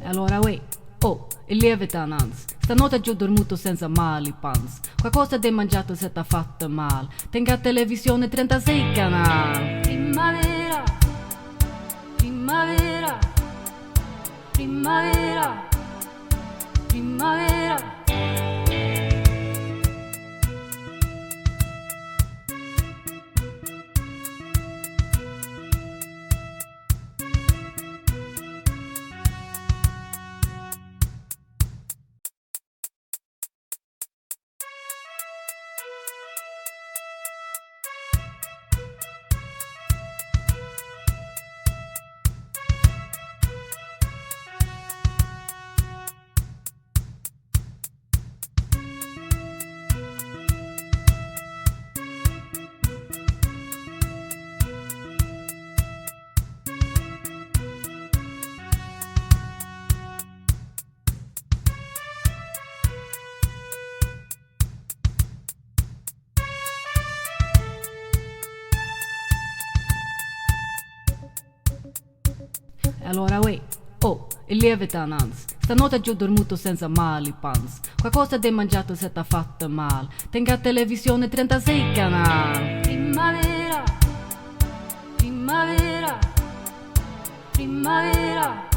Allora uè, oh, il lieve tanans. Stanotte giù dormuto senza mali pans. Qualcosa di mangiato se t'ha fatto mal. Tenga televisione 36 canali. Primavera, primavera, primavera, primavera. Allora uè, oh, il lieve tanans. Stanotte giù dormuto senza mali pans. Qualcosa di mangiato se t'ha fatto mal. Tenga televisione 36 canali. Primavera, primavera, primavera,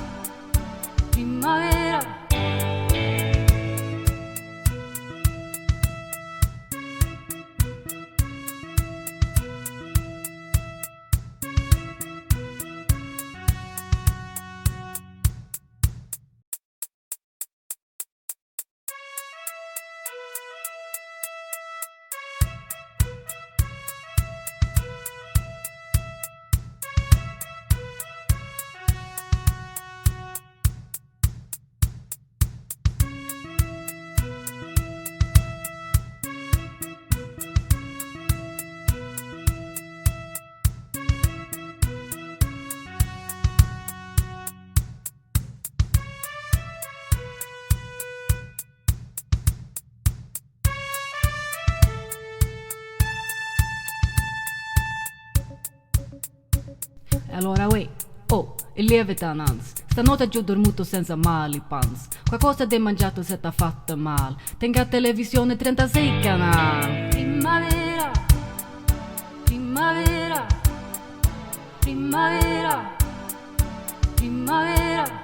primavera. Allora uè, oh, il lieve tanans. Stanotte giù dormuto senza mali pans. Qualcosa di mangiato se t'ha fatto mal. Tenga televisione 36 canali. Primavera, primavera, primavera, primavera.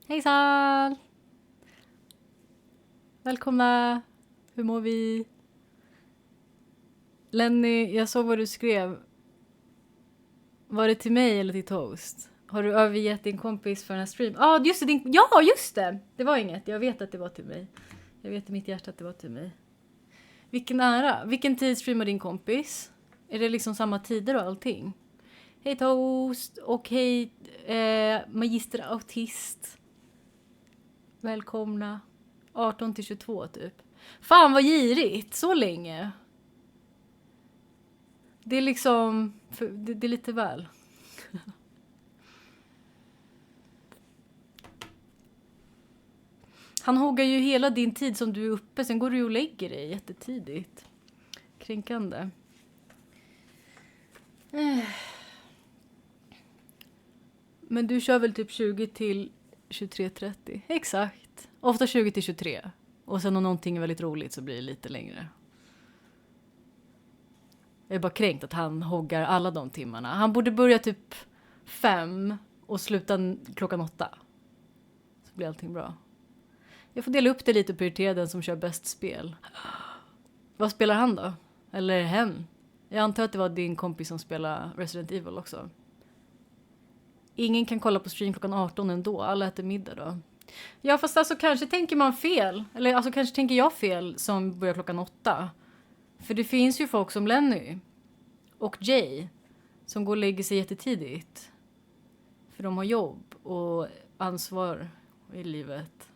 Hejsan! Välkomna! Hur mår vi? Lenny, jag såg vad du skrev. Var det till mig eller till Toast? Har du övergett din kompis för den här stream? Just det, ja, just det! Det var inget, jag vet att det var till mig. Jag vet i mitt hjärta att det var till mig. Vilken ära! Vilken tid streamar din kompis? Är det liksom samma tider och allting? Hej Toast! Och hej Magister Autist. Välkomna. 18-22 typ. Fan vad girigt. Så länge. Det är liksom... Det är lite väl. Han huggar ju hela din tid som du är uppe. Sen går du och lägger dig jättetidigt. Kränkande. Men du kör väl typ 20 till 23:30. Exakt. Ofta 20 till 23. Och sen om någonting är väldigt roligt så blir det lite längre. Jag är bara kränkt att han hoggar alla de timmarna. Han borde börja typ 5 och sluta klockan 8. Så blir allting bra. Jag får dela upp det lite och prioritera den som kör bäst spel. Vad spelar han då? Eller hen? Jag antar att det var din kompis som spelar Resident Evil också. Ingen kan kolla på stream klockan 18 ändå. Alla äter middag då. Ja, fast alltså kanske tänker man fel. Eller alltså kanske tänker jag fel som börjar klockan 8. För det finns ju folk som Lenny och Jay som går och lägger sig jättetidigt. För de har jobb och ansvar i livet.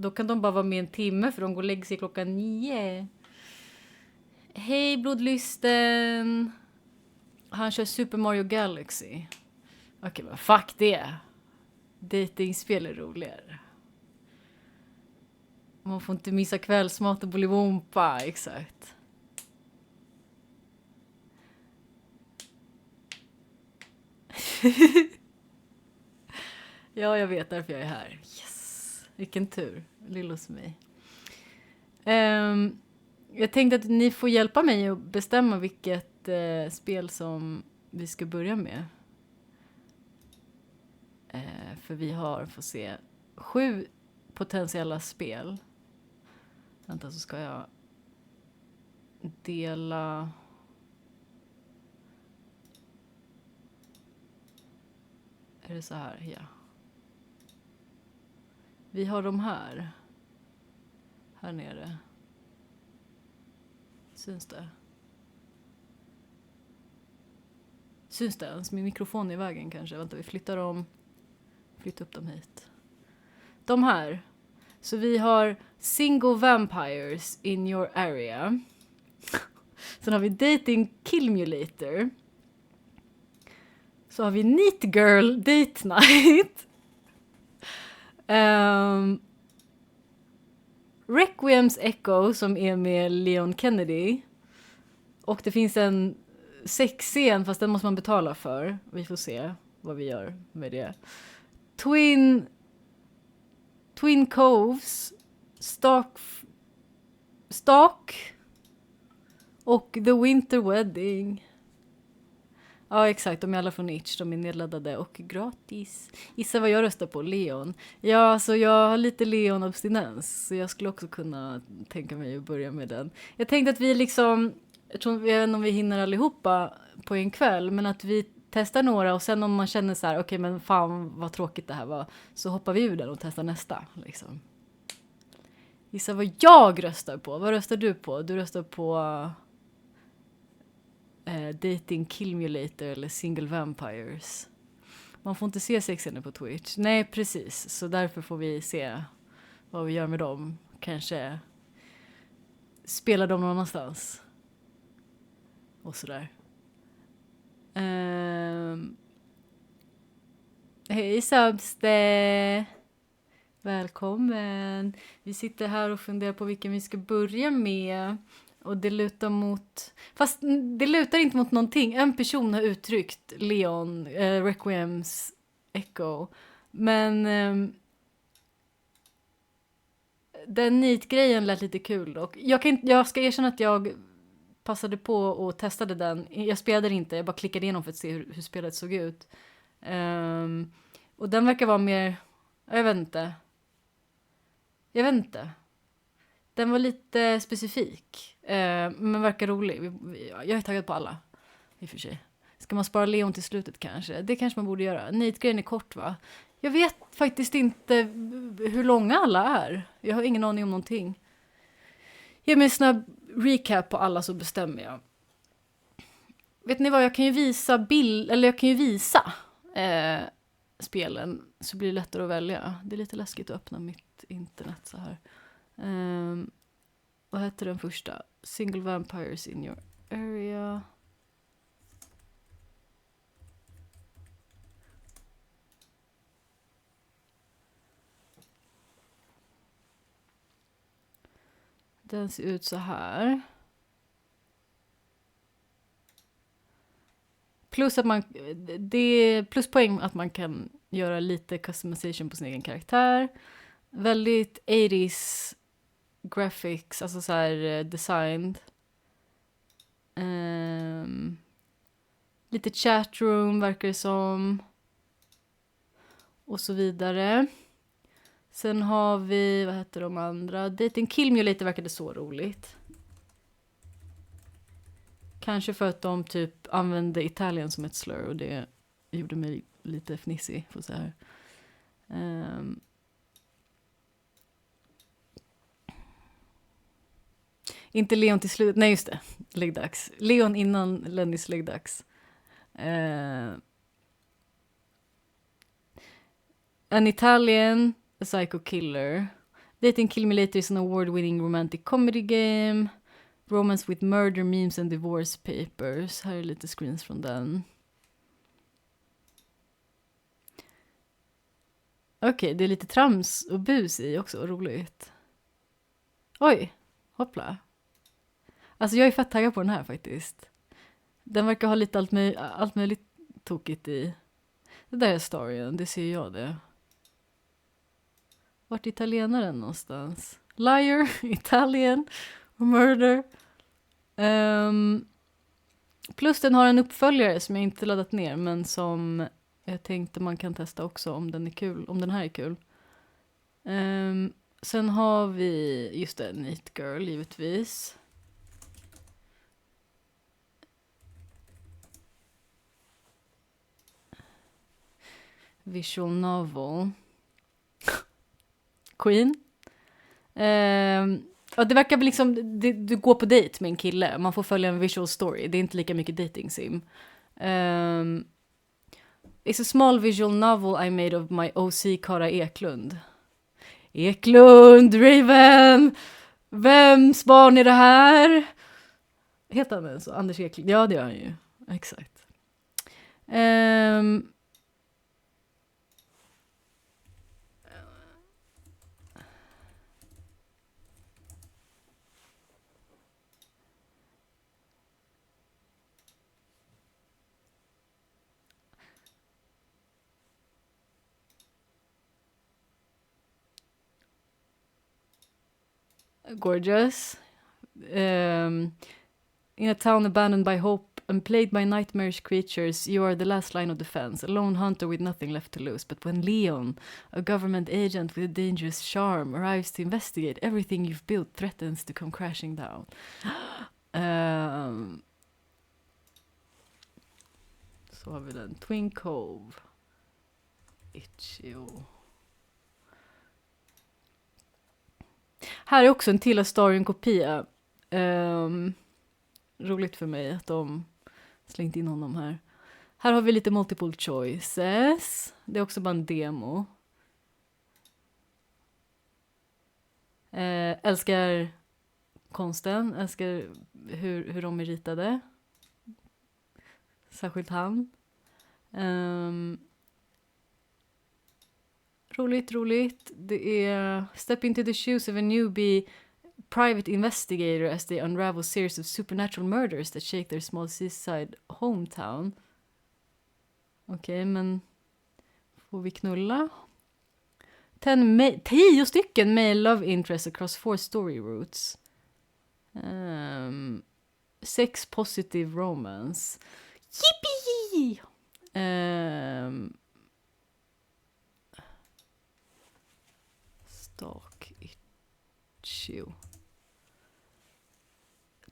Då kan de bara vara med en timme för de går och lägger sig klockan 9. Hej blodlysten. Han kör Super Mario Galaxy. Okej, men fuck det. Datingspel är roligare. Man får inte missa kvällsmat och bolibompa, exakt. Ja, jag vet därför jag är här. Yes, vilken tur. Lill hos mig. Jag tänkte att ni får hjälpa mig att bestämma vilket spel som vi ska börja med. För vi har, får se, 7 potentiella spel. Vänta, så ska jag dela... Är det så här? Ja. Vi har de här. Här nere. Syns det? Syns det ens? Min mikrofon är i vägen kanske. Vänta, vi flyttar upp dem hit. De här. Så vi har Single Vampires in your area. Sen har vi Dating Killmulator. Så har vi Neat Girl Date Night. Requiems Echo som är med Leon Kennedy. Och det finns en sexscen fast den måste man betala för. Vi får se vad vi gör med det. Twin Coves, Stalk och The Winter Wedding. Ja, exakt. De är alla från Itch. De är nedladdade och gratis. Gissa vad jag röstar på? Leon. Ja, alltså jag har lite Leon-abstinens. Så jag skulle också kunna tänka mig att börja med den. Jag tänkte att vi liksom... Jag tror inte om vi hinner allihopa på en kväll. Men att vi testar några och sen om man känner så här, okej, men fan vad tråkigt det här var. Så hoppar vi ur den och testar nästa. Liksom. Gissa vad jag röstar på. Vad röstar du på? Du röstar på... Dating Killmulator eller Single Vampires. Man får inte se sexscener på Twitch. Nej, precis. Så därför får vi se vad vi gör med dem. Kanske spela dem någon annanstans. Och sådär. Hej Sabste! Välkommen! Vi sitter här och funderar på vilken vi ska börja med. Och det lutar mot... Fast det lutar inte mot någonting. En person har uttryckt Leon, Requiems Echo. Men den Neat-grejen lät lite kul dock. Jag ska erkänna att jag passade på och testade den. Jag spelade inte, jag bara klickade igenom för att se hur spelet såg ut. Och den verkar vara mer... Jag vet inte. Den var lite specifik. Men verkar rolig. Jag är taggad på alla. I och för sig. Ska man spara Leon till slutet kanske? Det kanske man borde göra. Neat-grejen är kort, va? Jag vet faktiskt inte hur långa alla är. Jag har ingen aning om någonting. Ge mig en snabb recap på alla så bestämmer jag. Vet ni vad? Jag kan ju visa spelen så blir det lättare att välja. Det är lite läskigt att öppna mitt internet så här. Vad heter den första? Single Vampires in your area. Den ser ut så här. Plus att det är pluspoäng att man kan göra lite customization på sin egen karaktär. Väldigt 80s graphics, alltså så här designed. Lite chatroom verkar det som. Och så vidare. Sen har vi, vad heter de andra? Dating Killmulator verkade så roligt. Kanske för att de typ använde Italien som ett slur och det gjorde mig lite fnissig för så här. Inte Leon till slut. Nej, just det. Läggdags. Leon innan Lennys läggdags. An Italian, a psycho killer. Dating Kill Me Later is an award-winning romantic comedy game. Romance with murder, memes and divorce papers. Här är lite screens från den. Okej, det är lite trams och bus i också, roligt. Oj, hoppla. Alltså jag är fett taggad på den här faktiskt. Den verkar ha lite allt möjligt tokigt i. Det där är storyn, det ser jag det. Vart är italienaren någonstans? Liar, Italian, murder. Plus den har en uppföljare som jag inte laddat ner, men som jag tänkte man kan testa också om den är kul, om den här är kul. Sen har vi just det, Neat Girl givetvis. Visual novel. Queen. Ja, det verkar liksom, du går på dejt med en kille. Man får följa en visual story. Det är inte lika mycket dating sim. It's a small visual novel I made of my OC Kara Eklund. Eklund, Raven! Vems barn är det här? Heter han det så? Anders Eklund? Ja, det gör han ju. Exakt. Gorgeous. In a town abandoned by hope and plagued by nightmarish creatures, you are the last line of defense, a lone hunter with nothing left to lose. But when Leon, a government agent with a dangerous charm, arrives to investigate, everything you've built threatens to come crashing down. Så har vi den. Twin Cove. Itch.io. Här är också en till Astarion-kopia. Roligt för mig att de slängt in honom här. Här har vi lite multiple choices. Det är också bara en demo. Älskar konsten. Älskar hur de är ritade. Särskilt han. Roligt. Det är step into the shoes of a newbie private investigator as they unravel series of supernatural murders that shake their small seaside hometown. Okej, men får vi knulla? 10 stycken male love interests across 4 story routes. 6 positive romance. Yippee! Stalk Itch.io.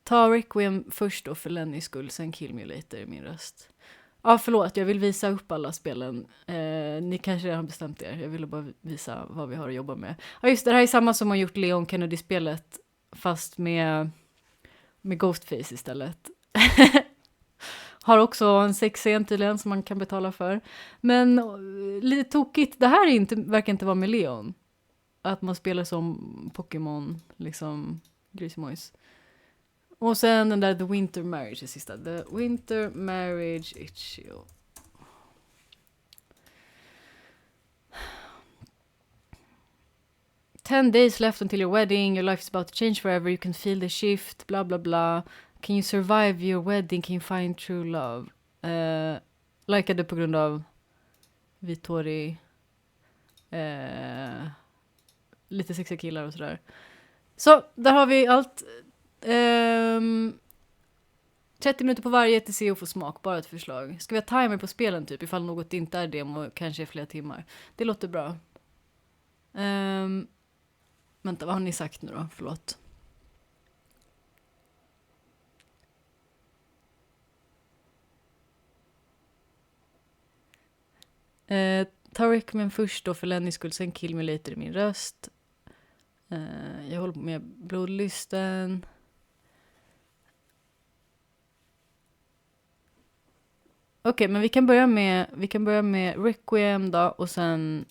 Ta Requiem först då för Lennys skull, sen Kill Me Later i min röst. Ja, förlåt, jag vill visa upp alla spelen. Ni kanske redan har bestämt er. Jag ville bara visa vad vi har att jobba med. Ja, just det, här är samma som har gjort Leon Kennedy-spelet, fast med Ghostface istället. Har också en sexscen tydligen som man kan betala för. Men lite tokigt, det här verkar inte vara med Leon. Att man spelar som Pokémon, liksom Grismojs. Och sen den där The Winter Marriage är sista. The Winter Marriage Itch.io. "10 days left until your wedding. Your life is about to change forever. You can feel the shift. Bla bla bla. Can you survive your wedding? Can you find true love?" Likeade på grund av Vittori. Lite sexiga killar och sådär. Så, där har vi allt. 30 minuter på varje till se och få smak. Bara ett förslag. Ska vi ha timer på spelen typ? Ifall något inte är demo, kanske flera timmar. Det låter bra. Vänta, vad har ni sagt nu då? Förlåt. Ta Requiem först då för Lennys skull, sen Kill Me Later i min röst. Jag håller på med blodlysten. Okej, men vi kan börja med Requiem då och sen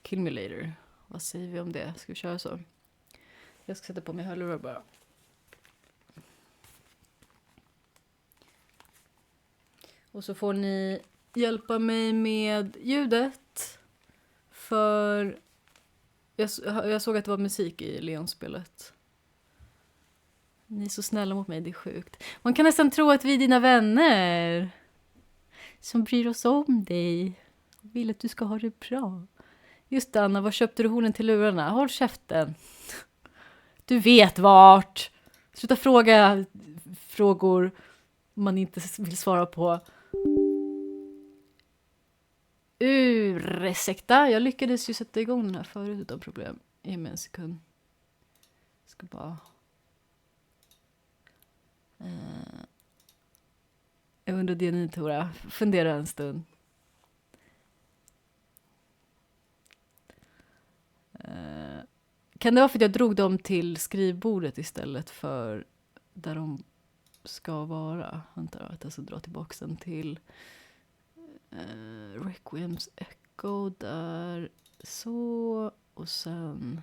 Kill Me Later. Vad säger vi om det? Ska vi köra så? Jag ska sätta på mig hörlurar bara. Och så får ni hjälpa mig med ljudet. För jag såg att det var musik i Leon-spelet. Ni är så snälla mot mig, det är sjukt. Man kan nästan tro att vi är dina vänner. Som bryr oss om dig. Och vill att du ska ha det bra. Just det, Anna, var köpte du hornen till lurarna? Håll käften. Du vet vart. Sluta fråga frågor man inte vill svara på. Ursäkta, jag lyckades ju sätta igång den här förut utan problem. Ge mig en sekund. Jag ska bara... Jag undrar det ni, Tora. Fundera en stund. Kan det vara för att jag drog dem till skrivbordet istället för där de ska vara? Vänta då, att jag ska dra tillbaka den till Requiems Echo där. Så, och sen...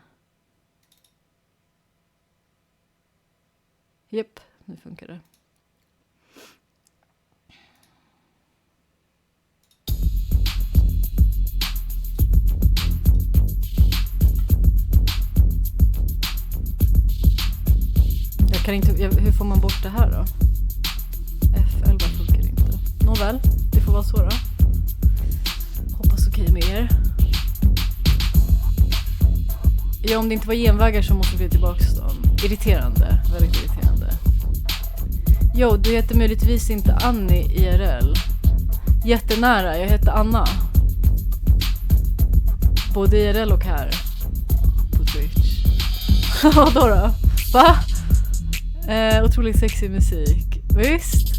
Japp, nu funkar det. Jag kan inte, hur får man bort det här då? F11 funkar inte. Nåväl, det får vara så då. Hoppas okej med er. Ja, om det inte var genvägar så måste vi tillbaka dem. Irriterande, väldigt irriterande. Jo, du heter möjligtvis inte Annie IRL. Jättenära, jag heter Anna. Både IRL och här. På Twitch. Vadå? Va? Otroligt sexig musik. Visst?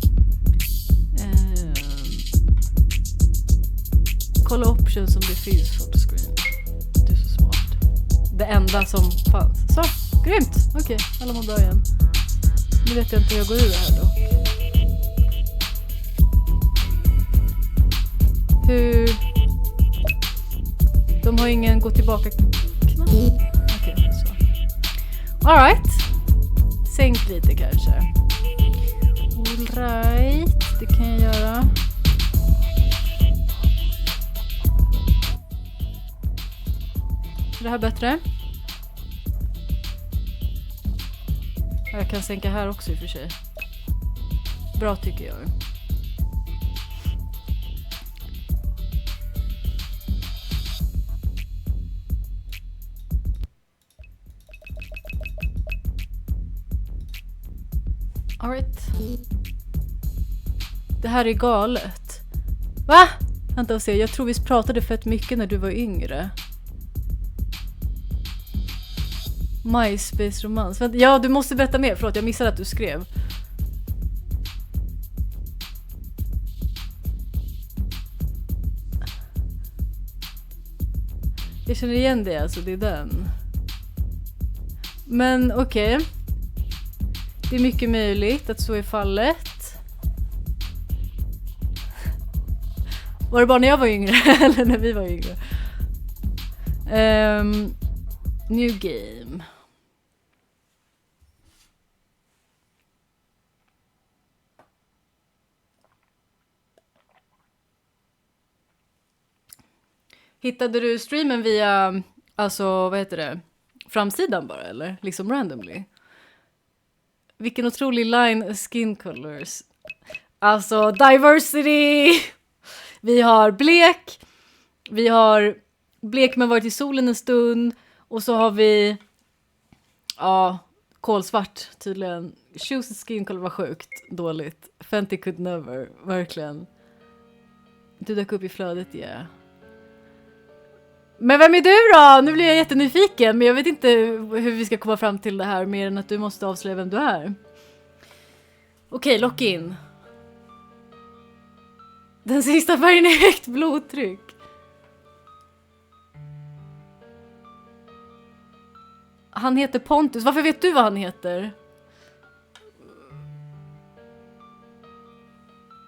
Kolla options om det finns photoscreen. Du är så smart. Det enda som fanns. Så, grymt. Okej, alla mår bra igen. Nu vet jag inte hur jag går ur det här då. Hur... De har ingen gå tillbaka knapp. Okej, så. All right. Sänk lite kanske. All right, det kan jag göra. Är det här bättre? Jag kan sänka här också i och för sig. Bra tycker jag. All right. Det här är galet. Va? Vänta och se, jag tror vi pratade fett mycket när du var yngre. MySpace romans. Ja, du måste berätta mer. Förlåt, jag missade att du skrev. Jag känner igen det, alltså det är den. Men okej. Det är mycket möjligt att så är fallet. Var det bara när jag var yngre? Eller när vi var yngre? New game. Hittade du streamen via, alltså vad heter det? Framsidan bara eller? Liksom randomly? Vilken otrolig line skin colors. Alltså diversity. Vi har blek men varit i solen en stund. Och så har vi kolsvart tydligen. Choose skin color var sjukt dåligt. Fenty could never, verkligen. Du dök upp i flödet, yeah. Men vem är du då? Nu blir jag jättenyfiken, men jag vet inte hur vi ska komma fram till det här mer än att du måste avslöja vem du är. Okej, lock in. Den sista färgen är högt blodtryck. Han heter Pontus. Varför vet du vad han heter?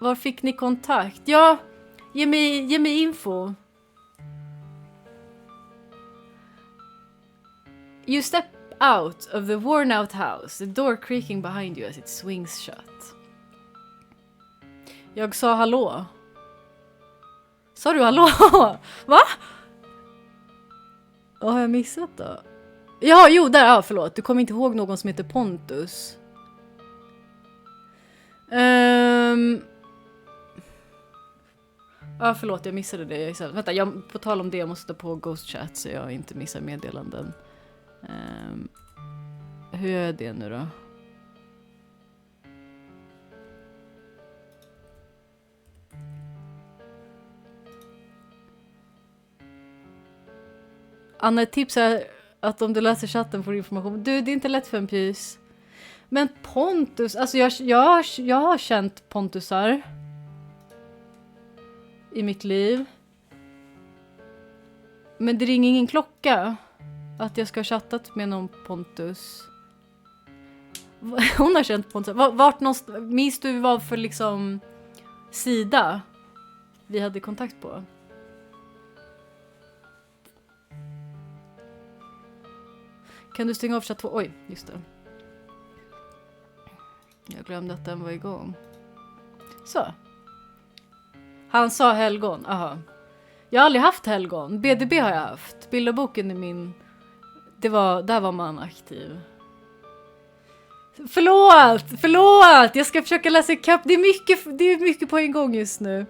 Var fick ni kontakt? Ja, ge mig info. You step out of the worn out house, the door creaking behind you as it swings shut. Jag sa hallå. Sa du hallå? Va? Vad har jag missat då? Ja, jo, där, ja, förlåt. Du kommer inte ihåg någon som heter Pontus. Ja, förlåt, jag missade det. Vänta, på tal om det, jag måste ta på Ghost Chat så jag inte missar meddelanden. Hur gör jag det nu då? Anna, ett tips är att om du läser chatten får du information. Du, det är inte lätt för en pys. Men Pontus, alltså jag har känt Pontusar i mitt liv. Men det ringer ingen klocka att jag ska ha chattat med någon Pontus. Hon har känt Pontus. Vart någonstans, minns du vad för liksom sida vi hade kontakt på? Kan du stänga av chatt 2? Oj, just det. Jag glömde att den var igång. Så. Han sa helgon. Aha. Jag har aldrig haft helgon. BDB har jag haft. Bilderboken är min... Där var man aktiv. Förlåt! Jag ska försöka läsa ikapp. Det är mycket på en gång just nu.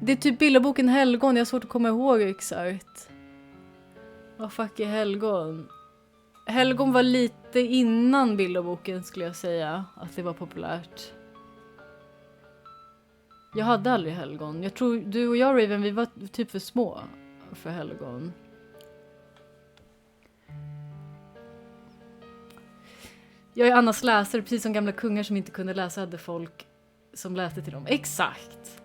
Det är typ bilderboken helgon. Jag har svårt att komma ihåg exakt. Vad fuck är helgon? Helgon var lite innan bilderboken skulle jag säga. Att det var populärt. Jag hade aldrig helgon. Jag tror du och jag, Raven, vi var typ för små för helgon. Jag är Annas läsare, precis som gamla kungar som inte kunde läsa hade folk som läste till dem. Exakt.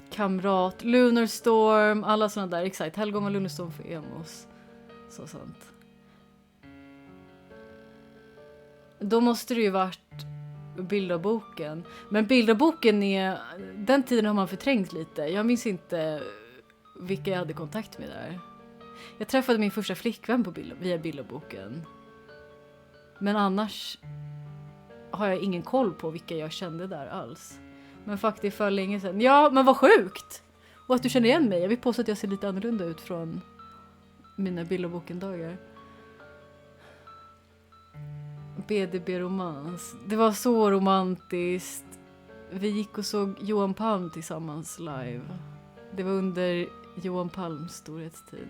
Kamrat, Lunar Storm, alla såna där. Exakt, helgon var Lunar Storm för emos. Så sant. Då måste det ju varit bilderboken. Men bilderboken är... Den tiden har man förträngt lite. Jag minns inte vilka jag hade kontakt med där. Jag träffade min första flickvän via bilderboken. Men annars har jag ingen koll på vilka jag kände där alls. Men faktiskt för länge sedan. Ja, men vad sjukt! Och att du känner igen mig. Jag vill påstå att jag ser lite annorlunda ut från mina bilderboken-dagar. BDB-romans. Det var så romantiskt. Vi gick och såg Johan Palm tillsammans live. Det var under Johan Palms storhetstid.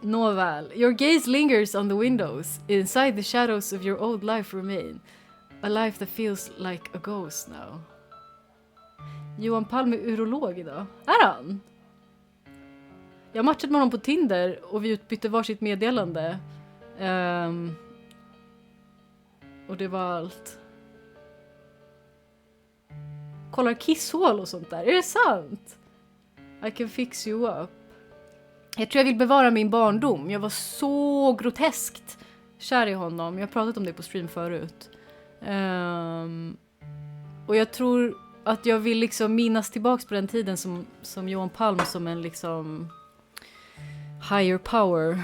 Nåväl. Your gaze lingers on the windows. Inside the shadows of your old life remain. A life that feels like a ghost now. Johan Palm är urolog idag. Är han? Jag matchade med honom på Tinder och vi utbytte varsitt meddelande. Och det var allt. Kollar kisshål och sånt där. Är det sant? I can fix you up. Jag tror jag vill bevara min barndom. Jag var så groteskt kär i honom. Jag har pratat om det på stream förut. Och jag tror att jag vill liksom minnas tillbaks på den tiden som Johan Palm som en liksom higher power.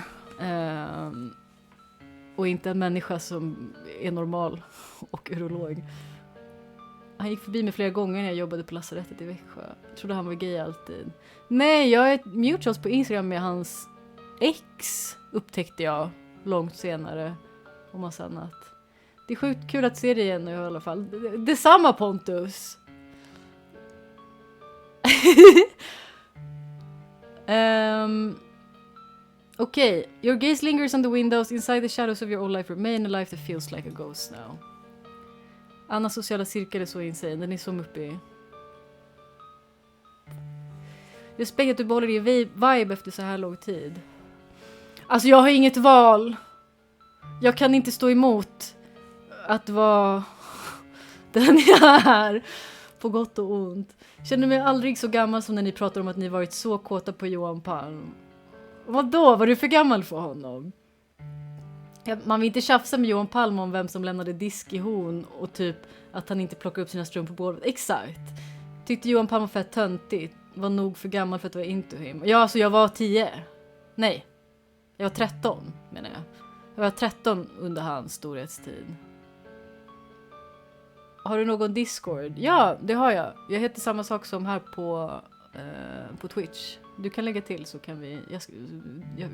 Och inte en människa som är normal och urolog. Han gick förbi mig flera gånger när jag jobbade på lasarettet i Växjö. Jag trodde han var gay alltid. Nej, jag är mutuals på Instagram med hans ex, upptäckte jag långt senare. Och massa annat. Det är sjukt kul att se dig igen nu i alla fall. Detsamma, Pontus! Okej. Your gaze lingers on the windows. Inside the shadows of your old life remain. A life that feels like a ghost now. Annas sociala cirkel är så insane. Den är så muppig. Respekt att du behåller din vibe efter så här lång tid. Alltså jag har inget val. Jag kan inte stå emot att vara den jag är. På gott och ont. Känner mig aldrig så gammal som när ni pratar om att ni varit så kåta på Johan Palm. Vadå? Var du för gammal för honom? Man vill inte tjafsa med Johan Palm om vem som lämnade disk i hon och typ Att han inte plockar upp sina strumpor på golvet. Exakt. Tyckte Johan Palm var fett töntigt. Var nog för gammal för att vara into him. Ja, alltså jag var 10. Nej. Jag var 13 menar jag. Jag var 13 under hans storhetstid. Har du någon Discord? Ja, det har jag. Jag heter samma sak som här på Twitch. Du kan lägga till så kan vi...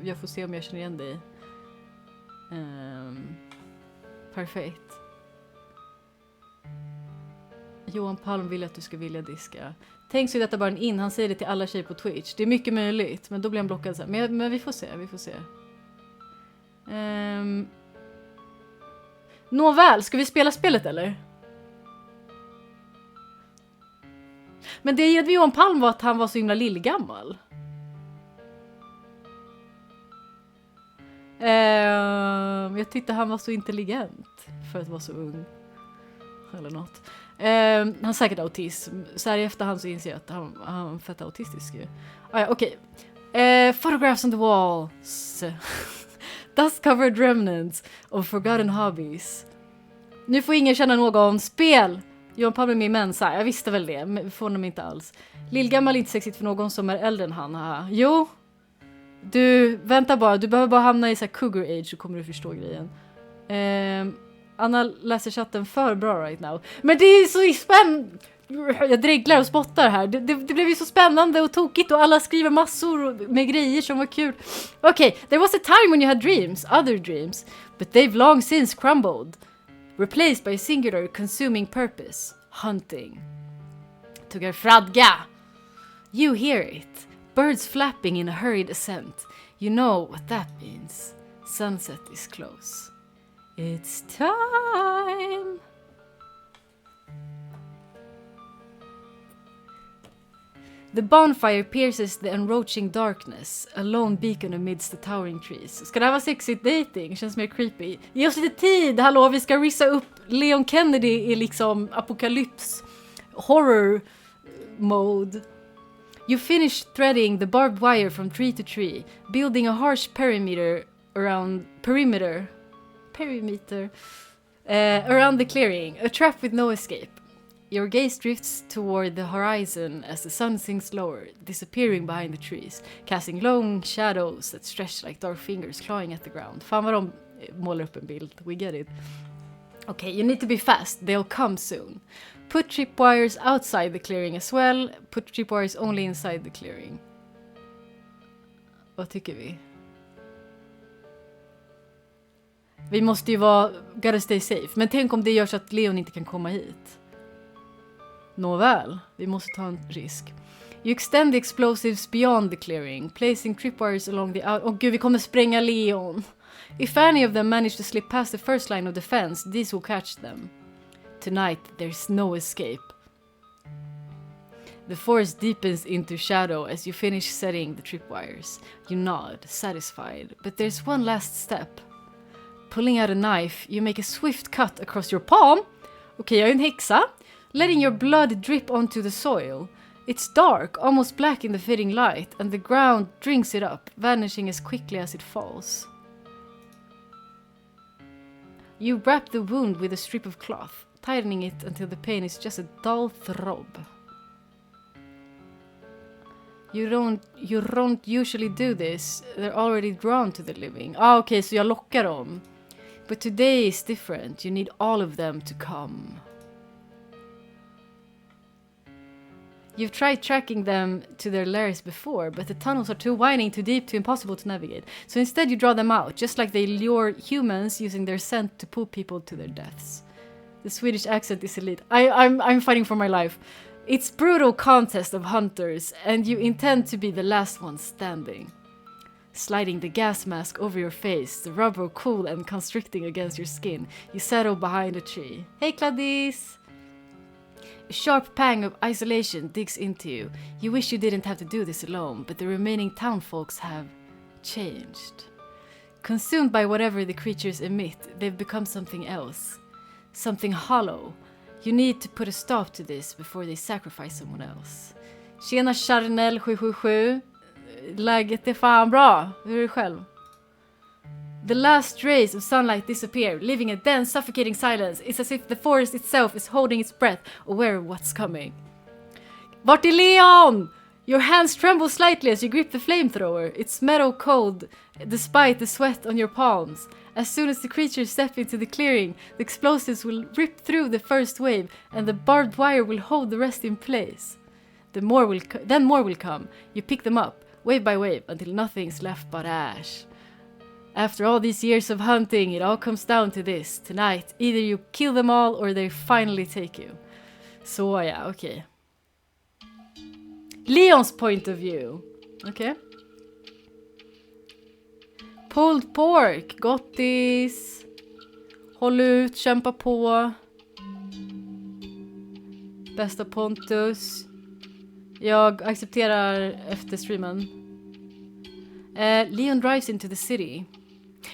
Jag får se om jag känner igen dig. Perfekt. Johan Palm vill att du ska vilja diska. Tänk så är detta bara en han säger det till alla tjejer på Twitch. Det är mycket möjligt, men då blir han blockad så här. Men vi får se. Nåväl, ska vi spela spelet eller? Men det med Johan Palm var att han var så himla lillgammal. Jag tyckte han var så intelligent för att vara så ung. Eller något. Han har säkert autism. Så här i efterhand så inser jag att han är fett autistisk ju. Okej. Photographs on the walls. Dust covered remnants of forgotten hobbies. Nu får ingen känna någon. Spel! Johan Palm är med i Mensa. Jag visste väl det. Men får honom inte alls. Lillgammal är inte sexigt för någon som är äldre än han. Aha. Jo. Du, vänta bara. Du behöver bara hamna i så här cougar age så kommer du förstå grejen. Anna läser chatten för bra right now. Men det är så spännande. Jag dreglar och spottar här. Det blev ju så spännande och tokigt och alla skriver massor med grejer som var kul. Okay, there was a time when you had dreams, other dreams, but they've long since crumbled. Replaced by a singular consuming purpose. Hunting. Tuggar fradga. You hear it. Birds flapping in a hurried ascent. You know what that means. Sunset is close. It's time. The bonfire pierces the enroaching darkness, a lone beacon amidst the towering trees. Ska det här vara sexigt dating? Känns mer creepy. Ge oss lite tid, hallå, vi ska rissa upp Leon Kennedy i liksom apokalyps, horror mode. You finish threading the barbed wire from tree to tree, building a harsh perimeter around the clearing, a trap with no escape. Your gaze drifts toward the horizon as the sun sinks lower, disappearing behind the trees, casting long shadows that stretch like dark fingers clawing at the ground. Fan vad de målar upp en bild. We get it. Okay, you need to be fast. They'll come soon. Put tripwires outside the clearing as well. Put tripwires only inside the clearing. Vad tycker vi? Vi måste ju gotta stay safe. Men tänk om det gör så att Leon inte kan komma hit. Nåväl, vi måste ta en risk. You extend the explosives beyond the clearing, placing tripwires along the out... Gud, vi kommer spränga Leon. If any of them manage to slip past the first line of defense, these will catch them. Tonight, there's no escape. The forest deepens into shadow as you finish setting the tripwires. You nod, satisfied, but there's one last step. Pulling out a knife, you make a swift cut across your palm. Okej, jag är en häxa. Letting your blood drip onto the soil. It's dark, almost black in the fading light, and the ground drinks it up, vanishing as quickly as it falls. You wrap the wound with a strip of cloth, tightening it until the pain is just a dull throb. You don't usually do this. They're already drawn to the living. Okay, så jag lockar dem. But today is different. You need all of them to come. You've tried tracking them to their lairs before, but the tunnels are too winding, too deep, too impossible to navigate. So instead you draw them out, just like they lure humans using their scent to pull people to their deaths. The Swedish accent is elite. I'm fighting for my life. It's brutal contest of hunters, and you intend to be the last one standing. Sliding the gas mask over your face, the rubber cool and constricting against your skin, you settle behind a tree. Hey Claudis! A sharp pang of isolation digs into you. You wish you didn't have to do this alone, but the remaining townfolks have changed. Consumed by whatever the creatures emit, they've become something else. Something hollow. You need to put a stop to this before they sacrifice someone else. Tjena Charnel 777. Läget är fan bra. Hur är det själv? The last rays of sunlight disappear, leaving a dense, suffocating silence. It's as if the forest itself is holding its breath, aware of what's coming. Vart är Leon? Your hands tremble slightly as you grip the flamethrower. It's metal cold, despite the sweat on your palms. As soon as the creatures step into the clearing, the explosives will rip through the first wave, and the barbed wire will hold the rest in place. Then more will come. You pick them up, wave by wave, until nothing's left but ash. After all these years of hunting, it all comes down to this. Tonight, either you kill them all or they finally take you. Så ja, okej. Leons point of view. Okej. Pulled pork, gottis. Håll ut, kämpa på. Bästa Pontus. Jag accepterar efter streamen. Leon drives into the city.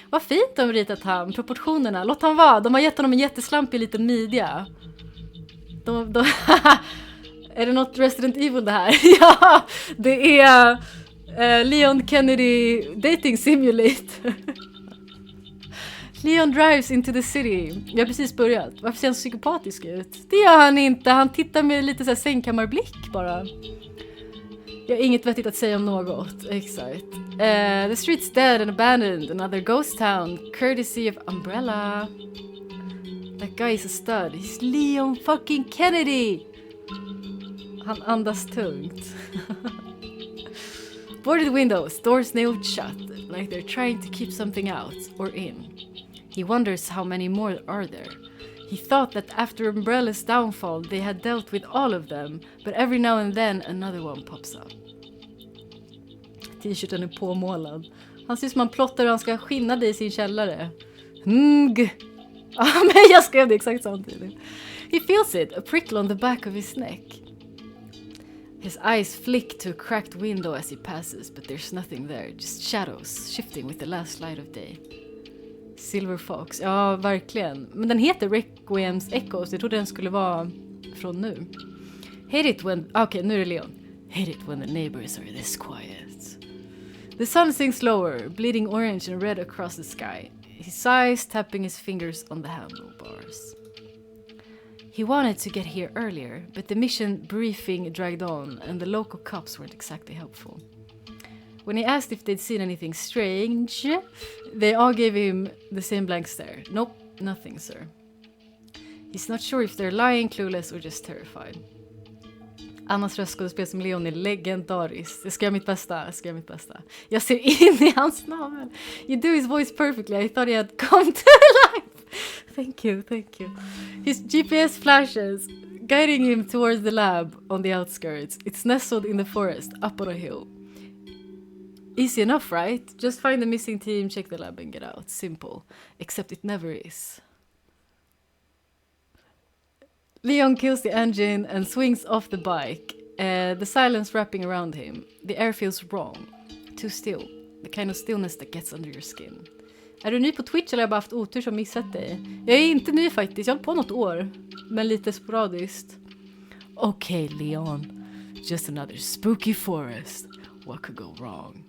Vad fint de ritat han. Proportionerna. Låt han vara. De har gett honom en jätteslampig liten midja. Är det något Resident Evil det här? Ja, det är Leon Kennedy Dating Simulator. Leon drives into the city. Jag har precis börjat. Varför ser han så psykopatisk ut? Det gör han inte. Han tittar med lite så här sängkammarblick bara. Jag har inget vettigt att säga om något. Exakt. The street's dead and abandoned. Another ghost town. Courtesy of Umbrella. That guy is a stud. He's Leon fucking Kennedy. Han andas tungt. Boarded windows. Doors nailed shut. Like they're trying to keep something out or in. He wonders how many more are there. He thought that after Umbrella's downfall they had dealt with all of them, but every now and then another one pops up. T-shirten är påmålad. Han ser ut som han plottar hur han ska skinna det i sin källare. Men jag skrev det exakt samtidigt. He feels it, a prickle on the back of his neck. His eyes flick to a cracked window as he passes, but there's nothing there, just shadows shifting with the last light of day. Silver Fox, ja verkligen. Men den heter Requiems Echoes, jag trodde den skulle vara från nu. Hate it when... Okej, nu är det Leon. Hate it when the neighbors are this quiet. The sun sinks lower, bleeding orange and red across the sky. He sighs, tapping his fingers on the handlebars. He wanted to get here earlier, but the mission briefing dragged on and the local cops weren't exactly helpful. When he asked if they'd seen anything strange, they all gave him the same blank stare. Nope, nothing, sir. He's not sure if they're lying, clueless, or just terrified. Annas röstskådespel som Leon är legendariskt. Jag ska göra mitt bästa. Jag ser in i hans navel. You do his voice perfectly. I thought he had come to life. Thank you. His GPS flashes, guiding him towards the lab on the outskirts. It's nestled in the forest, up on a hill. Easy enough, right? Just find the missing team, check the lab and get out. Simple. Except it never is. Leon kills the engine and swings off the bike. The silence wrapping around him. The air feels wrong. Too still. The kind of stillness that gets under your skin. Är du ny på Twitch eller har jag bara haft otur som missat dig? Jag är inte ny faktiskt. Jag har hållit på något år. Men lite sporadiskt. Okay, Leon. Just another spooky forest. What could go wrong?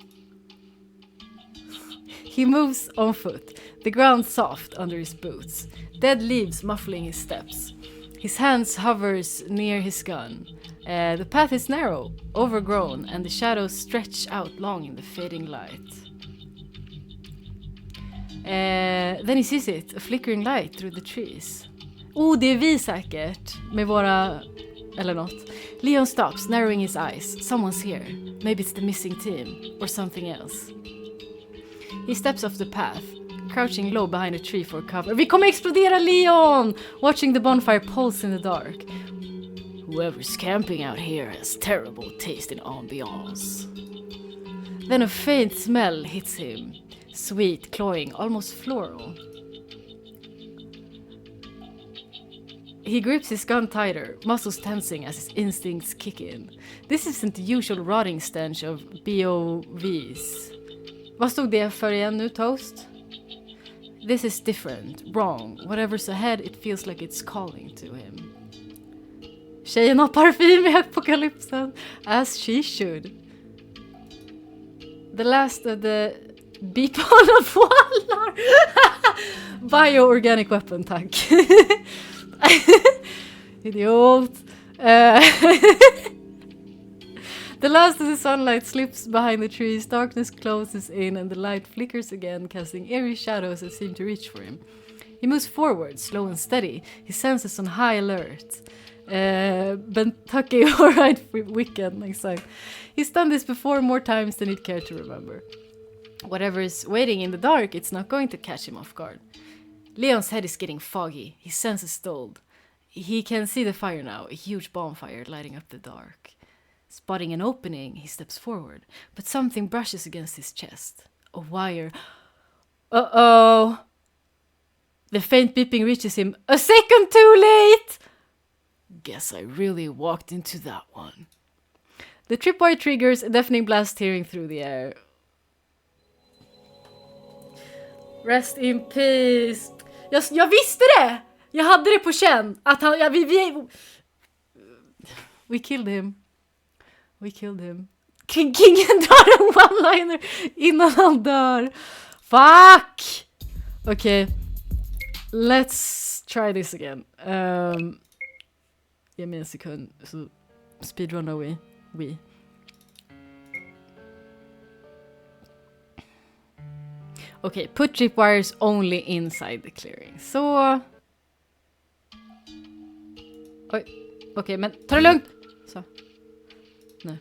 He moves on foot. The ground soft under his boots. Dead leaves muffling his steps. His hands hovers near his gun. The path is narrow, overgrown, and the shadows stretch out long in the fading light. Then he sees it, a flickering light through the trees. Det är vi säkert, med våra... eller något. Leon stops, narrowing his eyes. Someone's here. Maybe it's the missing team, or something else. He steps off the path, crouching low behind a tree for cover. Vi kommer explodera, Leon! Watching the bonfire pulse in the dark. Whoever's camping out here has terrible taste in ambiance. Then a faint smell hits him. Sweet, cloying, almost floral. He grips his gun tighter, muscles tensing as his instincts kick in. This isn't the usual rotting stench of BOVs. Vad stod det för igen nu, Toast? This is different, wrong. Whatever's ahead, it feels like it's calling to him. Tjejen har parfym i apokalypsen, as she should. The last of the Bipala polar! Bioorganic weapon, tack. Idiot. The last of the sunlight slips behind the trees, darkness closes in, and the light flickers again, casting eerie shadows that seem to reach for him. He moves forward, slow and steady, his senses on high alert. Bentucky alright for weekend next time. He's done this before more times than he'd care to remember. Whatever is waiting in the dark, it's not going to catch him off guard. Leon's head is getting foggy, his senses dulled. He can see the fire now, a huge bonfire lighting up the dark. Spotting an opening, he steps forward, but something brushes against his chest. A wire. Uh-oh! The faint beeping reaches him. A second too late! Guess I really walked into that one. The tripwire triggers, a deafening blast tearing through the air. Rest in peace. Jag visste det! Jag hade det på känn. Att han... Ja, we killed him. We killed him. Kingen drar en one-liner innan han dör. Fuck! Okay. Let's try this again. Ge mig en sekund. Så speedrunnar we. Okay, put tripwires only inside the clearing. Så... Oj. Okej, men ta det lugnt. Så. Nej.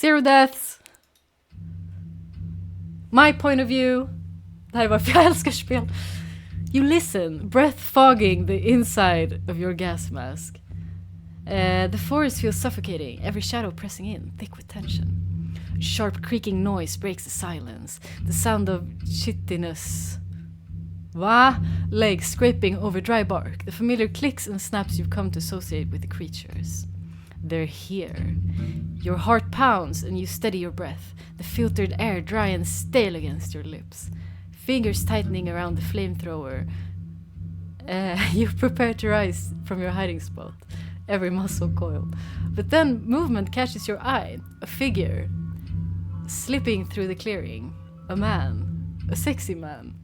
0 deaths. My point of view. Det här är varför jag älskar spel. You listen, breath fogging the inside of your gas mask. The forest feels suffocating, every shadow pressing in, thick with tension. Sharp creaking noise breaks the silence. The sound of shittiness. Legs scraping over dry bark. The familiar clicks and snaps you've come to associate with the creatures. They're here. Your heart pounds and you steady your breath. The filtered air dry and stale against your lips. Fingers tightening around the flamethrower. You prepare to rise from your hiding spot. Every muscle coiled. But then movement catches your eye. A figure. Slipping through the clearing. A man. A sexy man.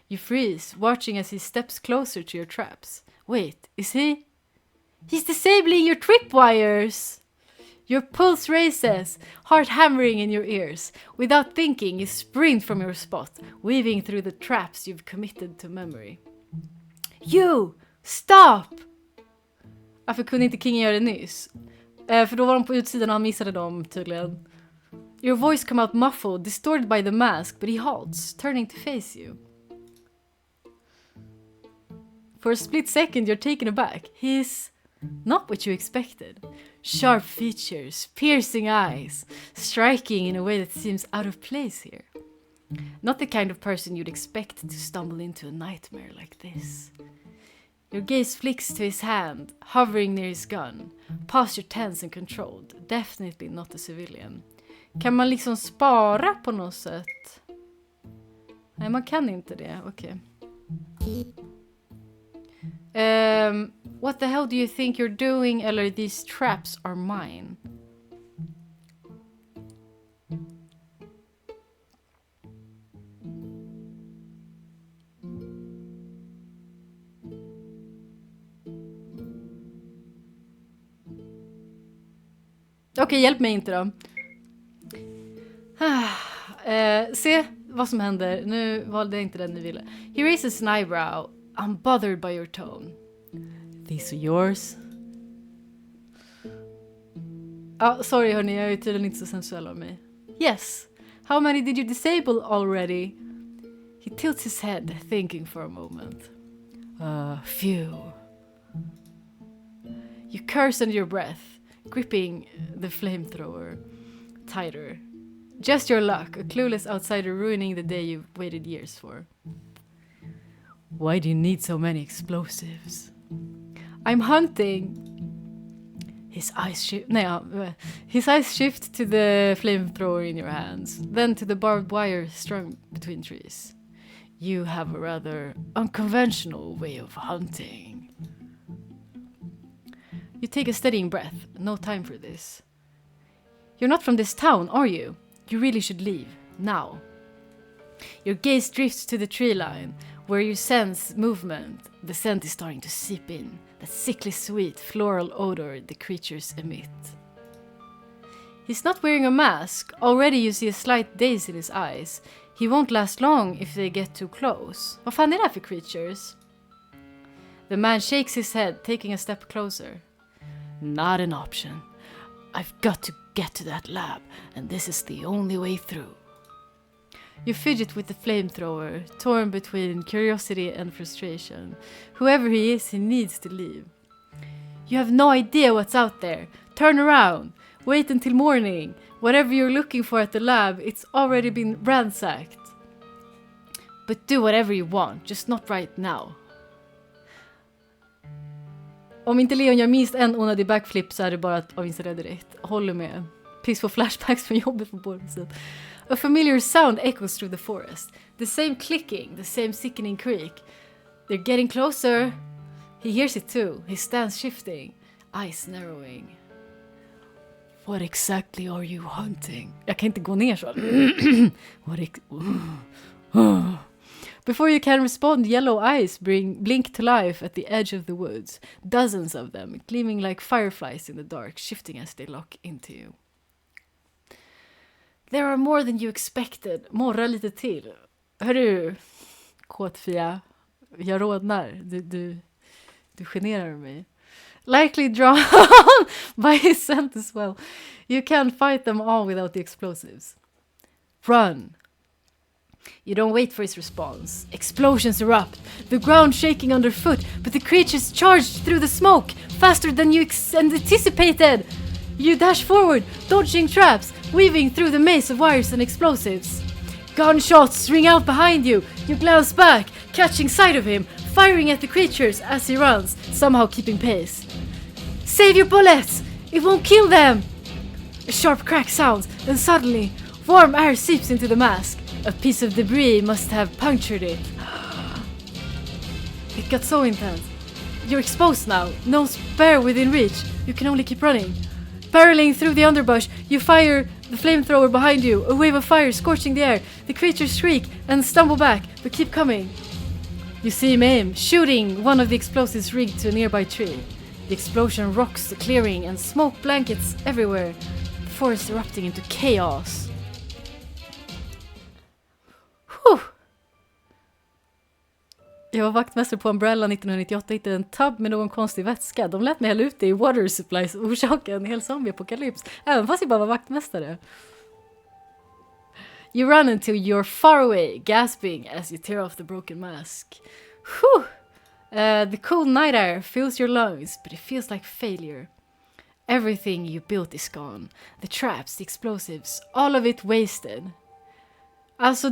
You freeze, watching as he steps closer to your traps. Wait, is he? He's disabling your tripwires! Your pulse races, heart hammering in your ears. Without thinking, you sprint from your spot, weaving through the traps you've committed to memory. You! Stop! Varför kunde inte Kingen göra det nyss? För då var de på utsidan och han missade dem tydligen. Your voice come out muffled, distorted by the mask, but he halts, turning to face you. For a split second, you're taken aback. He's not what you expected. Sharp features, piercing eyes, striking in a way that seems out of place here. Not the kind of person you'd expect to stumble into a nightmare like this. Your gaze flicks to his hand, hovering near his gun. Posture tense and controlled. Definitely not a civilian. Kan man liksom spara på något sätt? Nej, man kan inte det. Okej. What the hell do you think you're doing? Eller these traps are mine. Okej, hjälp mig inte då. Se vad som händer. Nu valde jag inte den ni ville. He raises an eyebrow. I'm bothered by your tone. These are yours. Sorry hörni, jag är tydligen inte så sensuell av mig. Yes. How many did you disable already? He tilts his head, thinking for a moment. Few. You curse under your breath, gripping the flamethrower tighter. Just your luck, a clueless outsider ruining the day you've waited years for. Why do you need so many explosives? I'm hunting. His eyes shift to the flamethrower in your hands, then to the barbed wire strung between trees. You have a rather unconventional way of hunting. You take a steadying breath. No time for this. You're not from this town, are you? You really should leave, now. Your gaze drifts to the tree line, where you sense movement. The scent is starting to seep in, that sickly sweet floral odor the creatures emit. He's not wearing a mask. Already you see a slight daze in his eyes. He won't last long if they get too close. Vad fan är det för creatures? The man shakes his head, taking a step closer. Not an option. I've got to get to that lab, and this is the only way through. You fidget with the flamethrower, torn between curiosity and frustration. Whoever he is, he needs to leave. You have no idea what's out there. Turn around. Wait until morning. Whatever you're looking for at the lab, it's already been ransacked. But do whatever you want, just not right now. Om inte Leon gör minst en onödig backflip så är det bara att avinstallera direkt. Håller med. Piss på flashbacks från jobbet på båda sätt. A familiar sound echoes through the forest. The same clicking, the same sickening creak. They're getting closer. He hears it too. His stance shifting. Eyes narrowing. What exactly are you hunting? Jag kan inte gå ner så. Before you can respond, yellow eyes blink to life at the edge of the woods. Dozens of them, gleaming like fireflies in the dark, shifting as they lock into you. There are more than you expected. Morra lite till. Hörru, kåtfia. Jag rodnar. Du generar mig. Likely drawn by his scent as well. You can't fight them all without the explosives. Run. You don't wait for his response. Explosions erupt, the ground shaking underfoot, but the creatures charged through the smoke, faster than you anticipated. You dash forward, dodging traps, weaving through the maze of wires and explosives. Gunshots ring out behind you. You glance back, catching sight of him, firing at the creatures as he runs, somehow keeping pace. Save your bullets! It won't kill them! A sharp crack sounds, and suddenly, warm air seeps into the mask. A piece of debris must have punctured it. It got so intense. You're exposed now, no spare within reach. You can only keep running. Barreling through the underbrush, you fire the flamethrower behind you, a wave of fire scorching the air. The creatures shriek and stumble back, but keep coming. You see him aim, shooting one of the explosives rigged to a nearby tree. The explosion rocks the clearing and smoke blankets everywhere, the forest erupting into chaos. Whew. Jag var vaktmästare på Umbrella 1998 och hittade en tub med någon konstig vätska. De lät mig hälla ut det i water supplies och orsaka en hel zombie-apokalyps. Även fast jag bara var vaktmästare. You run until you're far away, gasping as you tear off the broken mask. Whew! The cool night air fills your lungs, but it feels like failure. Everything you built is gone. The traps, the explosives, all of it wasted. Alltså,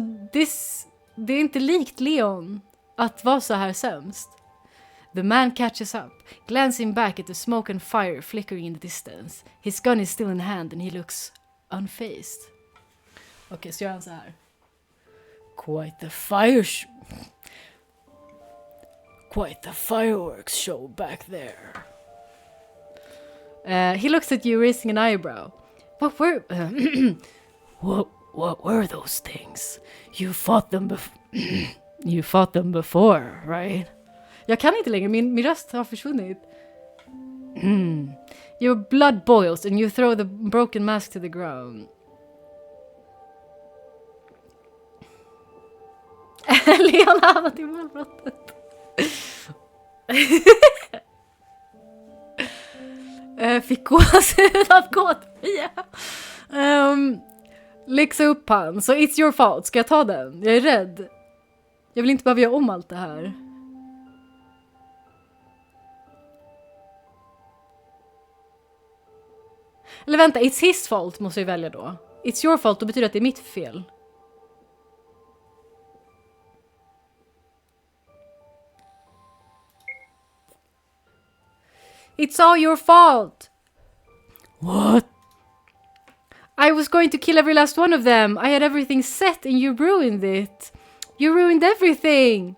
det är inte likt Leon att vara så här sämst. The man catches up, glancing back at the smoke and fire flickering in the distance. His gun is still in hand and he looks unfazed. Okej, så gör han så här. Quite the fireworks show back there. He looks at you, raising an eyebrow. What were those things? You fought them before, right? Jag kan inte längre, min röst har försvunnit. Your blood boils and you throw the broken mask to the ground. Leon har hamnat i målbrottet. Fick gåshud av gåtfria. Läxa upp han. Så it's your fault. Ska jag ta den? Jag är rädd. Jag vill inte behöva göra om allt det här. Eller vänta, it's his fault måste jag välja då. It's your fault, då betyder det att det är mitt fel. It's all your fault. What? I was going to kill every last one of them. I had everything set and you ruined it. You ruined everything.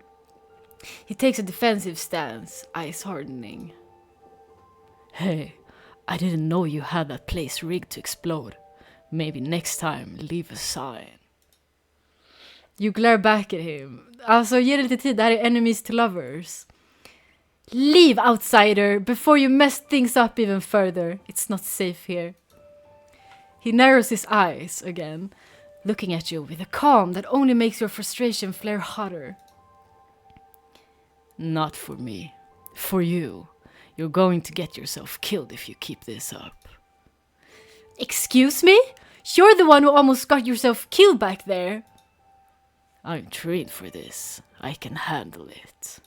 He takes a defensive stance, eyes hardening. Hey, I didn't know you had that place rigged to explode. Maybe next time, leave a sign. You glare back at him. Alltså, ge det lite tid. Det här är enemies to lovers. Leave, outsider, before you mess things up even further. It's not safe here. He narrows his eyes again, looking at you with a calm that only makes your frustration flare hotter. Not for me. For you. You're going to get yourself killed if you keep this up. Excuse me? You're the one who almost got yourself killed back there. I'm trained for this. I can handle it.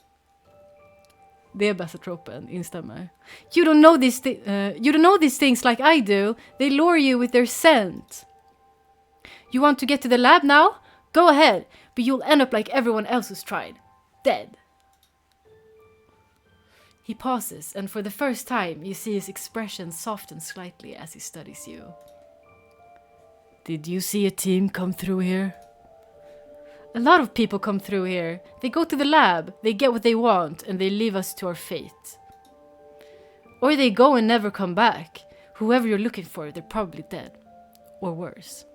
Det är bästa tropen, instämmer. You don't know these things like I do. They lure you with their scent. You want to get to the lab now? Go ahead, but you'll end up like everyone else who's tried. Dead. He pauses, and for the first time, you see his expression soften slightly as he studies you. Did you see a team come through here? A lot of people come through here. They go to the lab, they get what they want, and they leave us to our fate. Or they go and never come back. Whoever you're looking for, they're probably dead. Or worse.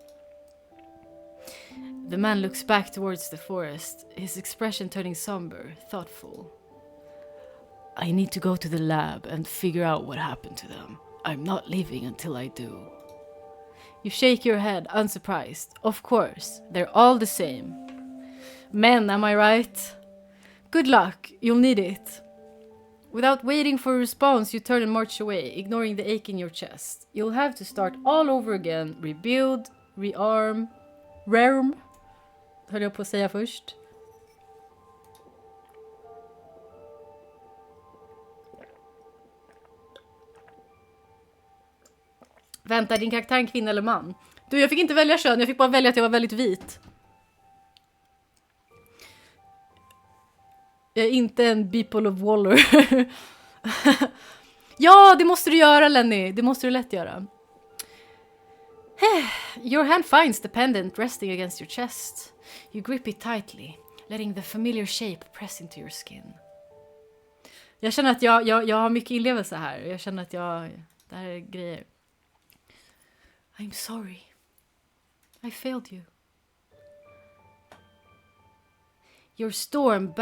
The man looks back towards the forest, his expression turning somber, thoughtful. I need to go to the lab and figure out what happened to them. I'm not leaving until I do. You shake your head, unsurprised. Of course, they're all the same. Men, am I right? Good luck, you'll need it. Without waiting for a response, you turn and march away, ignoring the ache in your chest. You'll have to start all over again, rebuild, rearm, höll jag på att säga först. Vänta, din karaktär en kvinna eller man? Du, jag fick inte välja kön, jag fick bara välja att jag var väldigt vit. Jag är inte en people of Waller. Ja, det måste du göra, Lenny. Det måste du lätt göra. Your hand finds the pendant resting against your chest. You grip it tightly, letting the familiar shape press into your skin. Jag känner att jag har mycket inlevelse här. Jag känner att det här är grejer. I'm sorry. I failed you. You storm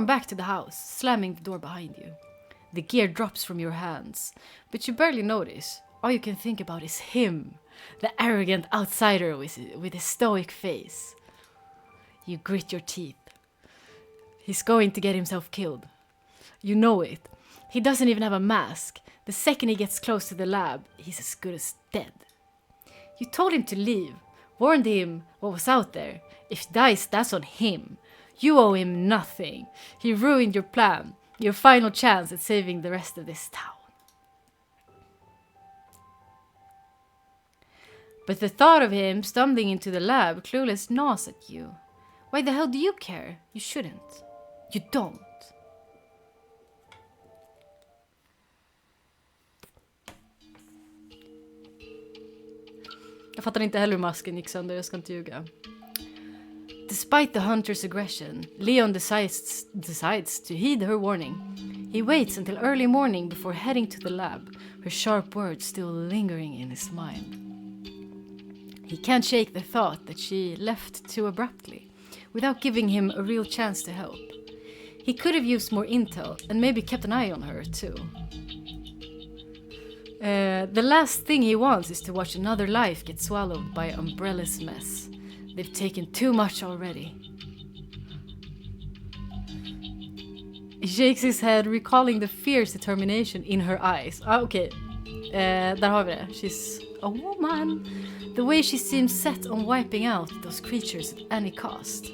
back to the house, slamming the door behind you. The gear drops from your hands, but you barely notice. All you can think about is him, the arrogant outsider with his stoic face. You grit your teeth. He's going to get himself killed. You know it. He doesn't even have a mask. The second he gets close to the lab, he's as good as dead. You told him to leave, warned him what was out there. If he dies, that's on him. You owe him nothing. He ruined your plan, your final chance at saving the rest of this town. But the thought of him stumbling into the lab, clueless, gnaws at you. Why the hell do you care? You shouldn't. You don't. Jag fattar inte heller hur masken gick sönder, jag ska inte ljuga. Despite the hunter's aggression, Leon decides to heed her warning. He waits until early morning before heading to the lab, her sharp words still lingering in his mind. He can't shake the thought that she left too abruptly, without giving him a real chance to help. He could have used more intel and maybe kept an eye on her too. The last thing he wants is to watch another life get swallowed by Umbrella's mess. They've taken too much already. He shakes his head, recalling the fierce determination in her eyes. Okay. Där har vi det. She's a woman. The way she seems set on wiping out those creatures at any cost.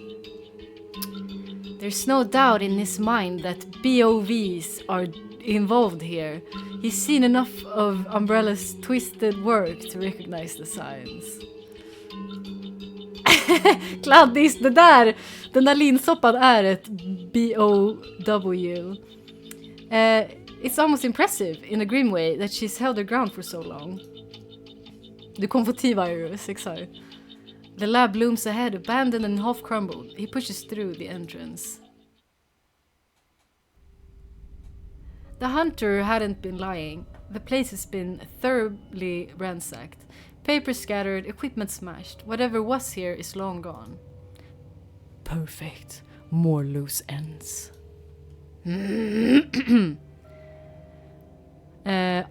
There's no doubt in his mind that BOVs are involved here. He's seen enough of Umbrella's twisted work to recognize the signs. Kladdis, den där linsoppan är ett BOW. It's almost impressive in a grim way that she's held her ground for so long. Du kom få T-virus, exakt. The lab looms ahead, abandoned and half crumbled. He pushes through the entrance. The hunter hadn't been lying. The place has been thoroughly ransacked. Papers scattered, equipment smashed. Whatever was here is long gone. Perfect. More loose ends.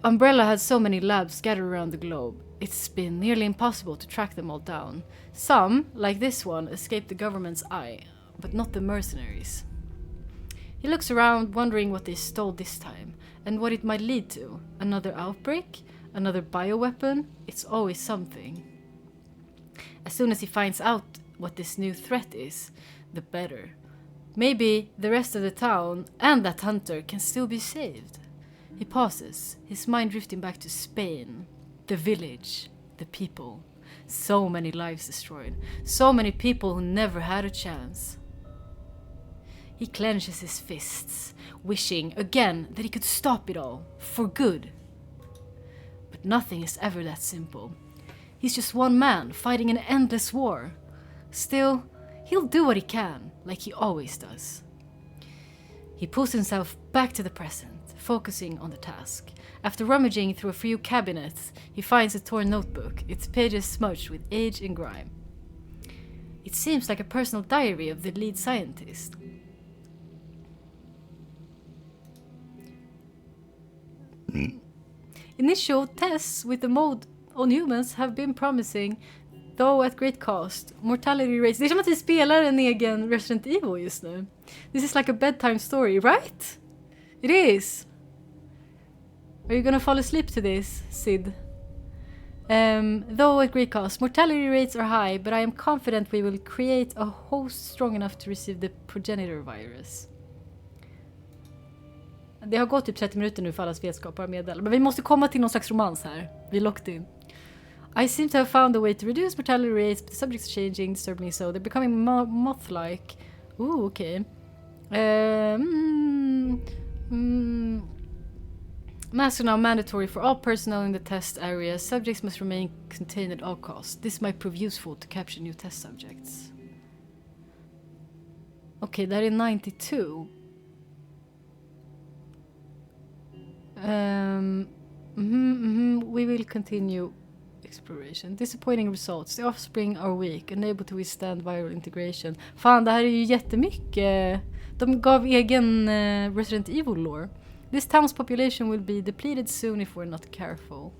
Umbrella had so many labs scattered around the globe. It's been nearly impossible to track them all down. Some, like this one, escaped the government's eye, but not the mercenaries. He looks around, wondering what they stole this time, and what it might lead to. Another outbreak? Another bioweapon? It's always something. As soon as he finds out what this new threat is, the better. Maybe the rest of the town and that hunter can still be saved. He pauses, his mind drifting back to Spain. The village, the people. So many lives destroyed. So many people who never had a chance. He clenches his fists, wishing again that he could stop it all, for good. But nothing is ever that simple. He's just one man fighting an endless war. Still, he'll do what he can, like he always does. He pulls himself back to the present, focusing on the task. After rummaging through a few cabinets, he finds a torn notebook, its pages smudged with age and grime. It seems like a personal diary of the lead scientist. Initial tests with the mode on humans have been promising, though at great cost. Mortality rates... Det är som att vi spelar en egen Resident Evil just nu. This is like a bedtime story, right? It is! Are you gonna fall asleep to this, Sid? Though at great cost, mortality rates are high, but I am confident we will create a host strong enough to receive the progenitor virus. Det har gått typ 30 minuter nu för allas vetskap och medel. Men vi måste komma till någon slags romans här. Vi är locked in. I seem to have found a way to reduce mortality rates, but the subjects are changing, disturbingly so. They're becoming moth-like. Ooh, okay. Masks are now mandatory for all personnel in the test area. Subjects must remain contained at all costs. This might prove useful to capture new test subjects. Okay, that is 92. We will continue exploration. Disappointing results. The offspring are weak, unable to withstand viral integration. Fan, det här är ju jättemycket. De gav egen Resident Evil lore. This town's population will be depleted soon if we're not careful.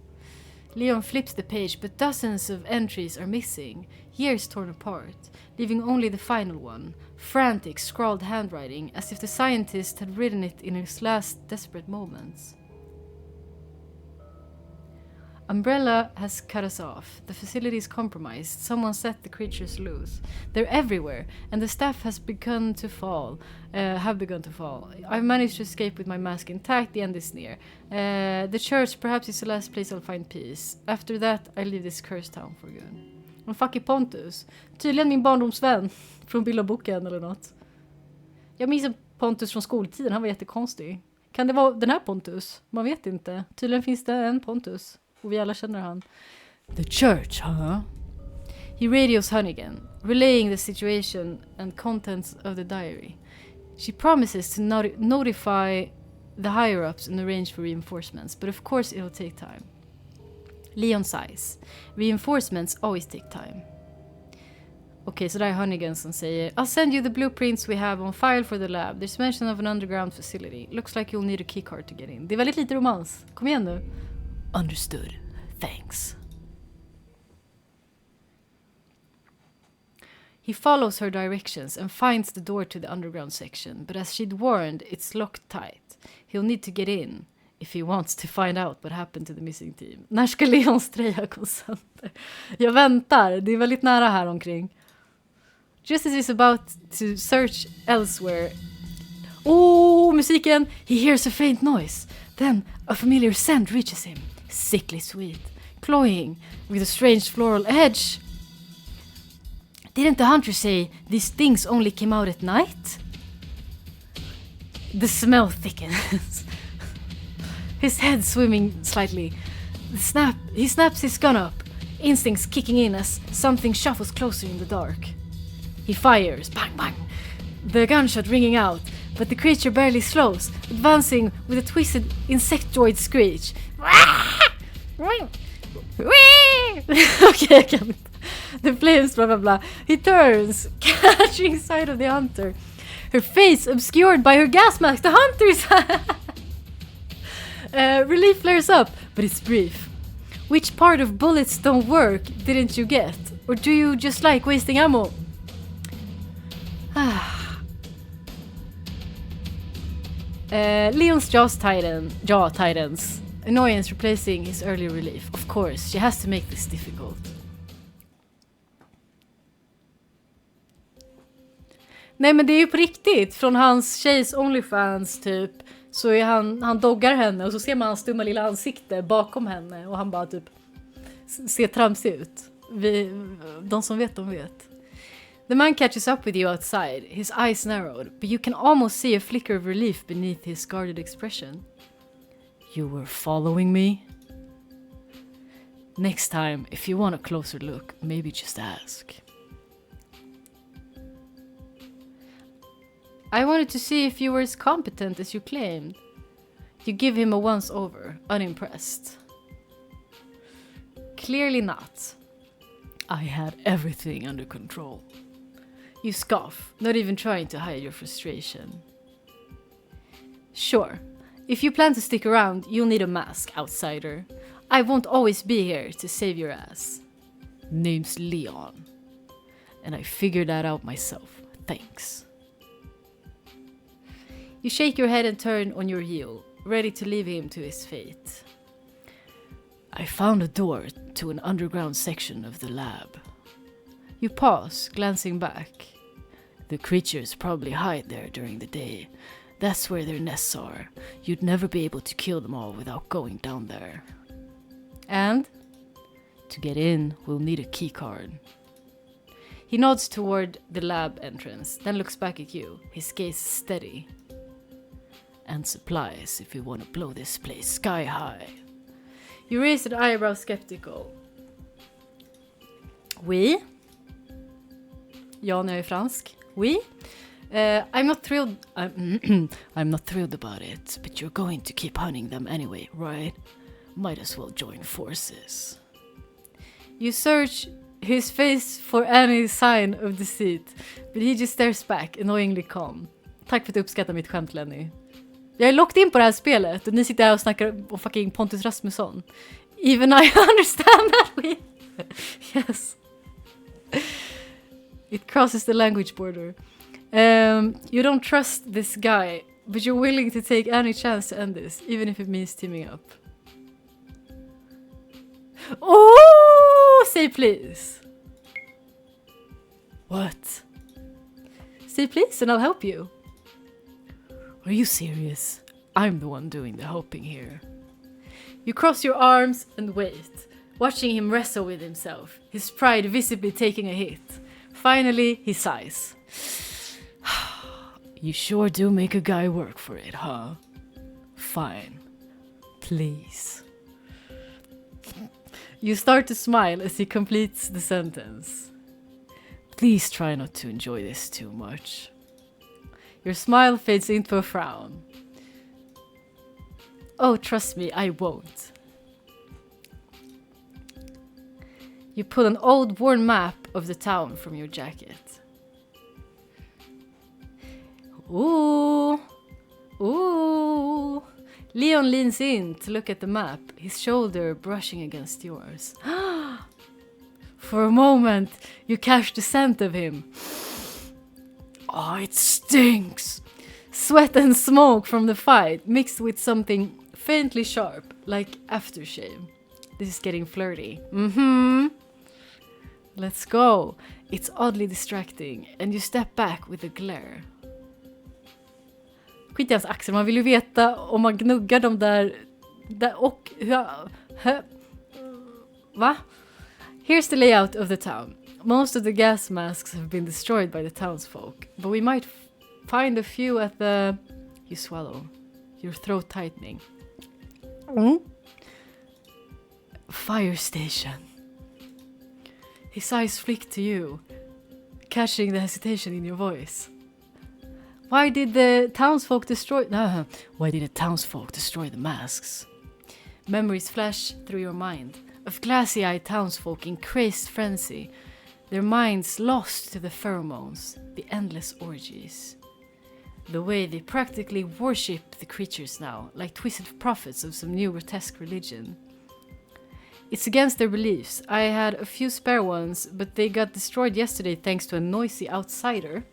Leon flips the page, but dozens of entries are missing. Years torn apart, leaving only the final one. Frantic, scrawled handwriting, as if the scientist had written it in his last desperate moments. Umbrella has cut us off. The facility is compromised. Someone set the creatures loose. They're everywhere, and the staff have begun to fall. I've managed to escape with my mask intact. The end is near. The church perhaps is the last place I'll find peace. After that, I leave this cursed town for good. En fucking Pontus. Tydligen min barndomsvän från bilderboken eller något. Jag minns Pontus från skoltiden. Han var jättekonstig. Kan det vara den här Pontus? Man vet inte. Tydligen finns det en Pontus. Och vi alla känner han. The church, huh? He radios Hunnigan, relaying the situation and contents of the diary. She promises to notify the higher-ups and arrange for reinforcements, but of course it'll take time. Leon sighs. Reinforcements always take time. Okej, så där är Hunnigan som säger I'll send you the blueprints we have on file for the lab. There's mention of an underground facility. Looks like you'll need a keycard to get in. Det är väldigt lite romans. Kom igen nu. Understood. Thanks. He follows her directions and finds the door to the underground section, but as she'd warned, it's locked tight. He'll need to get in if he wants to find out what happened to the missing team. När ska Leons tröja gå sönder? Jag väntar, det är väldigt nära här omkring. Just as he's about to search elsewhere. Oh, musiken! He hears a faint noise. Then a familiar scent reaches him. Sickly sweet, cloying, with a strange floral edge. Didn't the hunter say these things only came out at night? The smell thickens. His head swimming slightly. He snaps his gun up, instincts kicking in as something shuffles closer in the dark. He fires, bang bang, the gunshot ringing out, but the creature barely slows, advancing with a twisted insectoid screech. Okay, I can't. The flames, blah blah blah. He turns, catching sight of the hunter. Her face obscured by her gas mask. The hunter's relief flares up, but it's brief. Which part of bullets don't work didn't you get? Or do you just like wasting ammo? Leon's jaw tightens. Annoyance replacing his earlier relief. Of course, she has to make this difficult. Nej, men det är ju på riktigt. Från hans tjejs OnlyFans typ. Så är han doggar henne. Och så ser man hans stumma lilla ansikte bakom henne. Och han bara typ ser tramsig ut. De som vet, de vet. The man catches up with you outside. His eyes narrowed. But you can almost see a flicker of relief beneath his guarded expression. You were following me? Next time, if you want a closer look, maybe just ask. I wanted to see if you were as competent as you claimed. You give him a once-over, unimpressed. Clearly not. I had everything under control. You scoff, not even trying to hide your frustration. Sure, if you plan to stick around, you'll need a mask, outsider. I won't always be here to save your ass. Name's Leon. And I figured that out myself. Thanks. You shake your head and turn on your heel, ready to leave him to his fate. I found a door to an underground section of the lab. You pause, glancing back. The creatures probably hide there during the day. That's where their nests are. You'd never be able to kill them all without going down there. And? To get in, we'll need a keycard. He nods toward the lab entrance, then looks back at you, his gaze steady. And supplies if we want to blow this place sky high. You raise an eyebrow skeptical. Oui? Ja, när jag är fransk. Oui? I'm not thrilled. I'm not thrilled about it, but you're going to keep hunting them anyway, right? Might as well join forces. You search his face for any sign of deceit, but he just stares back, annoyingly calm. Tack för att du uppskattar mitt skämt, Lenny. Jag är locked in på det här spelet och ni sitter här och snackar om fucking Pontus Rasmusson. Even I understand that we... Yes. It crosses the language border. You don't trust this guy, but you're willing to take any chance to end this, even if it means teaming up. Oh, say please. What? Say please and I'll help you. Are you serious? I'm the one doing the helping here. You cross your arms and wait, watching him wrestle with himself, his pride visibly taking a hit. Finally, he sighs. You sure do make a guy work for it, huh? Fine. Please. You start to smile as he completes the sentence. Please try not to enjoy this too much. Your smile fades into a frown. Oh, trust me, I won't. You pull an old worn map of the town from your jacket. Ooh. Ooh. Leon leans in to look at the map, his shoulder brushing against yours. For a moment, you catch the scent of him. Oh, it stinks! Sweat and smoke from the fight, mixed with something faintly sharp, like aftershave. This is getting flirty. Let's go. It's oddly distracting, and you step back with a glare. Skit i hans axel, man vill ju veta om man gnuggar dem där och... Va? Here's the layout of the town. Most of the gas masks have been destroyed by the townsfolk, but we might find a few at the... You swallow, your throat tightening. Fire station. His eyes flick to you, catching the hesitation in your voice. Why did the townsfolk destroy the masks? Memories flash through your mind of glassy-eyed townsfolk in crazed frenzy, their minds lost to the pheromones, the endless orgies. The way they practically worship the creatures now, like twisted prophets of some new grotesque religion. It's against their beliefs. I had a few spare ones, but they got destroyed yesterday thanks to a noisy outsider.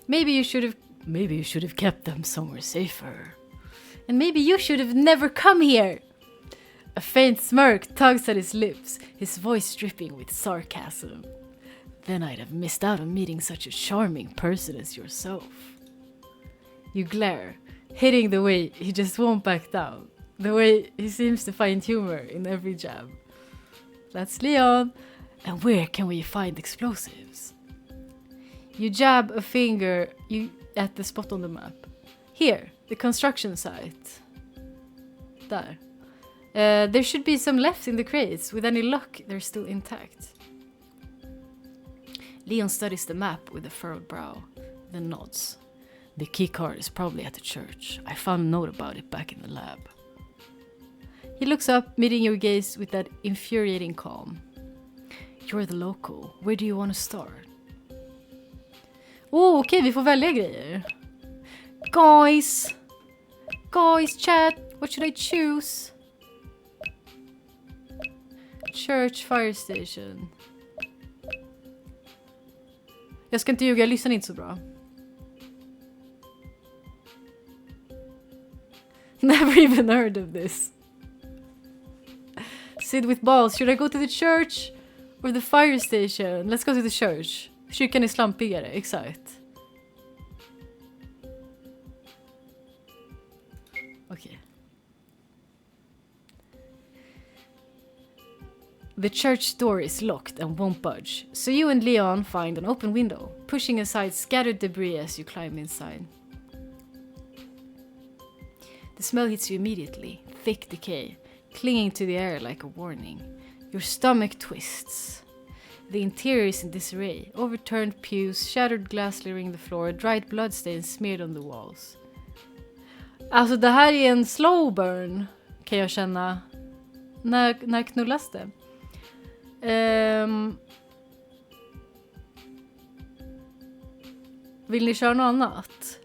Maybe you should have kept them somewhere safer. And maybe you should have never come here. A faint smirk tugs at his lips, his voice dripping with sarcasm. Then I'd have missed out on meeting such a charming person as yourself. You glare, hitting the way he just won't back down. The way he seems to find humor in every jab. That's Leon. And where can we find explosives? You jab a finger at the spot on the map. Here, the construction site. There. There should be some left in the crates. With any luck, they're still intact. Leon studies the map with a furrowed brow, then nods. The keycard is probably at the church. I found a note about it back in the lab. He looks up, meeting your gaze with that infuriating calm. You're the local. Where do you want to start? Oh, okej, vi får välja grejer. Guys, chat. What should I choose? Church, fire station. Jag ska inte ljuga, jag lyssnar inte så bra. Never even heard of this. Sid with balls. Should I go to the church or the fire station? Let's go to the church. Kyrkan är slampigare, exakt. Okej. The church door is locked and won't budge, so you and Leon find an open window, pushing aside scattered debris as you climb inside. The smell hits you immediately, thick decay, clinging to the air like a warning. Your stomach twists. The interior is in disarray, overturned pews, shattered glass littering the floor, dried bloodstains smeared on the walls. Alltså det här är en slow burn, kan jag känna. När knullas det? Vill ni köra något annat?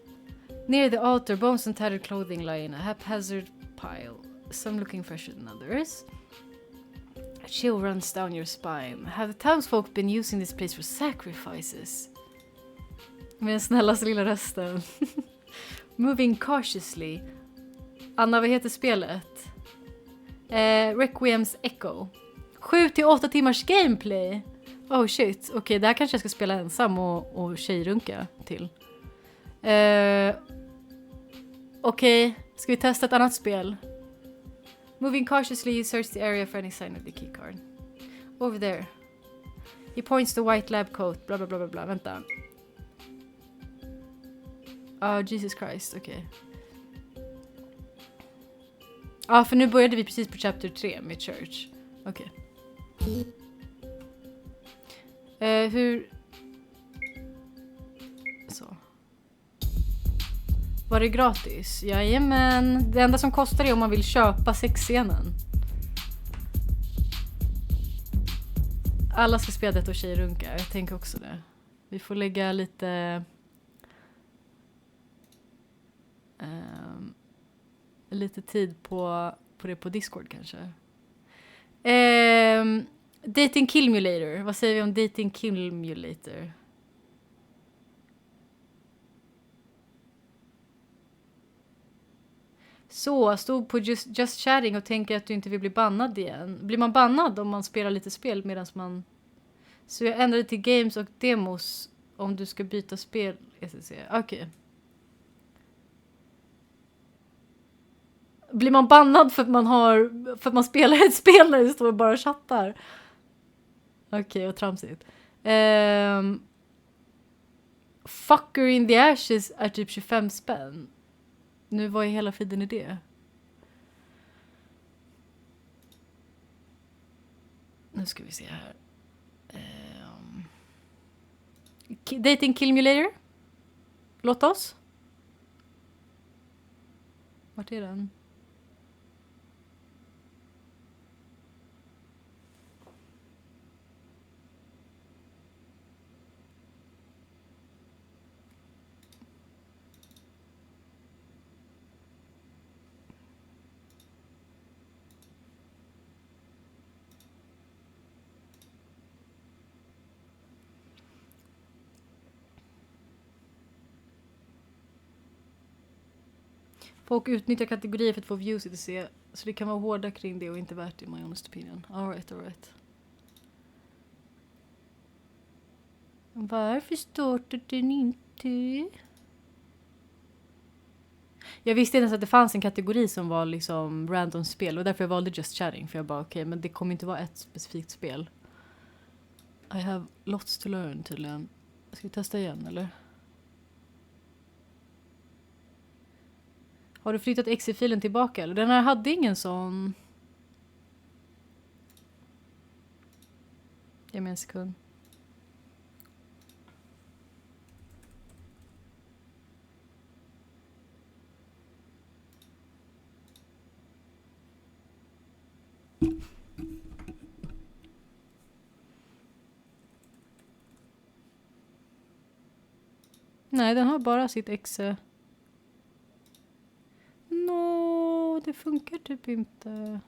Near the altar, bones and tattered clothing lie in a haphazard pile, some looking fresher than others. A chill runs down your spine. Have the townsfolk been using this place for sacrifices? Med den snällaste lilla rösten. Moving cautiously. Anna, vad heter spelet? Requiem's Echo. 7-8 timmars gameplay. Oh shit. Okej, det här kanske jag ska spela ensam och tjejrunka till. Okej, ska vi testa ett annat spel? Moving cautiously, you search the area for any sign of the keycard. Over there. He points the white lab coat. Bla bla bla bla bla. Vänta. Jesus Christ. Okej. Ja, för nu började vi precis på chapter 3 med church. Okej. Hur... Så. Var det gratis? Jajamän. Det enda som kostar är om man vill köpa sexscenen. Alla ska spela detta och tjejrunka. Jag tänker också det. Vi får lägga lite... lite tid på det på Discord kanske. Dating Killmulator. Vad säger vi om Dating Killmulator? Så, stod på just chatting och tänker att du inte vill bli bannad igen. Blir man bannad om man spelar lite spel medan man... Så jag ändrade till games och demos om du ska byta spel. Okej. Blir man bannad för att man spelar ett spel när det står och bara chattar? Okej, och tramsigt. Fucker in the Ashes är typ 25 spänn. Nu, vad är hela friden i det? Nu ska vi se här. Dating Kilmulator. Låt oss. Vart är den? Folk utnyttjar kategorier för att få views i se. Så det kan vara hårda kring det och inte värt det, my honest opinion. All right. Varför startade den inte? Jag visste inte ens att det fanns en kategori som var liksom random spel. Och därför jag valde Just Chatting. För jag bara okej, men det kommer inte vara ett specifikt spel. I have lots to learn tydligen. Ska vi testa igen eller? Har du flyttat exe-filen tillbaka? Eller? Den här hade ingen sån... Ge mig en sekund. Nej, den har bara sitt exe. Det funkar typ inte.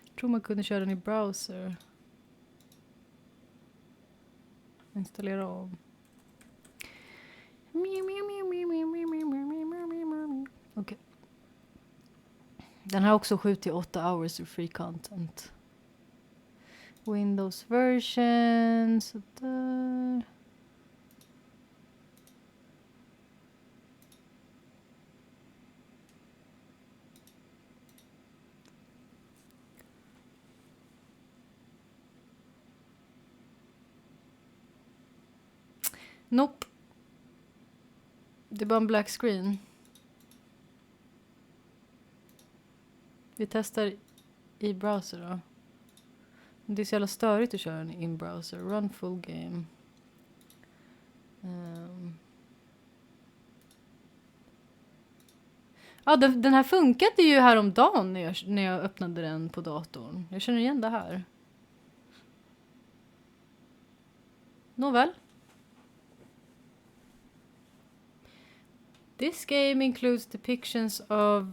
Jag tror man kunde köra den i browser. Installera om. Okej. Den har också 7-8 hours of free content. Windows version. Så där. Nope. Det är bara en black screen. Vi testar i browser då. Det är så jävla störigt att köra den in browser. Run full game. Ja, den här funkade ju häromdagen när jag öppnade den på datorn. Jag känner igen det här. Nåväl. This game includes depictions of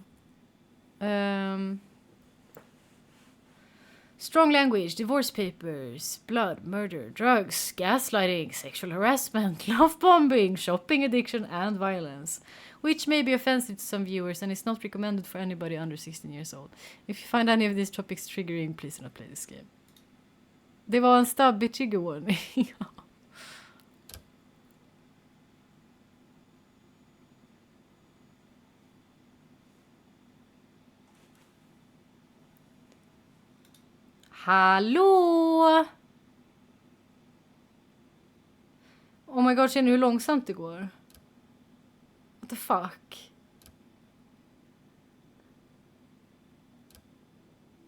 strong language, divorce papers, blood, murder, drugs, gaslighting, sexual harassment, love bombing, shopping addiction, and violence, which may be offensive to some viewers and is not recommended for anybody under 16 years old. If you find any of these topics triggering, please do not play this game. Det var en stabbig trigger warning. Hallå! Oh my god, känner du hur långsamt det går? What the fuck?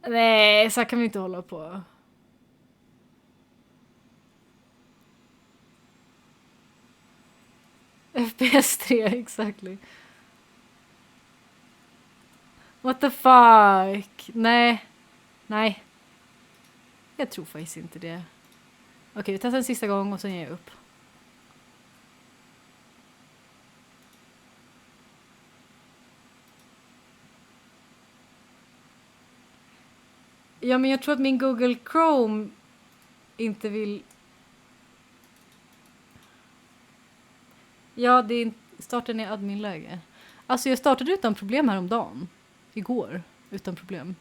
Nej, så här kan vi inte hålla på. FPS 3, exactly. What the fuck? Nej. Jag tror faktiskt inte det. Okej, vi testar en sista gång och sen ger jag upp. Ja, men jag tror att min Google Chrome inte vill... Ja, det är starten i adminläge. Alltså jag startade utan problem häromdagen. Igår, utan problem.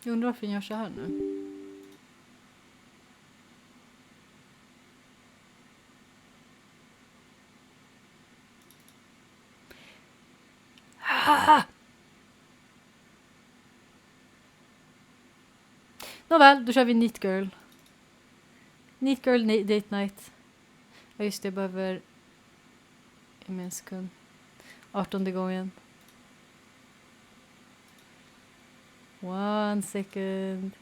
Jag undrar varför jag gör så här nu. Nåväl, då kör vi Neat Girl. Neat girl date night. Ja just det, jag behöver... Ge mig en sekund. 18:e gången. 1 second.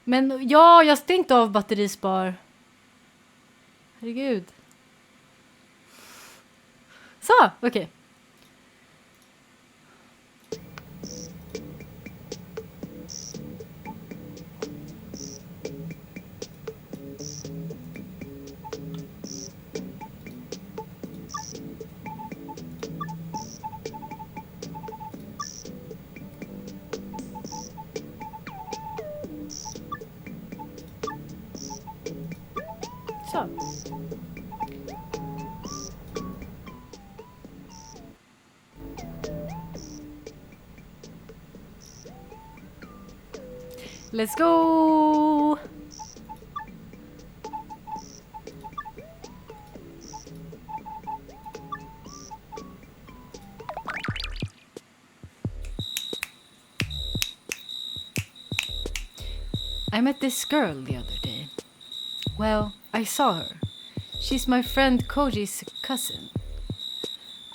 Men ja, jag stängt av batterispar. Herregud. Så, okej. Okay. Så. Let's go! I met this girl the other day. Well, I saw her. She's my friend Koji's cousin.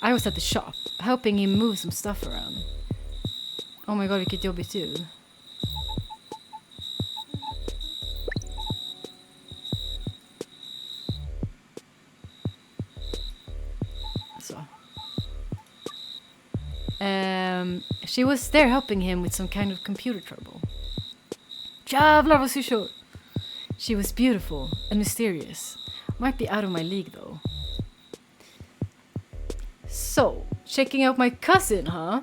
I was at the shop, helping him move some stuff around. Oh my god, vilket jobbigt ljud. Så. She was there helping him with some kind of computer trouble. Jävlar vad syrsor! She was beautiful and mysterious. Might be out of my league though. So, checking out my cousin, huh?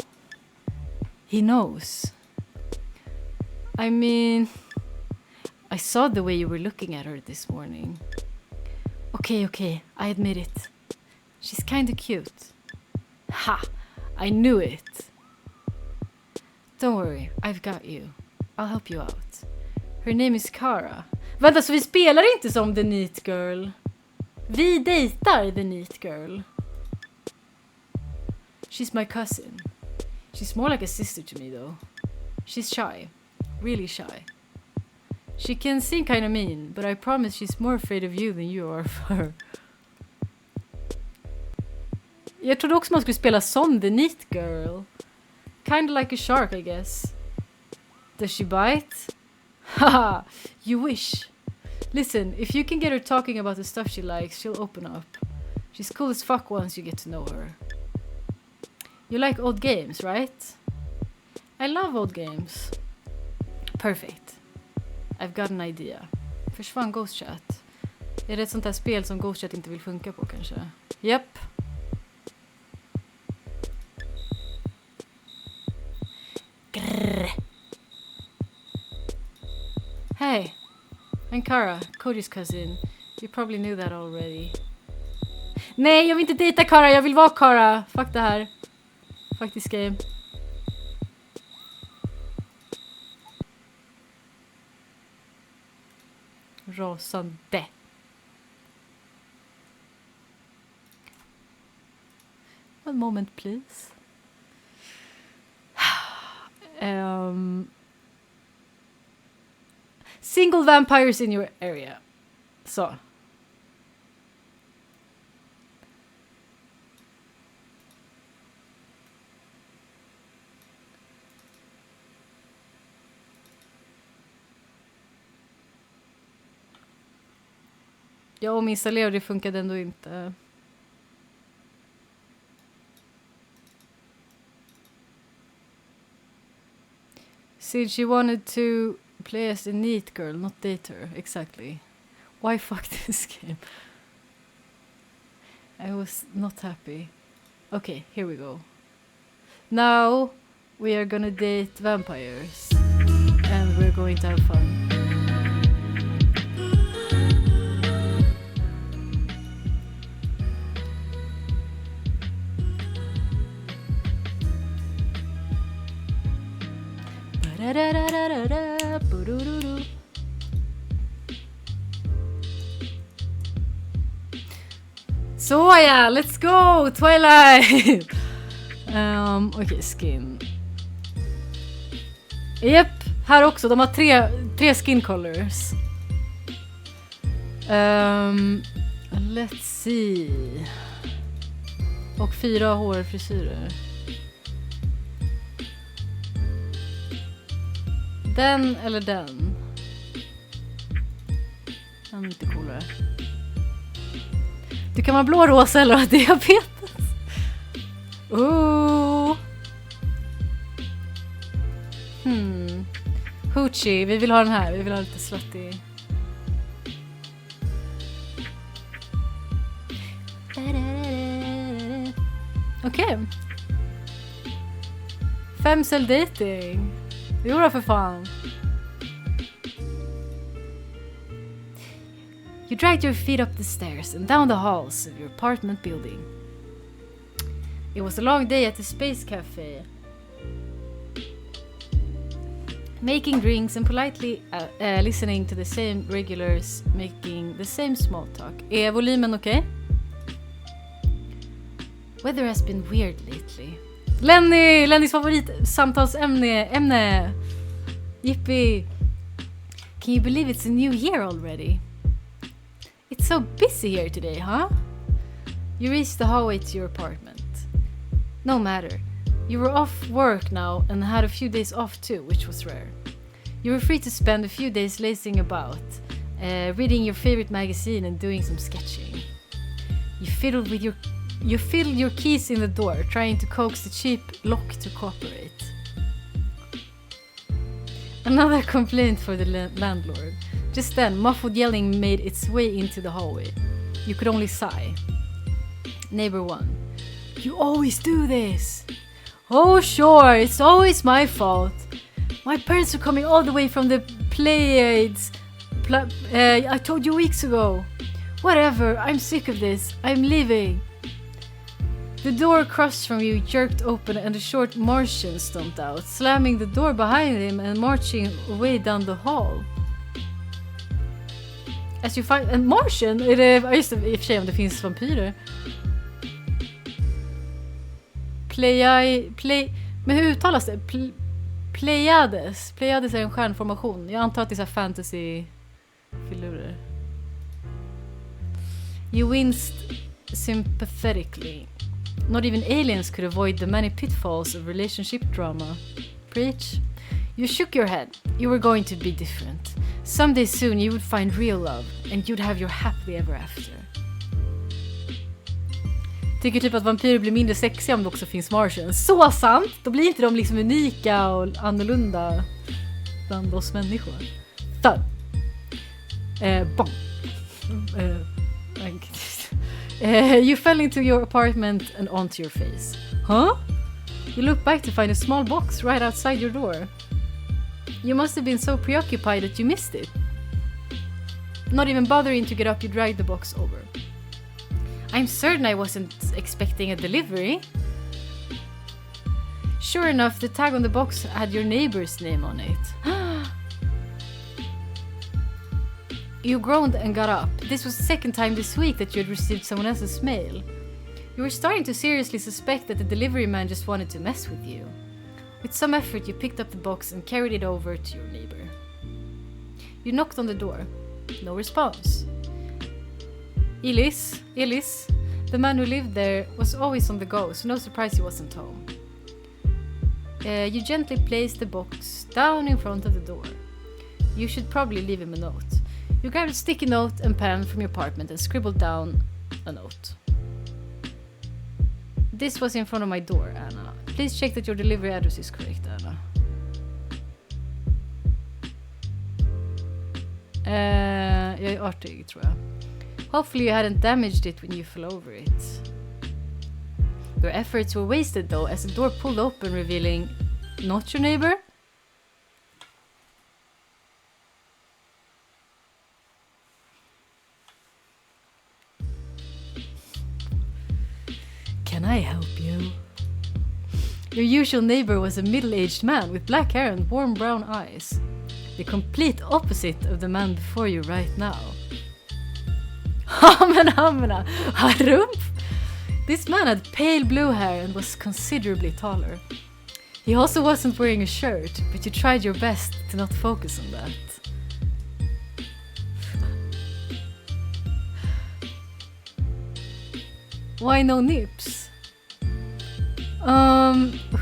He knows. I mean, I saw the way you were looking at her this morning. Okay, I admit it. She's kinda cute. Ha! I knew it. Don't worry, I've got you. I'll help you out. Her name is Kara. Vänta, så vi spelar inte som The Neat Girl? Vi dejtar The Neat Girl. She's my cousin. She's more like a sister to me though. She's shy. Really shy. She can seem kind of mean, but I promise she's more afraid of you than you are of her. Jag trodde också man skulle spela som The Neat Girl. Kind of like a shark, I guess. Does she bite? Haha, you wish. Listen, if you can get her talking about the stuff she likes, she'll open up. She's cool as fuck once you get to know her. You like old games, right? I love old games. Perfect. I've got an idea. Försvann Ghost Chat. Är det ett sånt här spel som Ghost Chat inte vill funka på kanske? Japp. Grrr. Hey, I'm Kara, Koji's cousin. You probably knew that already. Nej, jag vill inte dejta Kara, jag vill vara Kara. Fuck det här. Fuck this game. Rasande. One moment, please. Single vampires in your area. Så. Jag ominstallerade, det funkade ändå inte. Said she wanted to play as a neat girl, not date her. Exactly. Why fuck this game? I was not happy. Okay, here we go. Now we are gonna date vampires. And we're going to have fun. Så ja, let's go! Twilight! Okej, skin. Japp, här också. De har tre skin colors. Let's see. Och 4 hårfrisyrer. Den eller den? Den är lite coolare. Du kan vara blå, rosa eller ha diabetes. Hoochie, vi vill ha den här. Vi vill ha lite slutty. Okej. Femcel dating. Jo då för fan. You dragged your feet up the stairs and down the halls of your apartment building. It was a long day at the Space Cafe. Making drinks and politely listening to the same regulars making the same small talk. Är volymen okej? Weather has been weird lately. Lennys favoritsamtalsämne. Yippee. Can you believe it's a new year already? It's so busy here today, huh? You reached the hallway to your apartment. No matter. You were off work now and had a few days off too, which was rare. You were free to spend a few days lazing about, reading your favorite magazine and doing some sketching. You fiddled your keys in the door, trying to coax the cheap lock to cooperate. Another complaint for the landlord. Just then, muffled yelling made its way into the hallway. You could only sigh. Neighbor 1. You always do this. Oh sure, it's always my fault. My parents are coming all the way from the Pleiades. I told you weeks ago. Whatever, I'm sick of this. I'm leaving. The door across from you jerked open and a short Martian stomped out, slamming the door behind him and marching away down the hall. As you find... En Martian? Är det... Just det, i och för sig om det finns vampyrer. Men hur uttalas det? Pleiades. Pleiades är en stjärnformation. Jag antar att det är så här fantasy-filurer. You winced sympathetically. Not even aliens could avoid the many pitfalls of relationship drama. Preach. You shook your head. You were going to be different. Someday soon you would find real love and you'd have your happily ever after. Tycker typ att vampyrer blir mindre sexiga om det också finns Martians. Så sant! Då blir inte de liksom unika och annorlunda bland oss människor. Thud. Bong. You fell into your apartment and onto your face. Huh? You look back to find a small box right outside your door. You must have been so preoccupied that you missed it. Not even bothering to get up, you dragged the box over. I'm certain I wasn't expecting a delivery. Sure enough, the tag on the box had your neighbor's name on it. You groaned and got up. This was the second time this week that you had received someone else's mail. You were starting to seriously suspect that the delivery man just wanted to mess with you. With some effort, you picked up the box and carried it over to your neighbor. You knocked on the door. No response. Ellis, the man who lived there, was always on the go, so no surprise he wasn't home. You gently placed the box down in front of the door. You should probably leave him a note. You grabbed a sticky note and pen from your apartment and scribbled down a note. This was in front of my door, Anna. Please check that your delivery address is correct, Anna. Jag är artig, tror jag. Hopefully you hadn't damaged it when you fell over it. Your efforts were wasted though, as the door pulled open, revealing not your neighbor. Can I help you? Your usual neighbor was a middle-aged man with black hair and warm brown eyes. The complete opposite of the man before you right now. Hamna. Harump. This man had pale blue hair and was considerably taller. He also wasn't wearing a shirt, but you tried your best to not focus on that. Why no nips?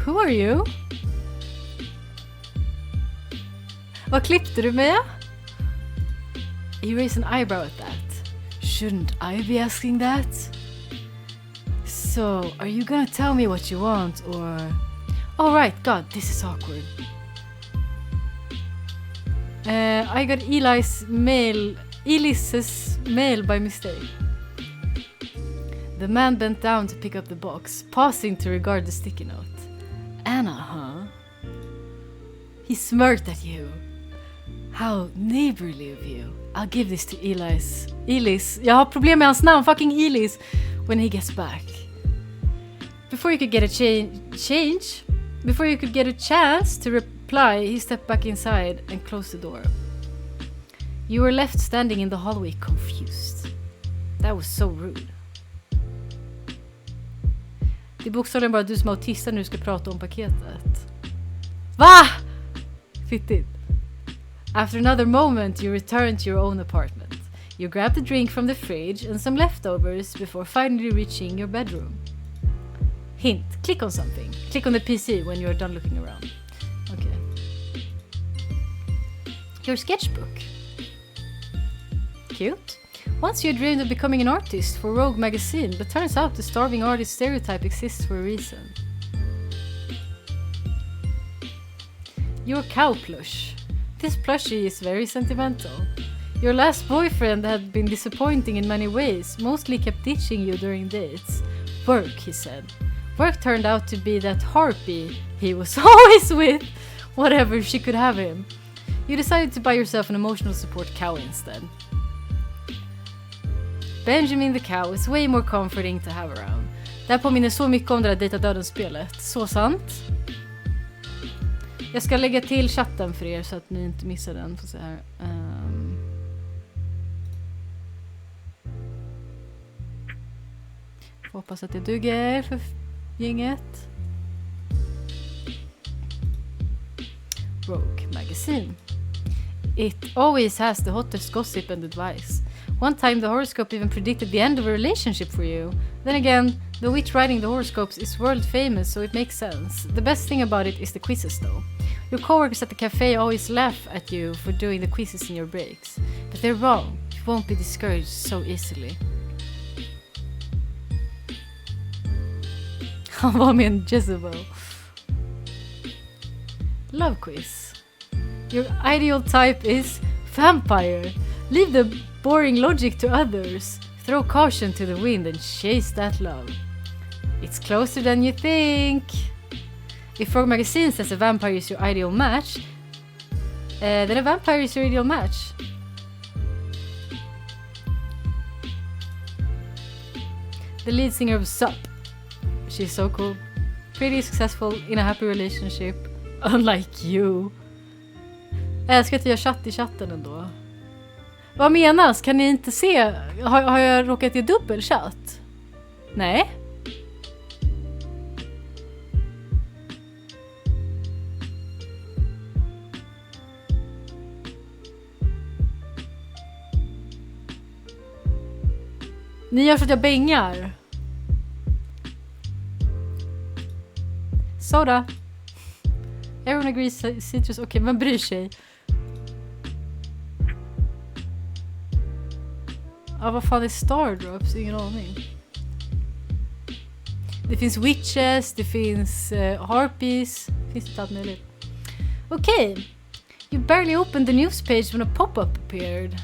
Who are you? Vad klippte du med? He raised an eyebrow at that. Shouldn't I be asking that? So, are you gonna tell me what you want, or... Oh right, God, this is awkward. I got Elise's mail by mistake. The man bent down to pick up the box, pausing to regard the sticky note. Anna, huh? He smirked at you. How neighborly of you. I'll give this to Elise. Jag har problem med hans namn, fucking Elise. When he gets back. Before you could get a chance to reply, he stepped back inside and closed the door. You were left standing in the hallway confused. That was so rude. Det är bokstavligen bara du som är autista när du ska prata om paketet. Va? Fittigt. After another moment, you returned to your own apartment. You grabbed a drink from the fridge and some leftovers before finally reaching your bedroom. Hint, click on something. Click on the PC when you're done looking around. Okay. Your sketchbook. Cute. Once you dreamed of becoming an artist for Rogue magazine, but turns out the starving artist stereotype exists for a reason. Your cow plush. This plushie is very sentimental. Your last boyfriend had been disappointing in many ways, mostly kept ditching you during dates. Work, he said. Work turned out to be that harpy he was always with, whatever she could have him. You decided to buy yourself an emotional support cow instead. Benjamin the cow is way more comforting to have around. Det här påminner så mycket om det där Dejta Döden-spelet. Så sant. Jag ska lägga till chatten för er så att ni inte missar den. Får se här. Hoppas att det duger för gänget. Rogue magazine. It always has the hottest gossip and advice. One time the horoscope even predicted the end of a relationship for you. Then again, the witch writing the horoscopes is world famous, so it makes sense. The best thing about it is the quizzes though. Your coworkers at the cafe always laugh at you for doing the quizzes in your breaks. But they're wrong. You won't be discouraged so easily. Han var med en Jezebel. Love quiz. Your ideal type is vampire. Leave the boring logic to others. Throw caution to the wind and chase that love. It's closer than you think. If Rogue Magazine says a vampire is your ideal match, then a vampire is your ideal match. The lead singer of SUP. She's so cool. Pretty successful in a happy relationship. Unlike you. Jag älskar att jag chatt i chatten ändå. Vad menas? Kan ni inte se? Har jag råkat i dubbelchatt? Nej. Ni gör så att jag bängar. Soda. Everyone agrees citrus. Okej, vem bryr sig? Ja, vad fan är Stardrops? Ingen aning. Det finns witches, det finns harpies. Det finns inte allt möjligt. Okej. You barely opened the news page when a pop-up appeared.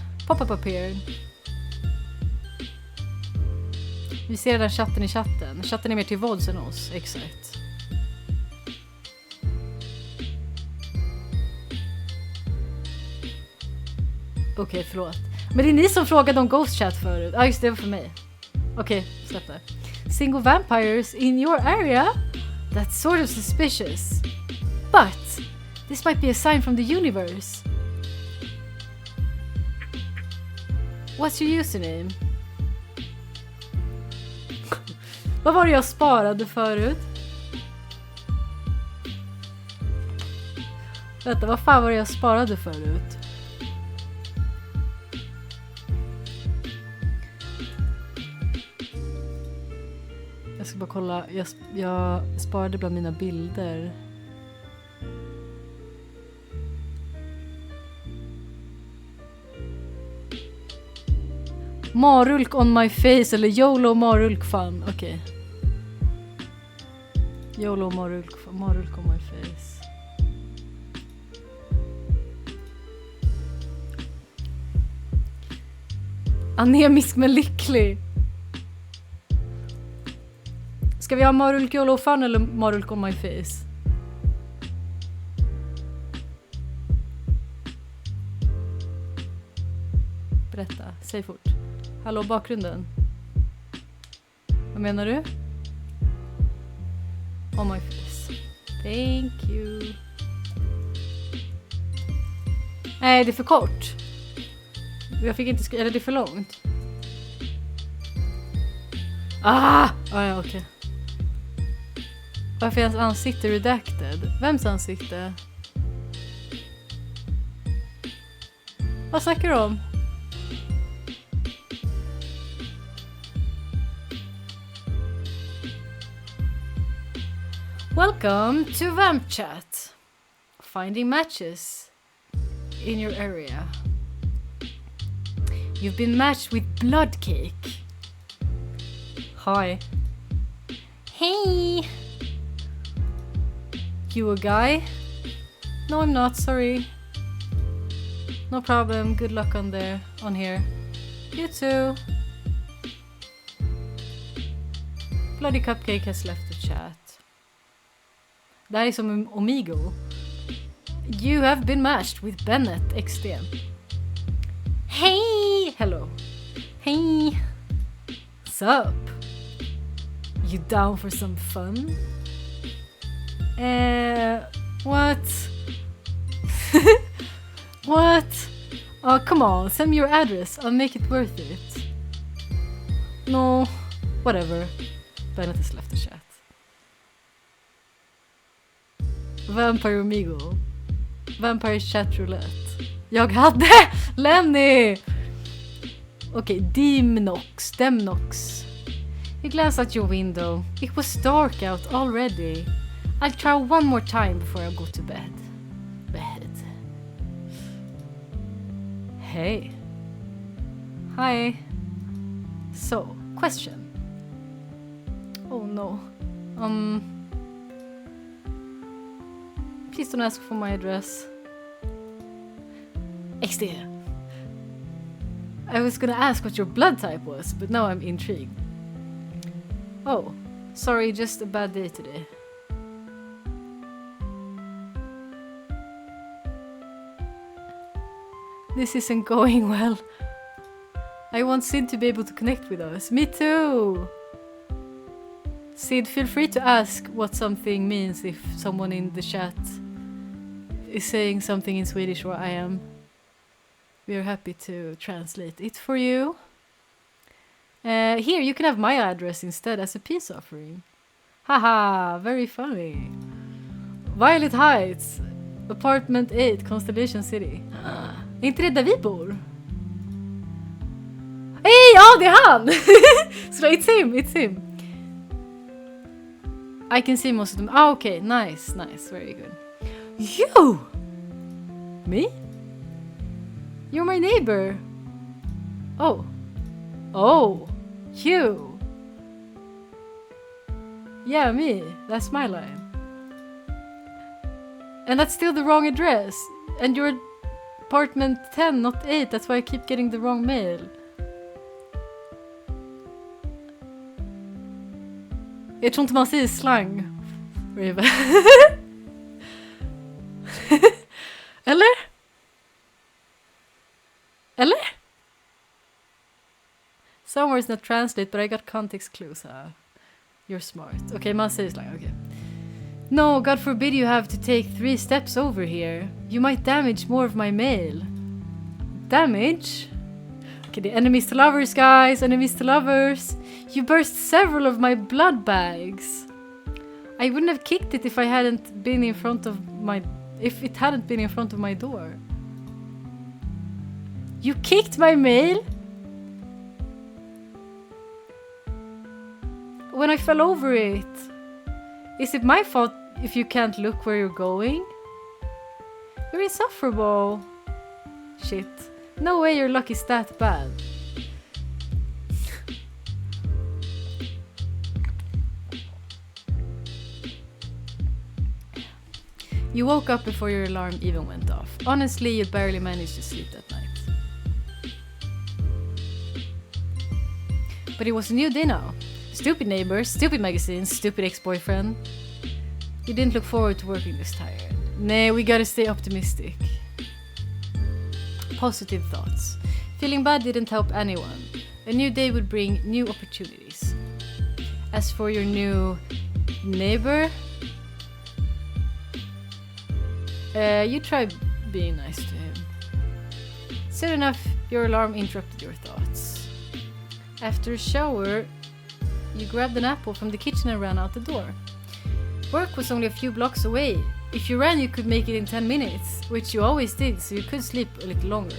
Vi ser den chatten i chatten. Chatten är mer till vålds än oss. Exakt. Okej, förlåt. Men det är ni som frågade om Ghost Chat förut. Ja, just det var för mig. Okej, släpp det. Single vampires in your area? That's sort of suspicious. But this might be a sign from the universe. What's your username? Vad var det jag sparade förut? Vänta, vad fan var det jag sparade förut? Jag ska bara kolla. Jag sparade bland mina bilder. Marulk on my face eller YOLO Marulk fan. Okej. YOLO Marulk on my face. Anemisk men lycklig. Ska vi ha Marulk YOLO fan eller Marulk on my face? Berätta, säg fort. Hallå, bakgrunden. Vad menar du? On my face. Thank you. Nej, det är för kort. Jag fick inte eller det är för långt. Ja, okej. Varför är hans ansikte redacted? Vems ansikte? Vad snackar du om? Welcome to Vamp Chat. Finding matches in your area. You've been matched with Blood Cake. Hi. Hey. You a guy? No, I'm not. Sorry. No problem. Good luck on here. You too. Bloody Cupcake has left the chat. Det här är som Omigo. You have been matched with Bennett XD. Hey! Hello. Hey! What's up? You down for some fun? What? What? Oh, come on. Send me your address. I'll make it worth it. No. Whatever. Bennett has left the chat. Vampire Omigo. Vampire Chat Roulette. Jag hade Lenny! Okay, Demnox. He glanced at your window. It was dark out already. I'll try one more time before I go to bed. Hey. Hi. So, question. Oh no. Please don't ask for my address. XD. I was gonna ask what your blood type was, but now I'm intrigued. Oh, sorry, just a bad day today. This isn't going well. I want Sid to be able to connect with us. Me too! Sid, feel free to ask what something means if someone in the chat is saying something in Swedish or I am. We are happy to translate it for you. Here, you can have my address instead as a peace offering. Haha, very funny. Violet Heights, apartment 8, Constellation City. Är inte det där vi bor? Hej, ja det är han! So it's him. I can see most of them. Ah, okay, nice, very good. You! Me? You're my neighbor. Oh, you. Yeah, me. That's my line. And that's still the wrong address. And you're apartment 10, not 8. That's why I keep getting the wrong mail. Jag tror inte man säger slang. Eller? Somewhere's not translate, but I got context clues. You're smart. Okay, man säger slang. Okay. No, God forbid you have to take 3 steps over here. You might damage more of my mail. Damage? Okay, enemies to lovers, guys. Enemies to lovers. You burst several of my blood bags. I wouldn't have kicked it if I hadn't been in front of my... If it hadn't been in front of my door. You kicked my mail? When I fell over it. Is it my fault if you can't look where you're going? You're insufferable. Shit. No way your luck is that bad. You woke up before your alarm even went off. Honestly, you barely managed to sleep that night. But it was a new day now. Stupid neighbors, stupid magazines, stupid ex-boyfriend. You didn't look forward to working this tired. Nah, we gotta stay optimistic. Positive thoughts. Feeling bad didn't help anyone. A new day would bring new opportunities. As for your new neighbor, you try being nice to him. Soon enough, your alarm interrupted your thoughts. After a shower, you grabbed an apple from the kitchen and ran out the door. Work was only a few blocks away. If you ran, you could make it in 10 minutes, which you always did, so you could sleep a little longer.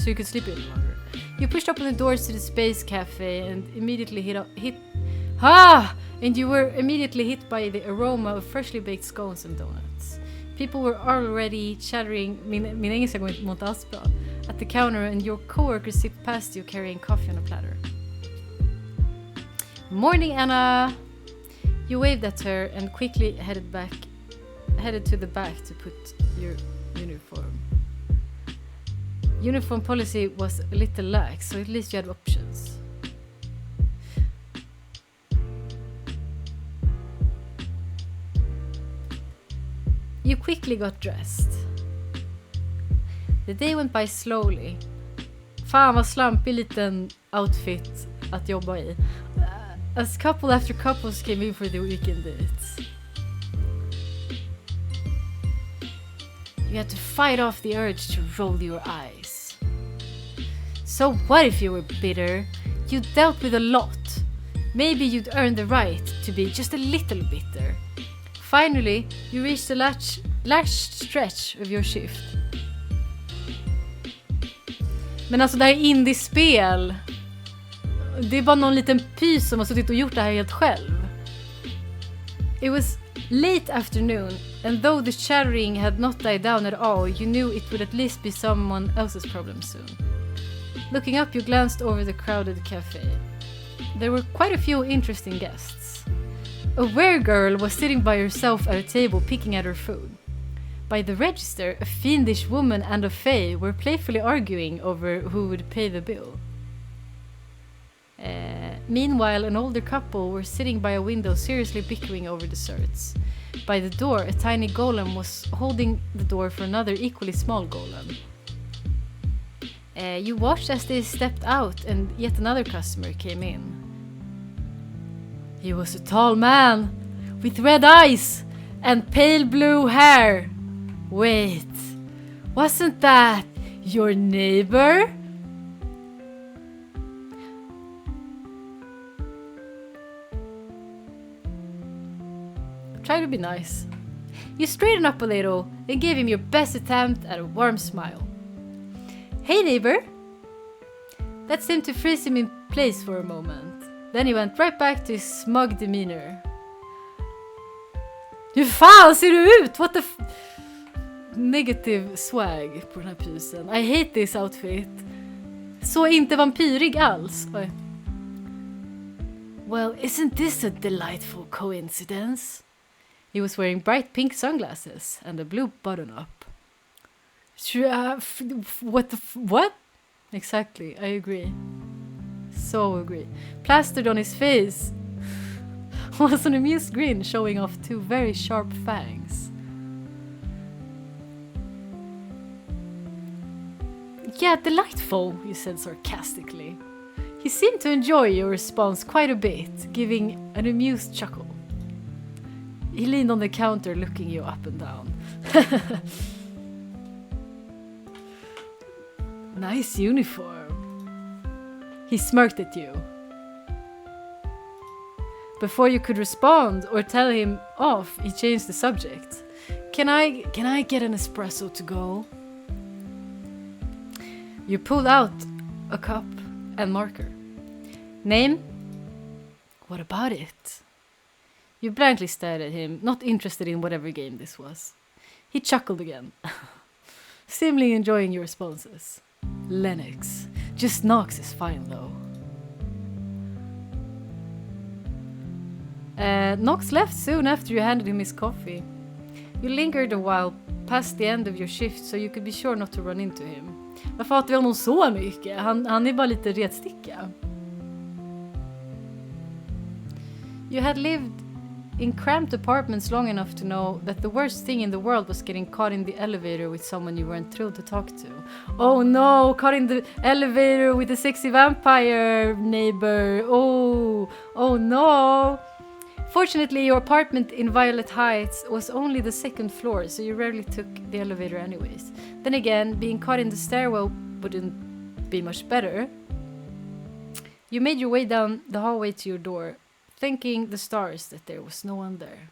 You pushed open the doors to the Space Cafe and immediately and you were immediately hit by the aroma of freshly baked scones and donuts. People were already chattering, min engelska går inte alls bra, at the counter, and your coworker zipped past you carrying coffee on a platter. Morning, Anna! You waved at her and quickly headed to the back to put your uniform. Uniform policy was a little lax, so at least you had options. You quickly got dressed. The day went by slowly. Fan vad slampig liten outfit att jobba i. As couple after couples came in for the weekend dates. You had to fight off the urge to roll your eyes. So what if you were bitter? You dealt with a lot. Maybe you'd earned the right to be just a little bitter. Finally, you reached the last stretch of your shift. Men alltså det här är indiespel. Det är bara någon liten pys som har suttit och gjort det här helt själv. It was late afternoon, and though the chattering had not died down at all, you knew it would at least be someone else's problem soon. Looking up, you glanced over the crowded cafe. There were quite a few interesting guests. A weregirl was sitting by herself at a table picking at her food. By the register, a fiendish woman and a fae were playfully arguing over who would pay the bill. Meanwhile, an older couple were sitting by a window seriously bickering over desserts. By the door, a tiny golem was holding the door for another equally small golem. You watched as they stepped out and yet another customer came in. He was a tall man with red eyes and pale blue hair. Wait, wasn't that your neighbor? Try to be nice. You straightened up a little and gave him your best attempt at a warm smile. Hey neighbor! That seemed to freeze him in place for a moment. Then he went right back to his smug demeanor. Hur fan ser du ut? What the Negative swag på den här pysen. I hate this outfit. Så inte vampyrig alls. Oj. Well, isn't this a delightful coincidence? He was wearing bright pink sunglasses and a blue button-up. What? Exactly, I agree. So agree. Plastered on his face was an amused grin showing off two very sharp fangs. Yeah, delightful, you said sarcastically. He seemed to enjoy your response quite a bit, giving an amused chuckle. He leaned on the counter, looking you up and down. Nice uniform. He smirked at you. Before you could respond or tell him off, he changed the subject. Can I get an espresso to go? You pulled out a cup and marker. Name? What about it? You blankly stared at him, not interested in whatever game this was. He chuckled again, seemingly enjoying your responses. Lennox. Just Knox is fine though. Knox left soon after you handed him his coffee. You lingered a while past the end of your shift so you could be sure not to run into him. Varför hatar vi honom så mycket? Han är bara lite retsticka. You had lived in cramped apartments long enough to know that the worst thing in the world was getting caught in the elevator with someone you weren't thrilled to talk to. Oh no, caught in the elevator with a sexy vampire neighbor. Oh no. Fortunately, your apartment in Violet Heights was only the second floor, so you rarely took the elevator anyways. Then again, being caught in the stairwell wouldn't be much better. You made your way down the hallway to your door, thanking the stars that there was no one there.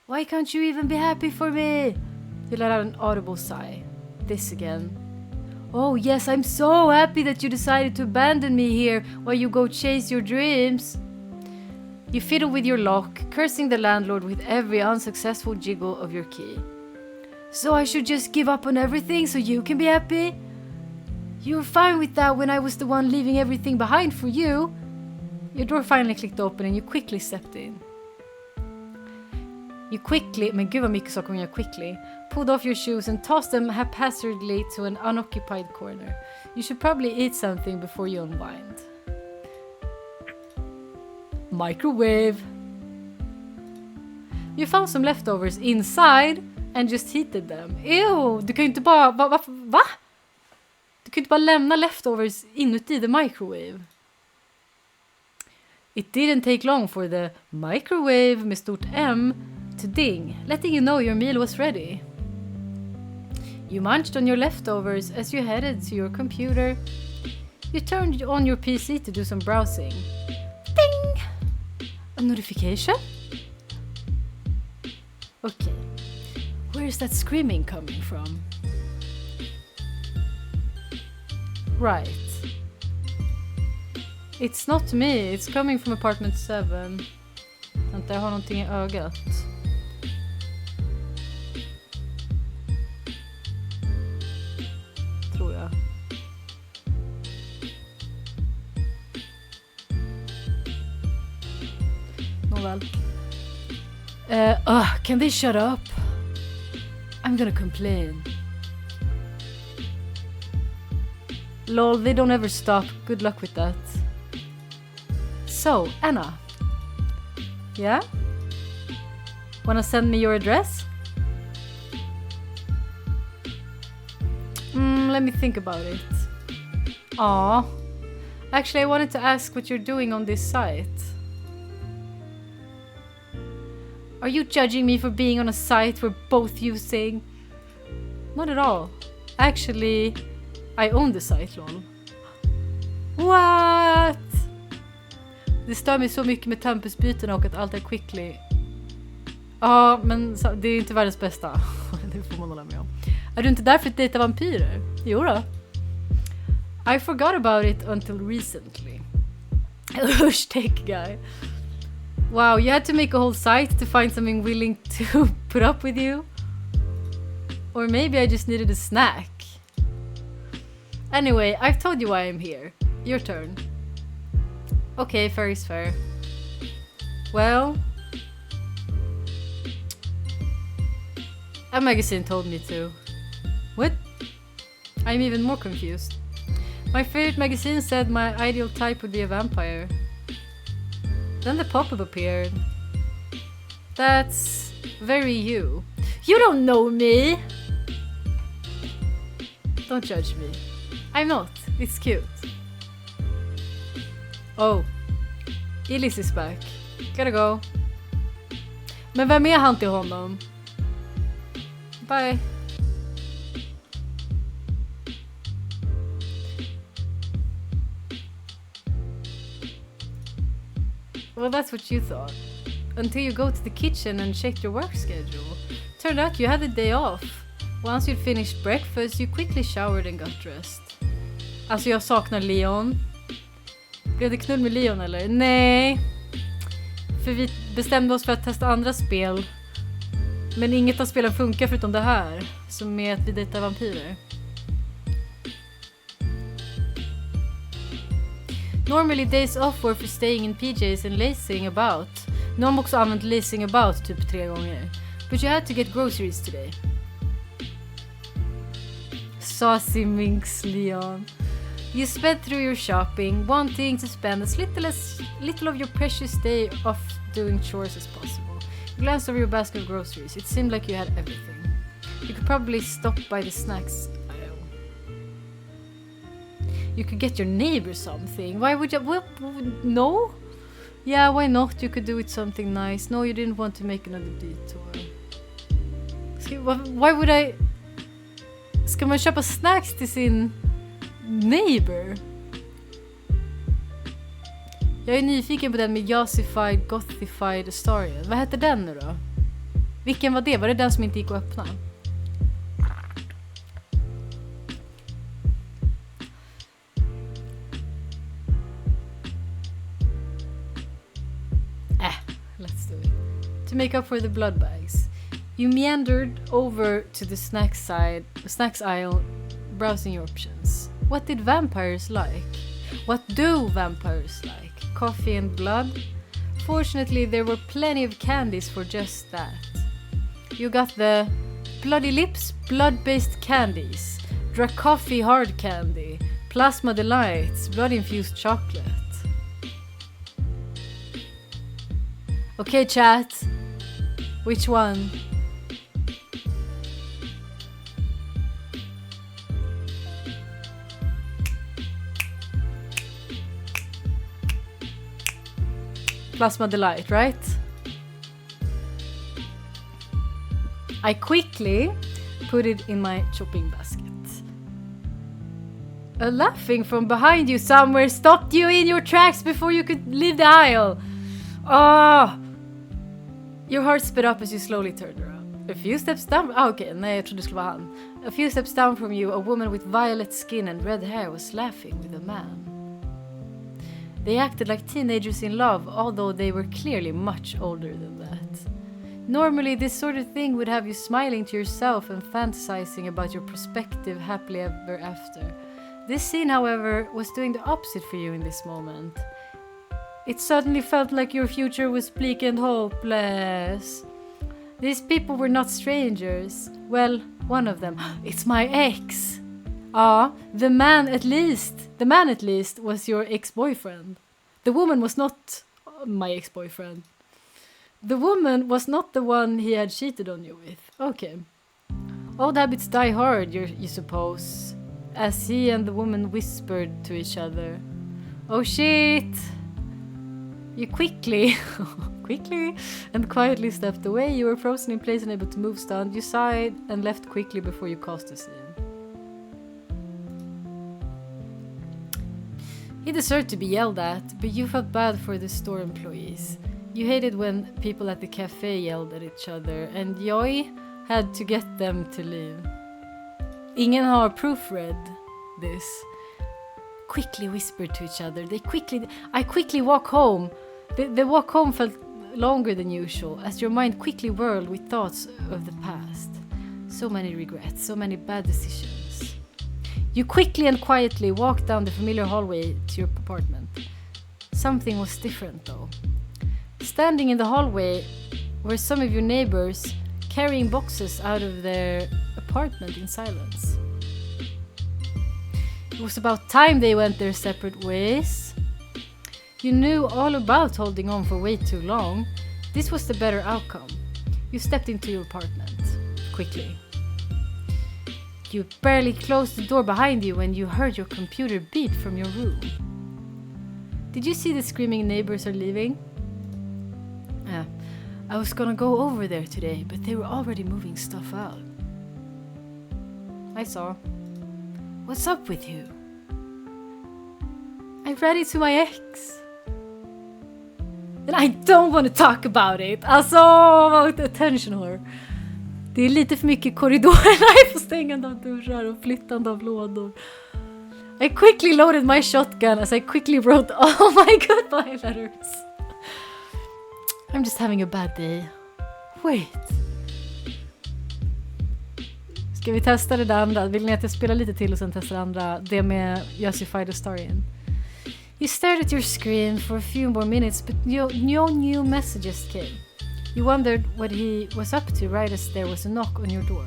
Why can't you even be happy for me? You let out an audible sigh. This again. Oh yes, I'm so happy that you decided to abandon me here while you go chase your dreams. You fiddle with your lock, cursing the landlord with every unsuccessful jiggle of your key. So I should just give up on everything so you can be happy? You were fine with that when I was the one leaving everything behind for you. Your door finally clicked open and you quickly stepped in. You quickly, men gud vad mycket saker hon gör quickly, pulled off your shoes and tossed them haphazardly to an unoccupied corner. You should probably eat something before you unwind. Microwave. You found some leftovers inside and just heated them. Ew, du kan ju inte bara... Va? Du kan ju inte bara lämna leftovers inuti the microwave. It didn't take long for the microwave med stort M to ding, letting you know your meal was ready. You munched on your leftovers as you headed to your computer. You turned on your PC to do some browsing. Ding! A notification? Okay. Where is that screaming coming from? Right. It's not me, it's coming from apartment 7. Vänta, jag har någonting i ögat. Tror jag. Nåväl. Can they shut up? I'm gonna complain. Lol, they don't ever stop. Good luck with that. So, Anna. Yeah? Wanna send me your address? Let me think about it. Aw. Actually, I wanted to ask what you're doing on this site. Are you judging me for being on a site we're both using? Not at all. Actually, I own the site, lol. What? Det stör mig så mycket med tempusbyten och att allt är quickly. Ja, men det är inte världens bästa. Det får man hålla med om. Är du inte där för att dejta vampyrer? Jo då. I forgot about it until recently. Usch, tech guy. Wow, you had to make a whole site to find something willing to put up with you? Or maybe I just needed a snack. Anyway, I've told you why I'm here. Your turn. Okay, fair is fair. Well, a magazine told me to. What? I'm even more confused. My favorite magazine said my ideal type would be a vampire. Then the pop-up appeared. That's very you. You don't know me! Don't judge me. I'm not. It's cute. Oh. Illis is back. Gotta go. Men vem är han till honom? Bye. Well, that's what you thought. Until you go to the kitchen and check your work schedule. Turned out you had a day off. Once you'd finished breakfast, you quickly showered and got dressed. Alltså jag saknar Leon. Blev det knull med Leon eller? Nej. För vi bestämde oss för att testa andra spel. Men inget av spelen funkar förutom det här. Som är att vi dejtar vampyrer. Normally days off were for staying in PJs and lazing about. Nu har de också använt lazing about typ 3 gånger. But you had to get groceries today. Saucy minx Leon. You sped through your shopping, wanting to spend as little of your precious day off doing chores as possible. You glanced over your basket of groceries. It seemed like you had everything. You could probably stop by the snacks aisle. You could get your neighbor something. Why would you? Well, no? Yeah, why not? You could do it something nice. No, you didn't want to make another detour. Why would I... Ska man köpa snacks till sin neighbor? Jag är nyfiken på den med Yassified, Gothified Astarian. Vad hette den nu då? Vilken var det? Var det den som inte gick att öppna? Let's do it. To make up for the blood bags, you meandered over to the snacks aisle, browsing your options. What did vampires like? What do vampires like? Coffee and blood? Fortunately, there were plenty of candies for just that. You got the Bloody Lips blood-based candies, Dracoffee hard candy, Plasma Delights, blood-infused chocolate. Okay, chat. Which one? Plasma Delight, right? I quickly put it in my shopping basket. A laughing from behind you somewhere stopped you in your tracks before you could leave the aisle. Oh! Your heart sped up as you slowly turned around. A few steps down... okay, nej, jag trodde det skulle vara han. A few steps down from you, a woman with violet skin and red hair was laughing with a man. They acted like teenagers in love, although they were clearly much older than that. Normally, this sort of thing would have you smiling to yourself and fantasizing about your prospective happily ever after. This scene, however, was doing the opposite for you in this moment. It suddenly felt like your future was bleak and hopeless. These people were not strangers. Well, one of them. It's my ex. The man at least was your ex-boyfriend. The woman was not my ex-boyfriend. The woman was not the one he had cheated on you with. Okay. Old habits die hard, you suppose. As he and the woman whispered to each other. Oh shit! You quickly and quietly stepped away. You were frozen in place, unable to move, stunned. You sighed and left quickly before you caused the scene. He deserved to be yelled at, but you felt bad for the store employees. You hated when people at the cafe yelled at each other, and Joy had to get them to leave. Ingen har proofread this. Quickly whispered to each other. I quickly walk home. The walk home felt longer than usual, as your mind quickly whirled with thoughts of the past. So many regrets, so many bad decisions. You quickly and quietly walked down the familiar hallway to your apartment. Something was different, though. Standing in the hallway were some of your neighbors carrying boxes out of their apartment in silence. It was about time they went their separate ways. You knew all about holding on for way too long. This was the better outcome. You stepped into your apartment quickly. You barely closed the door behind you when you heard your computer beep from your room. Did you see the screaming neighbors are leaving? I was gonna go over there today, but they were already moving stuff out. I saw. What's up with you? I ran into my ex. And I don't want to talk about it. Alltså, attention whore. Det är lite för mycket korridorerna för stängande av dörrar och flyttande av lådor. I quickly loaded my shotgun as I quickly wrote all my goodbye letters. I'm just having a bad day. Wait. Ska vi testa det där andra? Vill ni att jag spelar lite till och sen testar andra? Det med Justify the Story. You stared at your screen for a few more minutes, but no new messages came. You wondered what he was up to right as there was a knock on your door.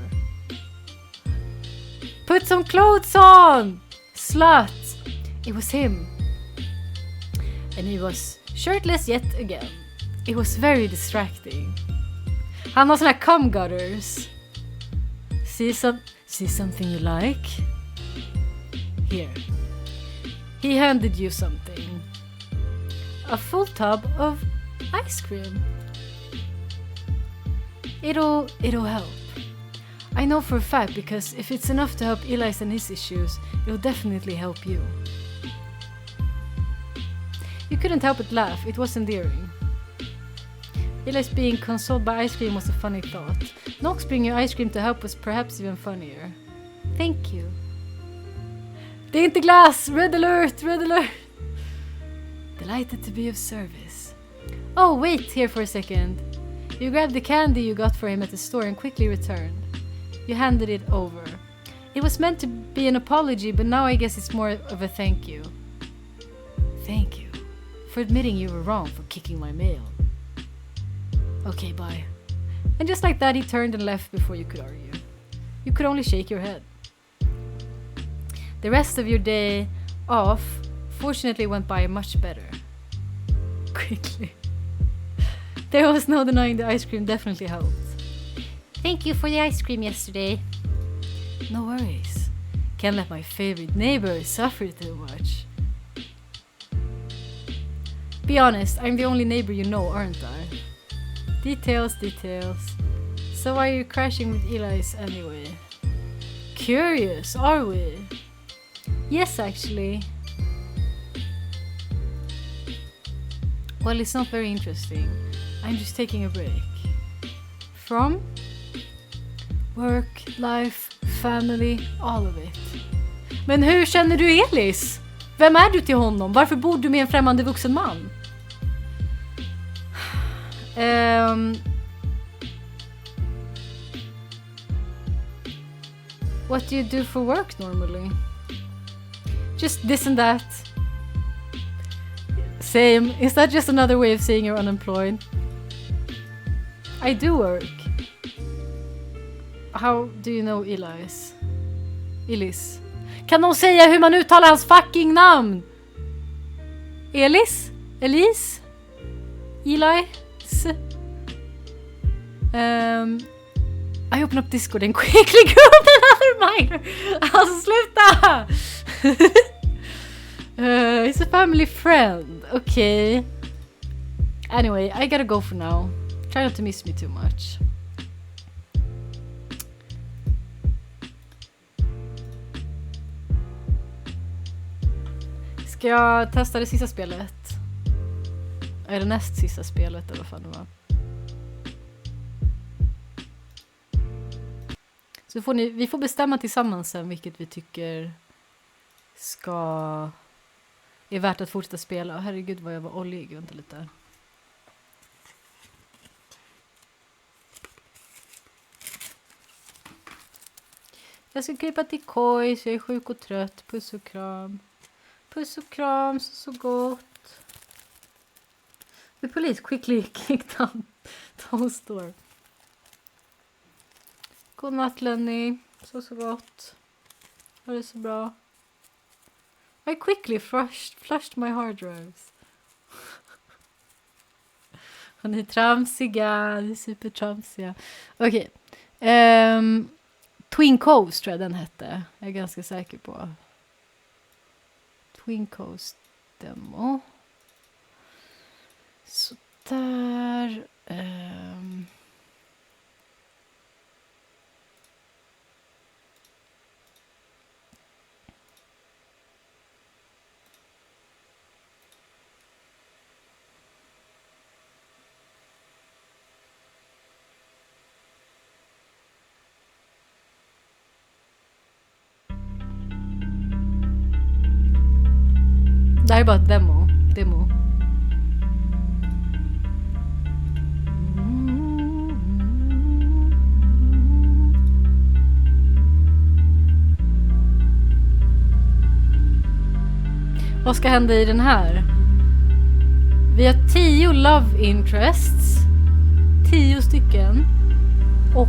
Put some clothes on! Slut! It was him. And he was shirtless yet again. It was very distracting. Han har såna här cum gutters. See something you like? Here. He handed you something. A full tub of ice cream. It'll help. I know for a fact because if it's enough to help Elias and his issues, it'll definitely help you. You couldn't help but laugh. It was endearing. Elias being consoled by ice cream was a funny thought. Nox bringing you ice cream to help was perhaps even funnier. Thank you. Det är inte glass! Red alert! Red alert! Delighted to be of service. Oh, wait here for a second. You grabbed the candy you got for him at the store and quickly returned. You handed it over. It was meant to be an apology, but now I guess it's more of a thank you. Thank you for admitting you were wrong for kicking my mail. Okay, bye. And just like that, he turned and left before you could argue. You could only shake your head. The rest of your day off fortunately went by much better. Quickly. There was no denying the ice cream definitely helped. Thank you for the ice cream yesterday. No worries. Can't let my favorite neighbor suffer too much. Be honest, I'm the only neighbor you know, aren't I? Details. So why are you crashing with Elias anyway? Curious, are we? Yes, actually. Well, it's not very interesting. I'm just taking a break. From? Work, life, family, all of it. Men hur känner du Elis? Vem är du till honom? Varför bor du med en främmande vuxen man? What do you do for work normally? Just this and that. Same. Is that just another way of saying you're unemployed? I do work. How do you know Elias? Elis. Kan någon säga hur man uttalar hans fucking namn? Elis? Elise? Eli? I open up Discord and quickly group another minor. Alltså sluta! He's a family friend. Okay. Anyway, I gotta go for now. Try not to miss me too much. Ska jag testa det sista spelet? Eller näst sista spelet eller vad fan det var. Så vi får bestämma tillsammans sen vilket vi tycker är värt att fortsätta spela. Herregud vad jag var oljig. Vänta lite. Jag ska krypa till koj så jag är sjuk och trött. Puss och kram. Puss och kram, så gott. The police quickly kicked down Toast door. God natt Lenny. Så gott. Var det så bra? I quickly flushed my hard drives. Ni är tramsiga. Ni är supertramsiga. Okej. Twin Coast tror jag den hette. Jag är ganska säker på. Twin Coast demo. Så där. Det här är bara ett demo. Vad ska hända i den här? Vi har 10 love interests. 10 stycken. Och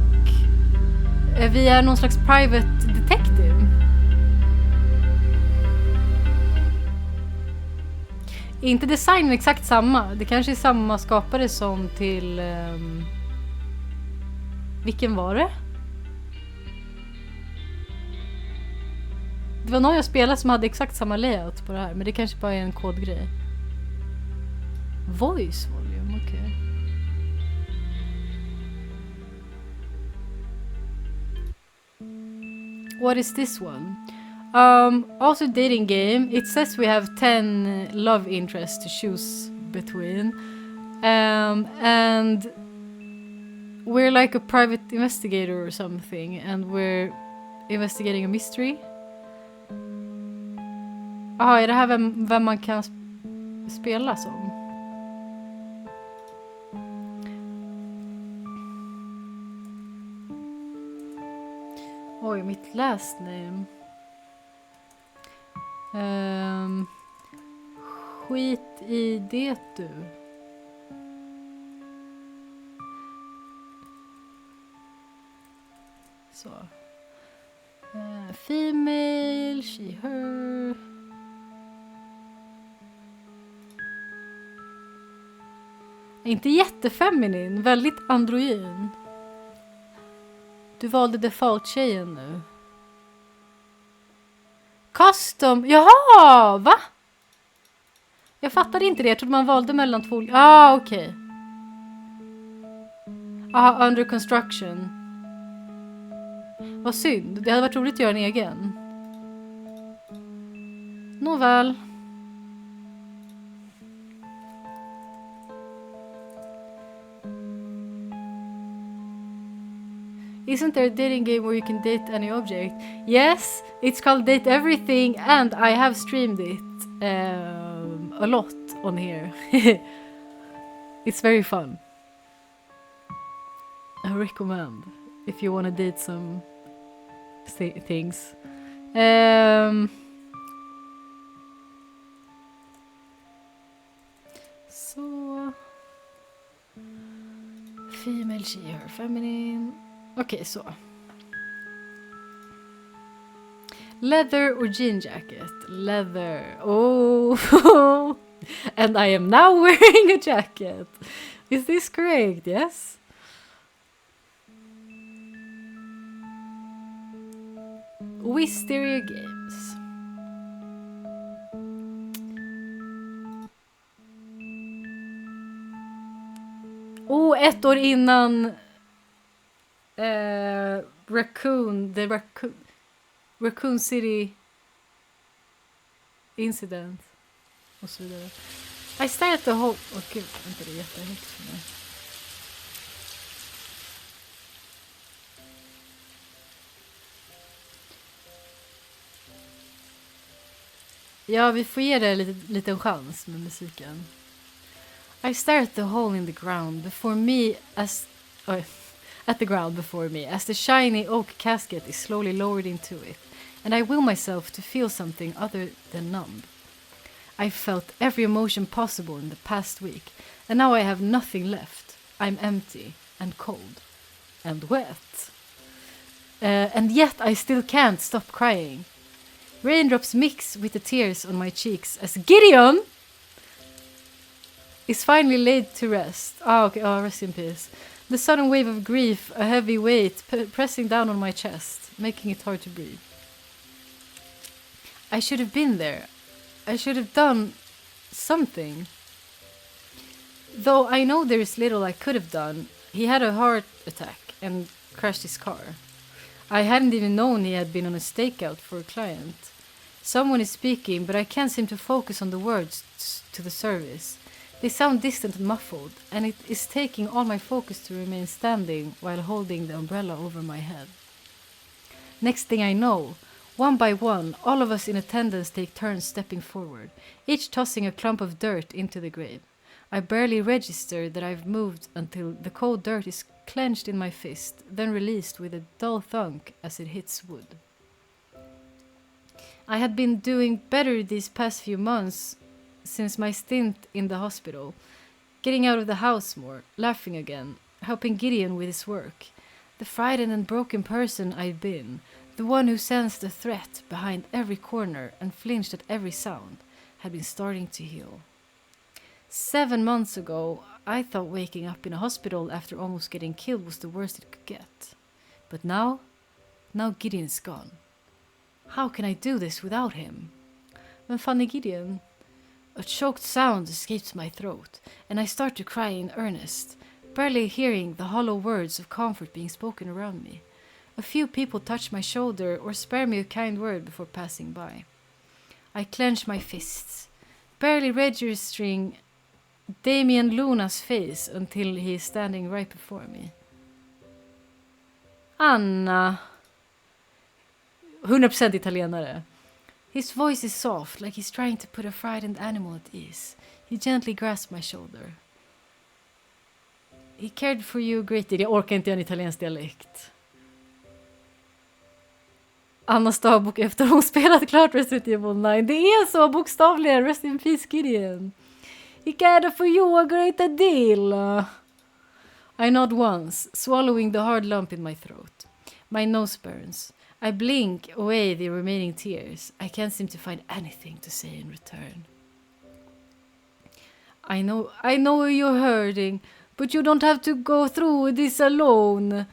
vi är någon slags private detective. Är inte designen exakt samma? Det kanske är samma skapare som till... vilken var det? Det var någon jag spelade som hade exakt samma layout på det här. Men det kanske bara är en kodgrej. Voice volume, okej. What is this one? Also dating game. It says we have 10 love interests to choose between. And we're like a private investigator or something. And we're investigating a mystery. Jaha, är det här vem man kan spela som? Oj, mitt last name. Skit i det du. Så. Female, she, her. Inte jättefeminin, väldigt androgyn. Du valde default-tjejen nu. Custom, jaha, va? Jag fattade inte det, jag trodde man valde mellan två. Okej. Under construction. Vad synd, det hade varit roligt att göra en egen. Nåväl. Isn't there a dating game where you can date any object? Yes, it's called Date Everything and I have streamed it a lot on here. It's very fun. I recommend if you want to date some things. Så... Female, she, her, feminine... Okej, så. Leather or jean jacket? Leather. Oh. And I am now wearing a jacket. Is this correct? Yes. Wisteria Games. Ett år innan Raccoon City incident och så vidare. I stare at the whole... Gud, inte det är jättehögt för mig. Ja, vi får ge det en liten chans med musiken. I stare at the hole in the ground before me as... at the ground before me as the shiny oak casket is slowly lowered into it, and I will myself to feel something other than numb. I felt every emotion possible in the past week, and now I have nothing left. I'm empty and cold and wet. And yet I still can't stop crying. Raindrops mix with the tears on my cheeks as Gideon is finally laid to rest. Rest in peace. The sudden wave of grief, a heavy weight pressing down on my chest, making it hard to breathe. I should have been there. I should have done something. Though I know there is little I could have done. He had a heart attack and crashed his car. I hadn't even known he had been on a stakeout for a client. Someone is speaking, but I can't seem to focus on the words to the service. They sound distant and muffled, and it is taking all my focus to remain standing while holding the umbrella over my head. Next thing I know, One by one, all of us in attendance take turns stepping forward, each tossing a clump of dirt into the grave. I barely register that I've moved until the cold dirt is clenched in my fist, then released with a dull thunk as it hits wood. I had been doing better these past few months since my stint in the hospital, getting out of the house more, laughing again, helping Gideon with his work. The frightened and broken person I'd been, the one who sensed the threat behind every corner and flinched at every sound, had been starting to heal. 7 months ago, I thought waking up in a hospital after almost getting killed was the worst it could get. But now Gideon's gone. How can I do this without him? Men funny Gideon. A choked sound escapes my throat, and I start to cry in earnest, barely hearing the hollow words of comfort being spoken around me. A few people touch my shoulder or spare me a kind word before passing by. I clench my fists, barely registering Damien Luna's face until he is standing right before me. Anna. 100% italienare. His voice is soft, like he's trying to put a frightened animal at ease. He gently grasps my shoulder. He cared for you a great deal. Jag orkar inte göra en italiensk dialekt. Annas dagbok efter hon spelat klart Resident Evil 9. Det är så bokstavligen. Rest in peace Gideon. He cared for you a great deal. I nod once, swallowing the hard lump in my throat. My nose burns. I blink away the remaining tears. I can't seem to find anything to say in return. I know you're hurting, but you don't have to go through this alone.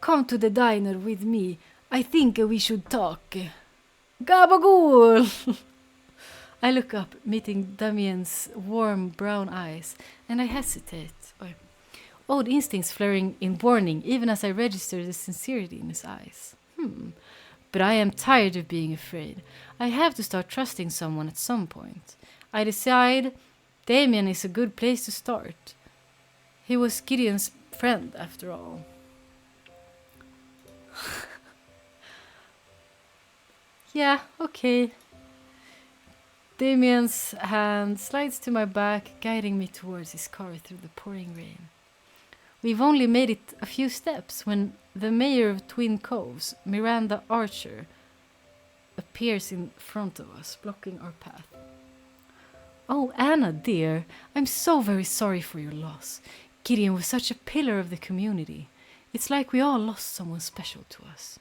Come to the diner with me. I think we should talk. Gabagool! I look up, meeting Damien's warm brown eyes, and I hesitate. Old instincts flaring in warning, even as I register the sincerity in his eyes. But I am tired of being afraid. I have to start trusting someone at some point. I decide Damien is a good place to start. He was Gideon's friend, after all. Yeah, okay. Damien's hand slides to my back, guiding me towards his car through the pouring rain. We've only made it a few steps when the mayor of Twin Coves, Miranda Archer, appears in front of us, blocking our path. Oh, Anna, dear, I'm so very sorry for your loss. Gideon was such a pillar of the community. It's like we all lost someone special to us.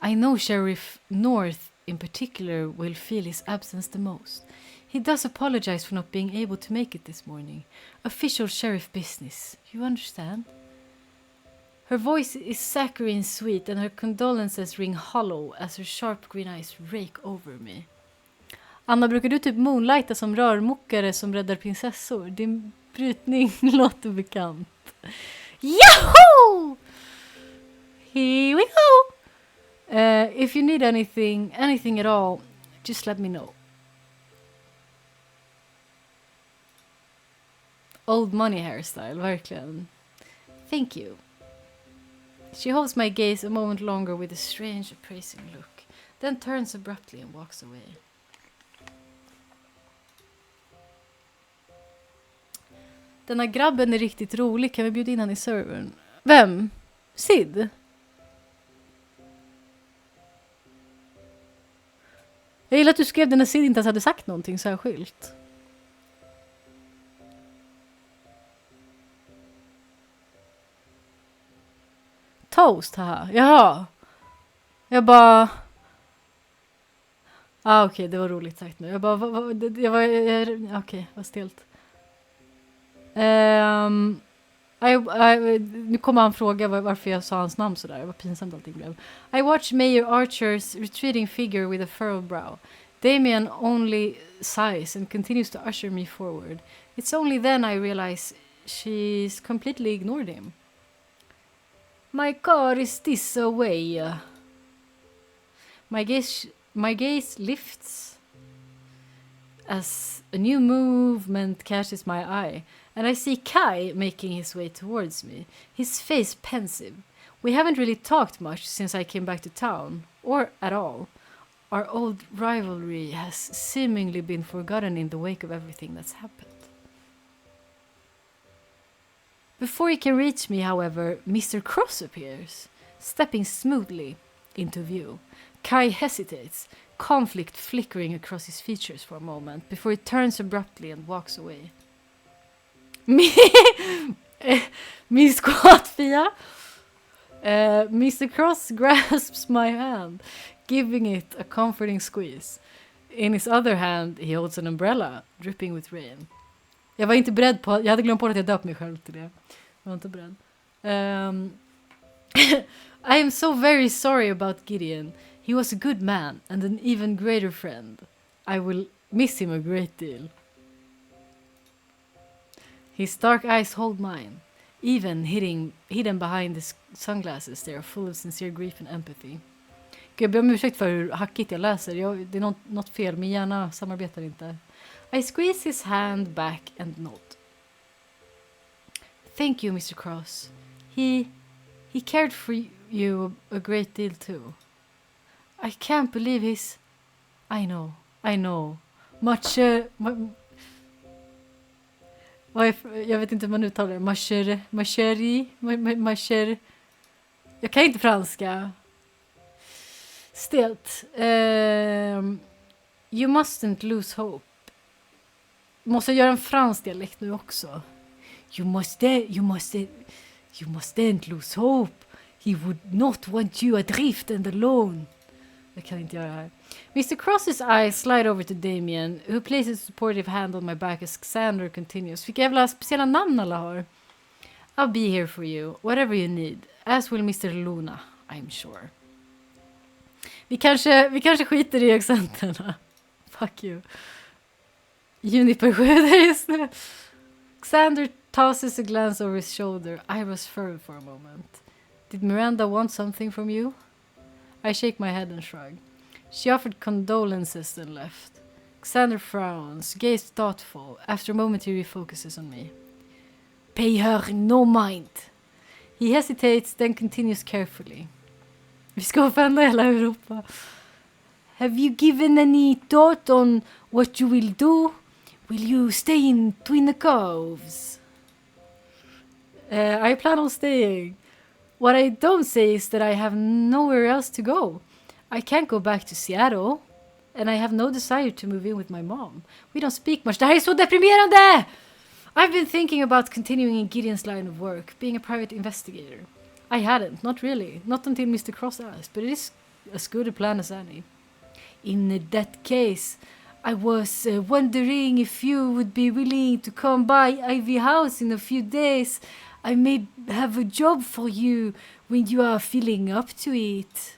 I know Sheriff North in particular will feel his absence the most. He does apologize for not being able to make it this morning. Official sheriff business, you understand? Her voice is saccharine sweet and her condolences ring hollow as her sharp green eyes rake over me. Anna, brukar du typ moonlighta som rörmokare som räddar prinsessor? Din brytning låter bekant. Yahoo! Here we go! If you need anything at all, just let me know. Old money hairstyle, verkligen. Thank you. She holds my gaze a moment longer with a strange, appraising look, then turns abruptly and walks away. Den här grabben är riktigt rolig. Kan vi bjuda in han i servern? Vem? Sid? Jag gillar att du skrev den när Sid inte ens hade sagt någonting särskilt. Toast, haha. Jaha. Jag bara... okej, det var roligt sagt nu. Jag bara... Okej, vad stelt. Nu kommer han fråga varför jag sa hans namn sådär. Vad pinsamt allting blev. I watch Mayor Archer's retreating figure with a furrowed brow. Damien only sighs and continues to usher me forward. It's only then I realize she's completely ignored him. My car is this away. My gaze lifts as a new movement catches my eye, and I see Kai making his way towards me, his face pensive. We haven't really talked much since I came back to town, or at all. Our old rivalry has seemingly been forgotten in the wake of everything that's happened. Before he can reach me, however, Mr. Cross appears, stepping smoothly into view. Kai hesitates, conflict flickering across his features for a moment, before he turns abruptly and walks away. Me squat, Fia! Mr. Cross grasps my hand, giving it a comforting squeeze. In his other hand, he holds an umbrella, dripping with rain. Jag var inte beredd på... Jag hade glömt på att jag döpt mig själv till det. Jag var inte beredd. I am so very sorry about Gideon. He was a good man and an even greater friend. I will miss him a great deal. His dark eyes hold mine. Even hidden behind his sunglasses, they are full of sincere grief and empathy. Jag ber om ursäkt för hur hackigt jag läser. Det är något fel. Min hjärna samarbetar inte. I squeeze his hand back and nod. Thank you, Mr. Cross. He cared for you a great deal too. I can't believe his... I know. Much... jag vet inte hur man uttalar det. Macher. Jag kan inte franska. Stelt. You mustn't lose hope. Måste jag göra en fransk dialekt nu också? You mustn't lose hope. He would not want you adrift and alone. Jag kan inte göra det här. Mr. Cross's eyes slide over to Damien, who places a supportive hand on my back as Xander continues. Vilka jävla speciella namn alla har. I'll be here for you, whatever you need. As will Mr. Luna, I'm sure. Vi kanske skiter i accenterna. Fuck you. Juniper sköter just nu. Xander tosses a glance over his shoulder, eyebrows furrowed for a moment. Did Miranda want something from you? I shake my head and shrug. She offered condolences and left. Xander frowns, gaze thoughtful. After a moment he refocuses on me. Pay her no mind. He hesitates, then continues carefully. Vi ska offenda hela Europa. Have you given any thought on what you will do? Will you stay in Twin Coves? I plan on staying. What I don't say is that I have nowhere else to go. I can't go back to Seattle. And I have no desire to move in with my mom. We don't speak much. Det här är så deprimerande! I've been thinking about continuing in Gideon's line of work, being a private investigator. I hadn't, not really. Not until Mr. Cross asked, but it is as good a plan as any. In that case, I was wondering if you would be willing to come by Ivy House in a few days. I may have a job for you when you are feeling up to it.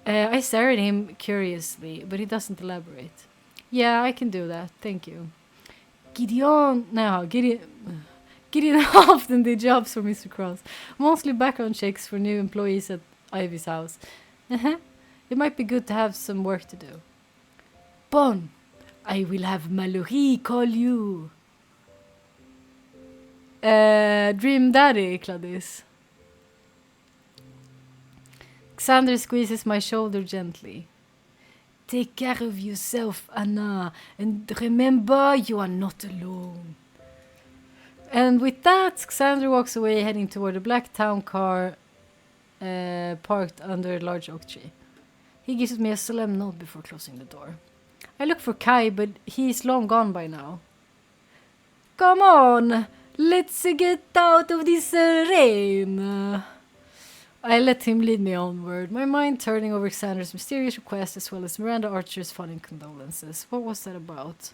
I stare at him curiously, but he doesn't elaborate. Yeah, I can do that, thank you. Gideon often did jobs for Mr. Cross, mostly background checks for new employees at Ivy's house. It might be good to have some work to do. Bon, I will have Mallory call you. Dream Daddy, Claudius. Xander squeezes my shoulder gently. Take care of yourself, Anna, and remember you are not alone. And with that, Xander walks away, heading toward a black town car parked under a large oak tree. He gives me a solemn nod before closing the door. I look for Kai, but he's long gone by now. Come on, let's get out of this rain. I let him lead me onward, my mind turning over Xander's mysterious request as well as Miranda Archer's funny condolences. What was that about?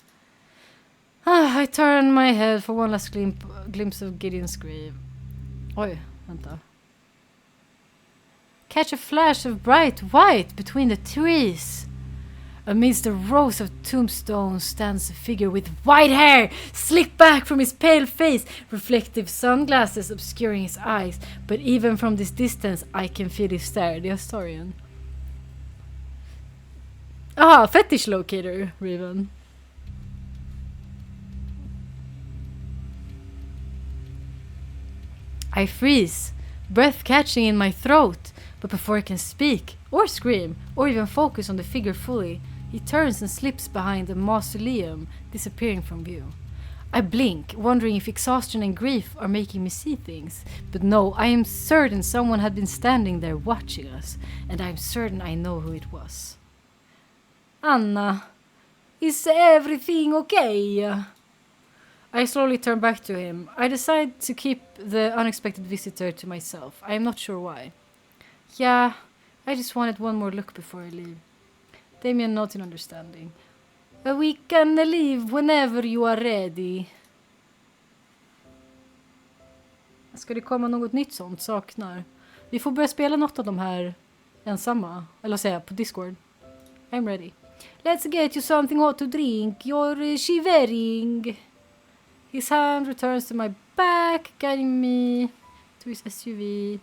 I turn my head for one last glimpse of Gideon's grave. Oj, vänta. Catch a flash of bright white between the trees. Amidst a rows of tombstones stands a figure with white hair, slicked back from his pale face, reflective sunglasses obscuring his eyes. But even from this distance I can feel his stare. The historian. Ah, fetish locator, Riven. I freeze, breath catching in my throat. But before I can speak, or scream, or even focus on the figure fully, he turns and slips behind the mausoleum, disappearing from view. I blink, wondering if exhaustion and grief are making me see things. But no, I am certain someone had been standing there watching us, and I am certain I know who it was. Anna, is everything okay? I slowly turn back to him. I decide to keep the unexpected visitor to myself. I am not sure why. Yeah, I just wanted one more look before I leave. Damien nods in understanding. We can leave whenever you are ready. Ska det komma något nytt sånt? Saknar. Vi får börja spela något av de här ensamma. Eller säga på Discord. I'm ready. Let's get you something hot to drink. You're shivering. His hand returns to my back, guiding me to his SUV. He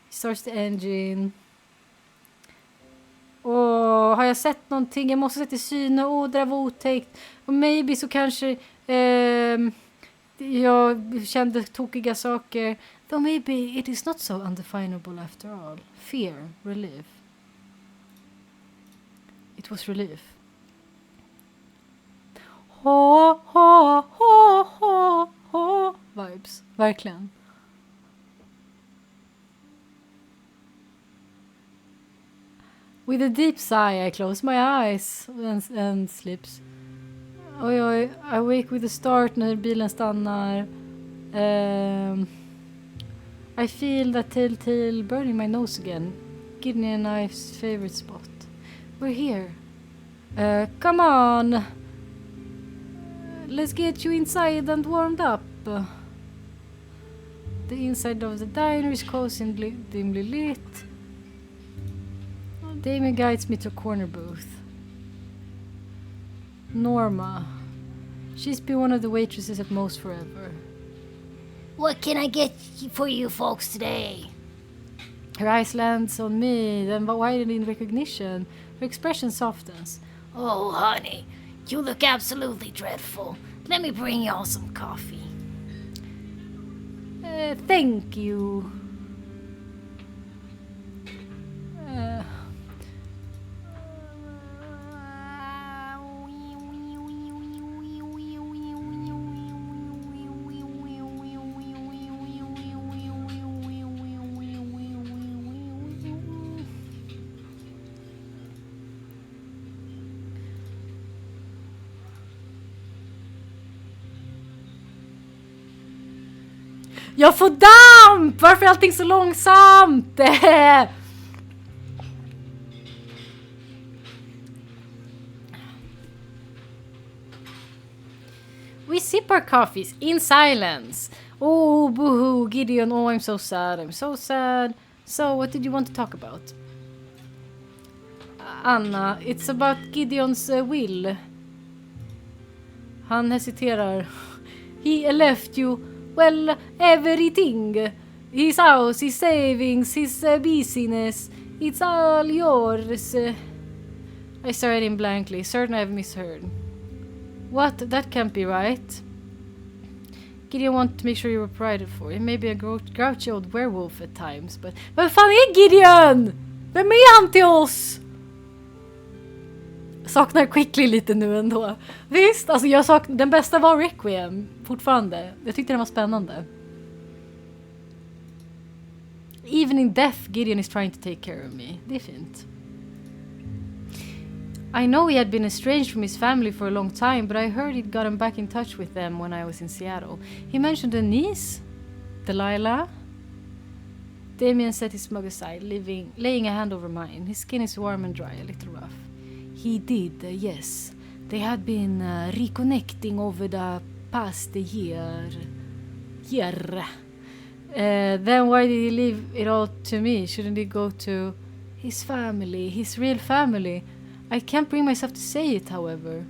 starts the engine. Har jag sett någonting? Jag måste sätta i syne. Det där var otäckt. Och maybe så kanske jag kände tokiga saker. Though maybe it is not so undefinable after all. Fear, relief. It was relief. Vibes, verkligen. With a deep sigh, I close my eyes and slips. Oj, I wake with a start när bilen stannar. I feel that telltale burning my nose again. Gideon and I's favorite spot. We're here. Come on. Let's get you inside and warmed up. The inside of the diner is cozy and dimly lit. Damien guides me to a corner booth. Norma. She's been one of the waitresses at Moe's forever. What can I get for you folks today? Her eyes lands on me, then widen in recognition. Her expression softens. Oh, honey, you look absolutely dreadful. Let me bring y'all some coffee. Thank you. Jag får damp! Varför är allting så långsamt? We sip our coffees in silence. Oh, boohoo, Gideon. Oh, I'm so sad. I'm so sad. So, what did you want to talk about? Anna, it's about Gideon's will. Han hesiterar. He left you. Well, everything. His house, his savings, his business. It's all yours. I stare at him blankly, certain I've misheard. What? That can't be right. Gideon wanted to make sure you were provided for. He may be a grouchy old werewolf at times, but... Vem fan är Gideon? Vem är han till oss? Saknar Quickly lite nu ändå. Visst, alltså den bästa var Requiem fortfarande. Jag tyckte den var spännande. Even in death, Gideon is trying to take care of me. Det är fint. I know he had been estranged from his family for a long time, but I heard he'd gotten back in touch with them when I was in Seattle. He mentioned a niece, Delilah. Damien set his mug aside, laying a hand over mine. His skin is warm and dry, a little rough. He did, yes. They had been reconnecting over the past year. Then why did he leave it all to me? Shouldn't he go to his family, his real family? I can't bring myself to say it, however.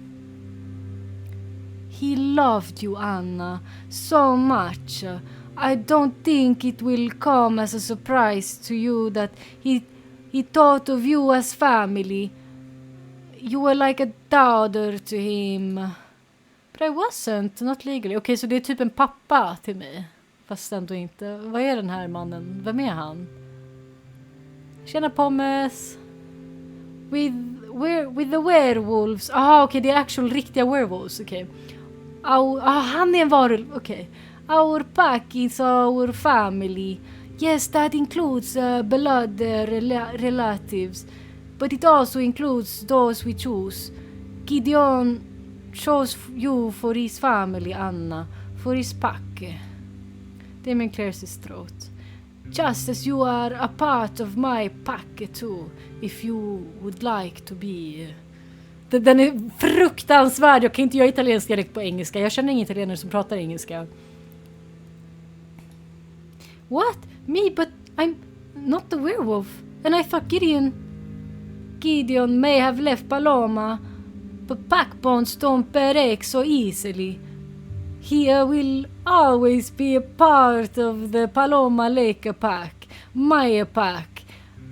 He loved you, Anna, so much. I don't think it will come as a surprise to you that he thought of you as family. You were like a daughter to him. But I wasn't, not legally. Okej, så det är typ en pappa till mig. Fast ändå inte. Vad är den här mannen? Vem är han? Tjena pommes. With the werewolves. Aha, okej, det är actual riktiga werewolves. Okej. Han är en varulv. Okej. Our pack is our family. Yes, that includes blood relatives. But it also includes those we choose. Gideon chose you for his family, Anna. For his pack. Damien clears his throat. Just as you are a part of my pack too. If you would like to be. Den är fruktansvärd. Jag kan inte göra italiensk dialekt på engelska. Jag känner ingen italienare som pratar engelska. What? Me? But I'm not the werewolf. And I thought Gideon may have left Paloma. But backbones don't break so easily. He will always be a part of the Paloma Lake pack. My pack.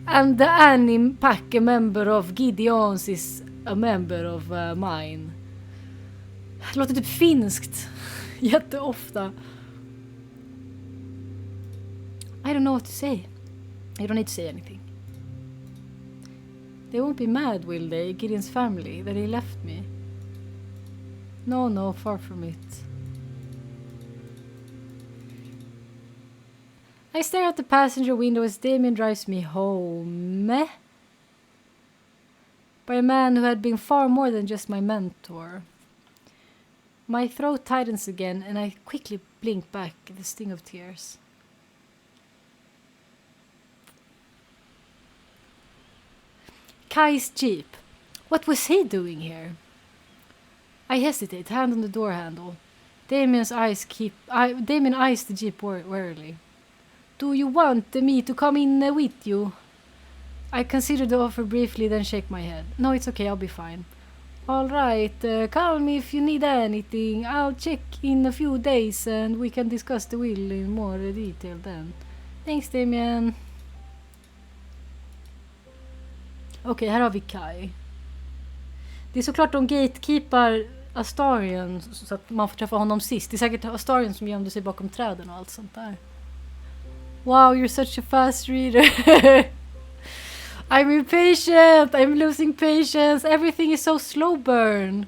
And the Annie pack, a member of Gideon's, is a member of mine. Det låter typ finskt. Jätteofta. I don't know what to say. You don't need to say anything. They won't be mad, will they? Gideon's family, that he left me. No, far from it. I stare out the passenger window as Damien drives me home. By a man who had been far more than just my mentor. My throat tightens again and I quickly blink back the sting of tears. Kai's jeep. What was he doing here? I hesitate, hand on the door handle. Damien eyes the jeep warily. Do you want me to come in with you? I consider the offer briefly, then shake my head. No, it's okay, I'll be fine. All right, call me if you need anything. I'll check in a few days and we can discuss the will in more detail then. Thanks, Damien. Okej, här har vi Kai. Det är såklart de gatekeepar Astarion så att man får träffa honom sist. Det är säkert Astarion som gömde sig bakom träden och allt sånt där. Wow, you're such a fast reader. I'm impatient. I'm losing patience. Everything is so slow burn.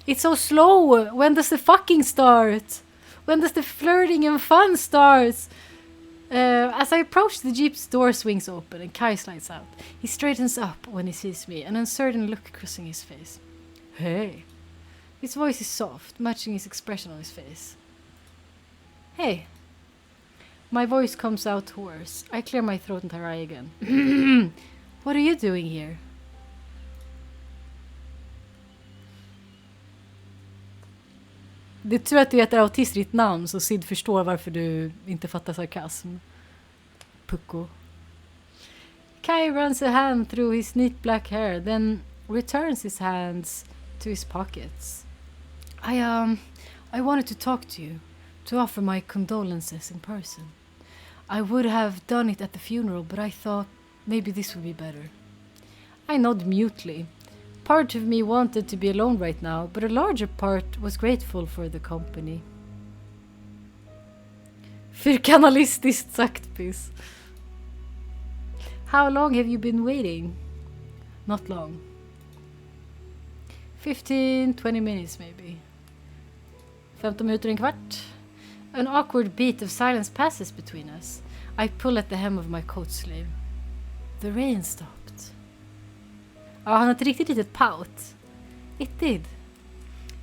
It's so slow. When does the fucking start? When does the flirting and fun start? As I approach, the jeep's door swings open and Kai slides out. He straightens up when he sees me, an uncertain look crossing his face. Hey. His voice is soft, matching his expression on his face. Hey. My voice comes out hoarse. I clear my throat and try again. What are you doing here? Det är tur att du heter autist ditt namn så Sid förstår varför du inte fattar sarkasm. Pucko. Kai runs a hand through his neat black hair, then returns his hands to his pockets. I wanted to talk to you, to offer my condolences in person. I would have done it at the funeral, but I thought maybe this would be better. I nod mutely. Part of me wanted to be alone right now, but a larger part was grateful for the company. Fyrkanalistiskt sagt, piss. How long have you been waiting? Not long. 15-20 minutes maybe. 15 minuter, en kvart. An awkward beat of silence passes between us. I pull at the hem of my coat sleeve. The rain stopped. Ja, han har ett riktigt litet pout. It did.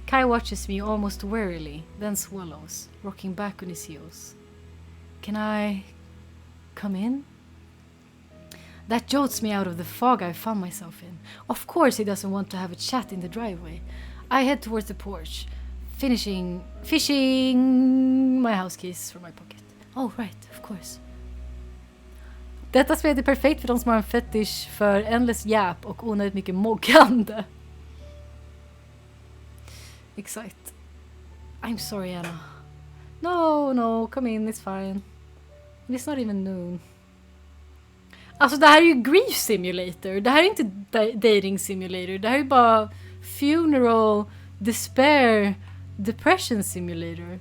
Kai watches me almost wearily, then swallows, rocking back on his heels. Can I come in? That jolts me out of the fog I found myself in. Of course he doesn't want to have a chat in the driveway. I head towards the porch, fishing my house keys from my pocket. Oh, right, of course. Detta spelet är perfekt för de som har en fetish för endless gap och onödigt mycket moggande. Exakt. I'm sorry, Anna. No, come in, it's fine. It's not even noon. Alltså det här är ju grief simulator. Det här är inte dating simulator. Det här är bara funeral, despair, depression simulator.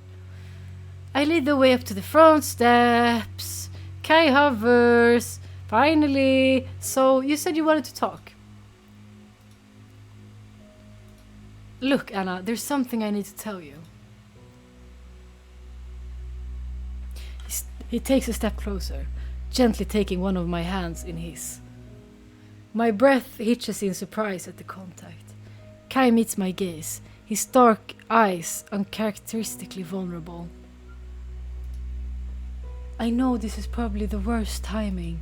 I lead the way up to the front steps. Kai hovers. Finally. So, you said you wanted to talk. Look, Anna, there's something I need to tell you. He takes a step closer, gently taking one of my hands in his. My breath hitches in surprise at the contact. Kai meets my gaze, his dark eyes uncharacteristically vulnerable. I know this is probably the worst timing,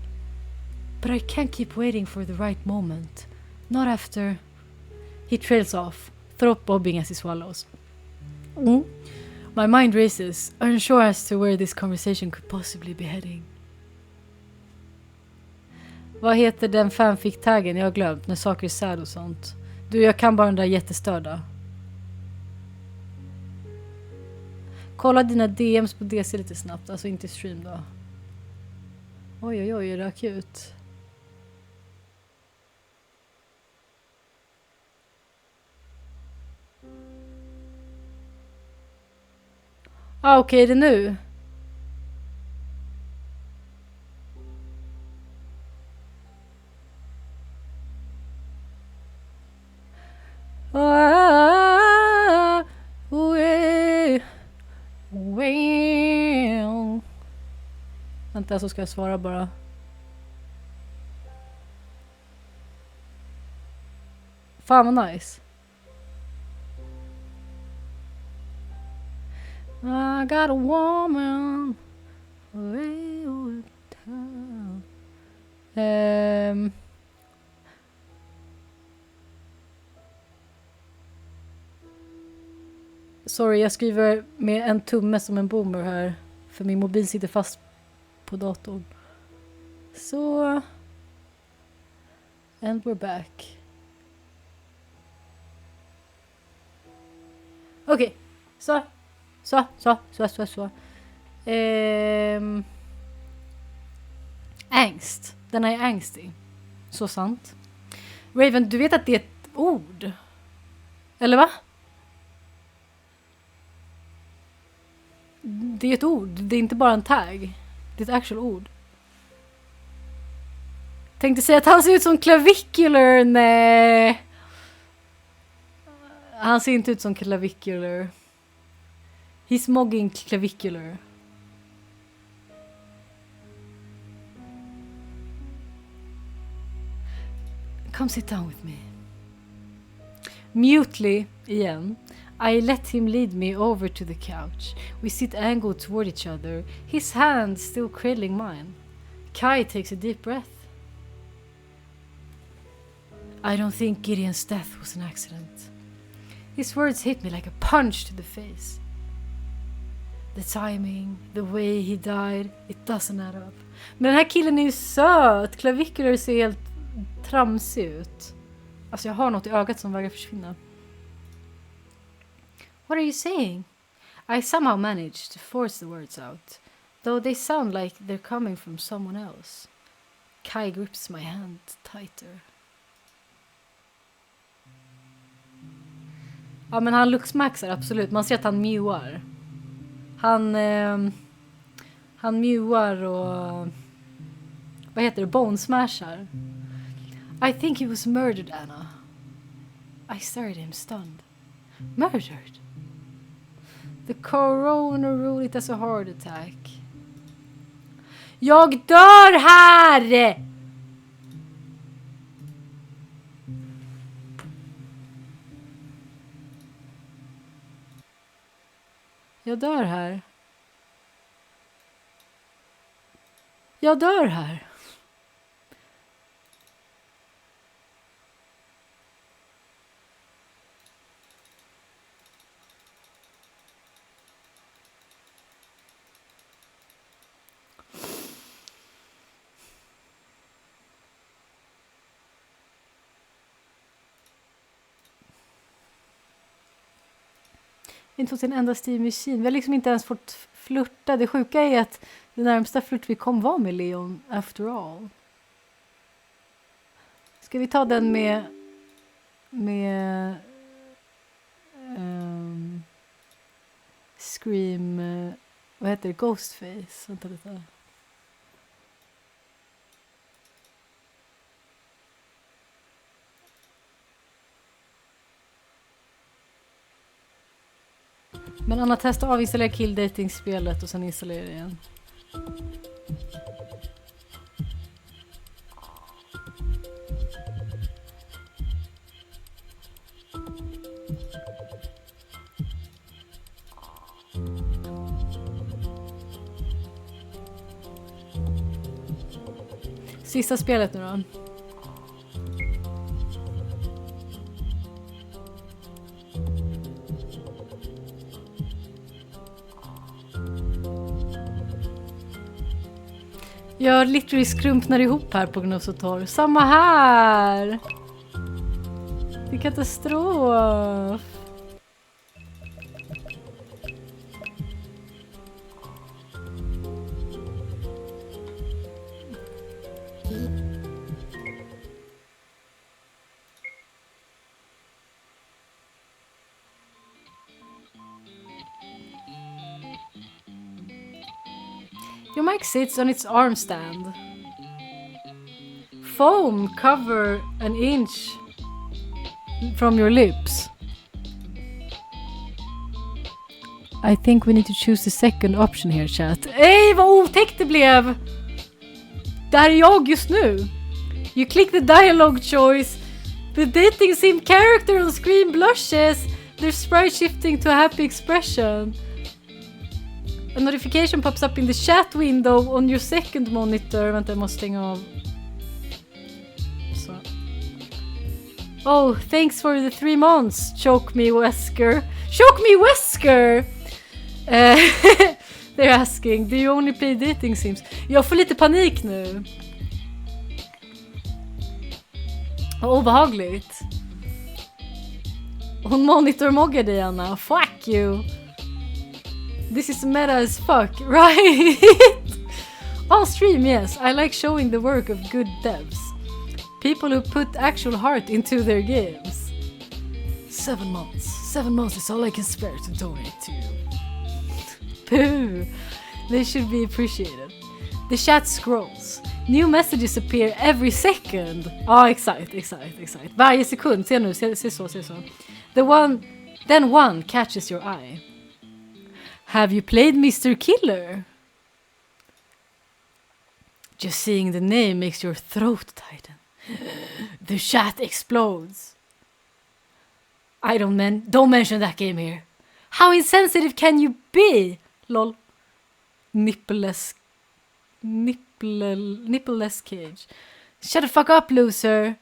but I can't keep waiting for the right moment. Not after... He trails off, throat bobbing as he swallows. My mind races, unsure as to where this conversation could possibly be heading. Vad heter den fanfic-taggen jag har glömt när saker är sad och sånt? Du, jag kan bara den där jättestörda. Kolla dina DMs på DC lite snabbt, alltså inte stream då. Oj, oj, oj, är det akut? Okej, är det nu? Vänta, så ska jag svara bara. Fan vad nice. I got a woman. Sorry, jag skriver med en tumme som en boomer här. För min mobil sitter fast på datorn. Så... And we're back. Okej, så. Ängst. Den är ängstig. Så sant. Raven, du vet att det är ett ord? Eller va? Det är ett ord. Det är inte bara en tag. Det är ett actual ord. Tänkte säga att han ser ut som clavicular. Nej. Han ser inte ut som clavicular. He's mogging clavicular. Come sit down with me. Mutely, igen, I let him lead me over to the couch. We sit angled toward each other, his hand still cradling mine. Kai takes a deep breath. I don't think Gideon's death was an accident. His words hit me like a punch to the face. The timing, the way he died, it doesn't add up. Men den här killen är ju söt. Clavicular ser helt tramsig ut. Alltså jag har något i ögat som vägrar försvinna. What are you saying? I somehow managed to force the words out, though they sound like they're coming from someone else. Kai grips my hand tighter. Ja, men han luxmaxar absolut. Man ser att han mewar. Han mewar och... Vad heter det? Bone smashar. I think he was murdered, Anna. I stared at him stunned. Murdered? The coroner ruled it as a heart attack. Jag dör här! Jag dör här. Jag dör här. Inte hos en enda Steve Machine. Vi har liksom inte ens fått flirta. Det sjuka är att det närmsta flört vi kom var med Leon after all. Ska vi ta den med Scream Vad heter det? Ghostface? Vänta lite. Men Anna, testa avinstallera kill dating-spelet och sen installera det igen. Sista spelet nu då. Jag literally skrumpnar ihop här på Gnosotor. Samma här! Det är katastrof. Your mic sits on its arm stand. Foam cover an inch from your lips. I think we need to choose the second option here, chat. Ej, vad otäckt det blev! Det här är jag just nu. You click the dialogue choice. The dating sim character on screen blushes. Their sprite shifting to a happy expression. A notification pops up in the chat window on your second monitor. Vänta, jag måste stänga av. Så. Oh, thanks for the 3 months. Choke me, Wesker. Choke me, Wesker! They're asking, do you only play dating sims? Jag får lite panik nu. Vad obehagligt. Hon monitormoggar dig, Anna. Fuck you. This is meta as fuck, right? On stream, yes. I like showing the work of good devs. People who put actual heart into their games. 7 months. 7 months is all I can spare to donate to you. Pooh. They should be appreciated. The chat scrolls. New messages appear every second. Exakt. Varje sekund. Se nu, se så. Then one catches your eye. Have you played Mr. Killer? Just seeing the name makes your throat tighten. The chat explodes. Don't mention that game here. How insensitive can you be? Lol. Nippleless cage. Shut the fuck up, loser.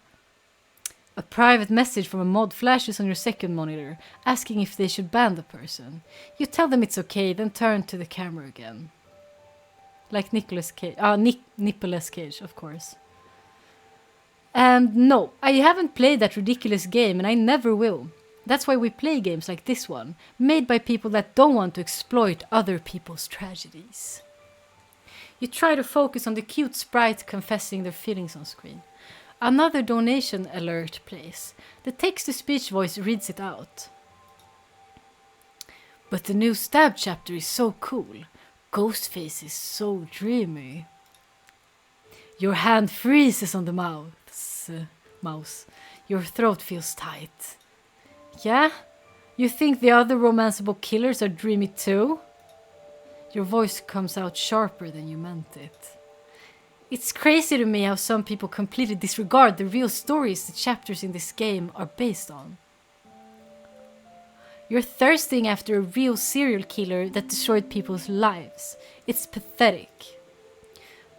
A private message from a mod flashes on your second monitor, asking if they should ban the person. You tell them it's okay, then turn to the camera again. Like Nicolas Cage. Nicolas Cage, of course. And no, I haven't played that ridiculous game, and I never will. That's why we play games like this one, made by people that don't want to exploit other people's tragedies. You try to focus on the cute sprite confessing their feelings on screen. Another donation alert plays. The text-to-speech voice reads it out. But the new stab chapter is so cool. Ghostface is so dreamy. Your hand freezes on the mouse. Your throat feels tight. Yeah? You think the other romanceable killers are dreamy too? Your voice comes out sharper than you meant it. It's crazy to me how some people completely disregard the real stories the chapters in this game are based on. You're thirsting after a real serial killer that destroyed people's lives. It's pathetic.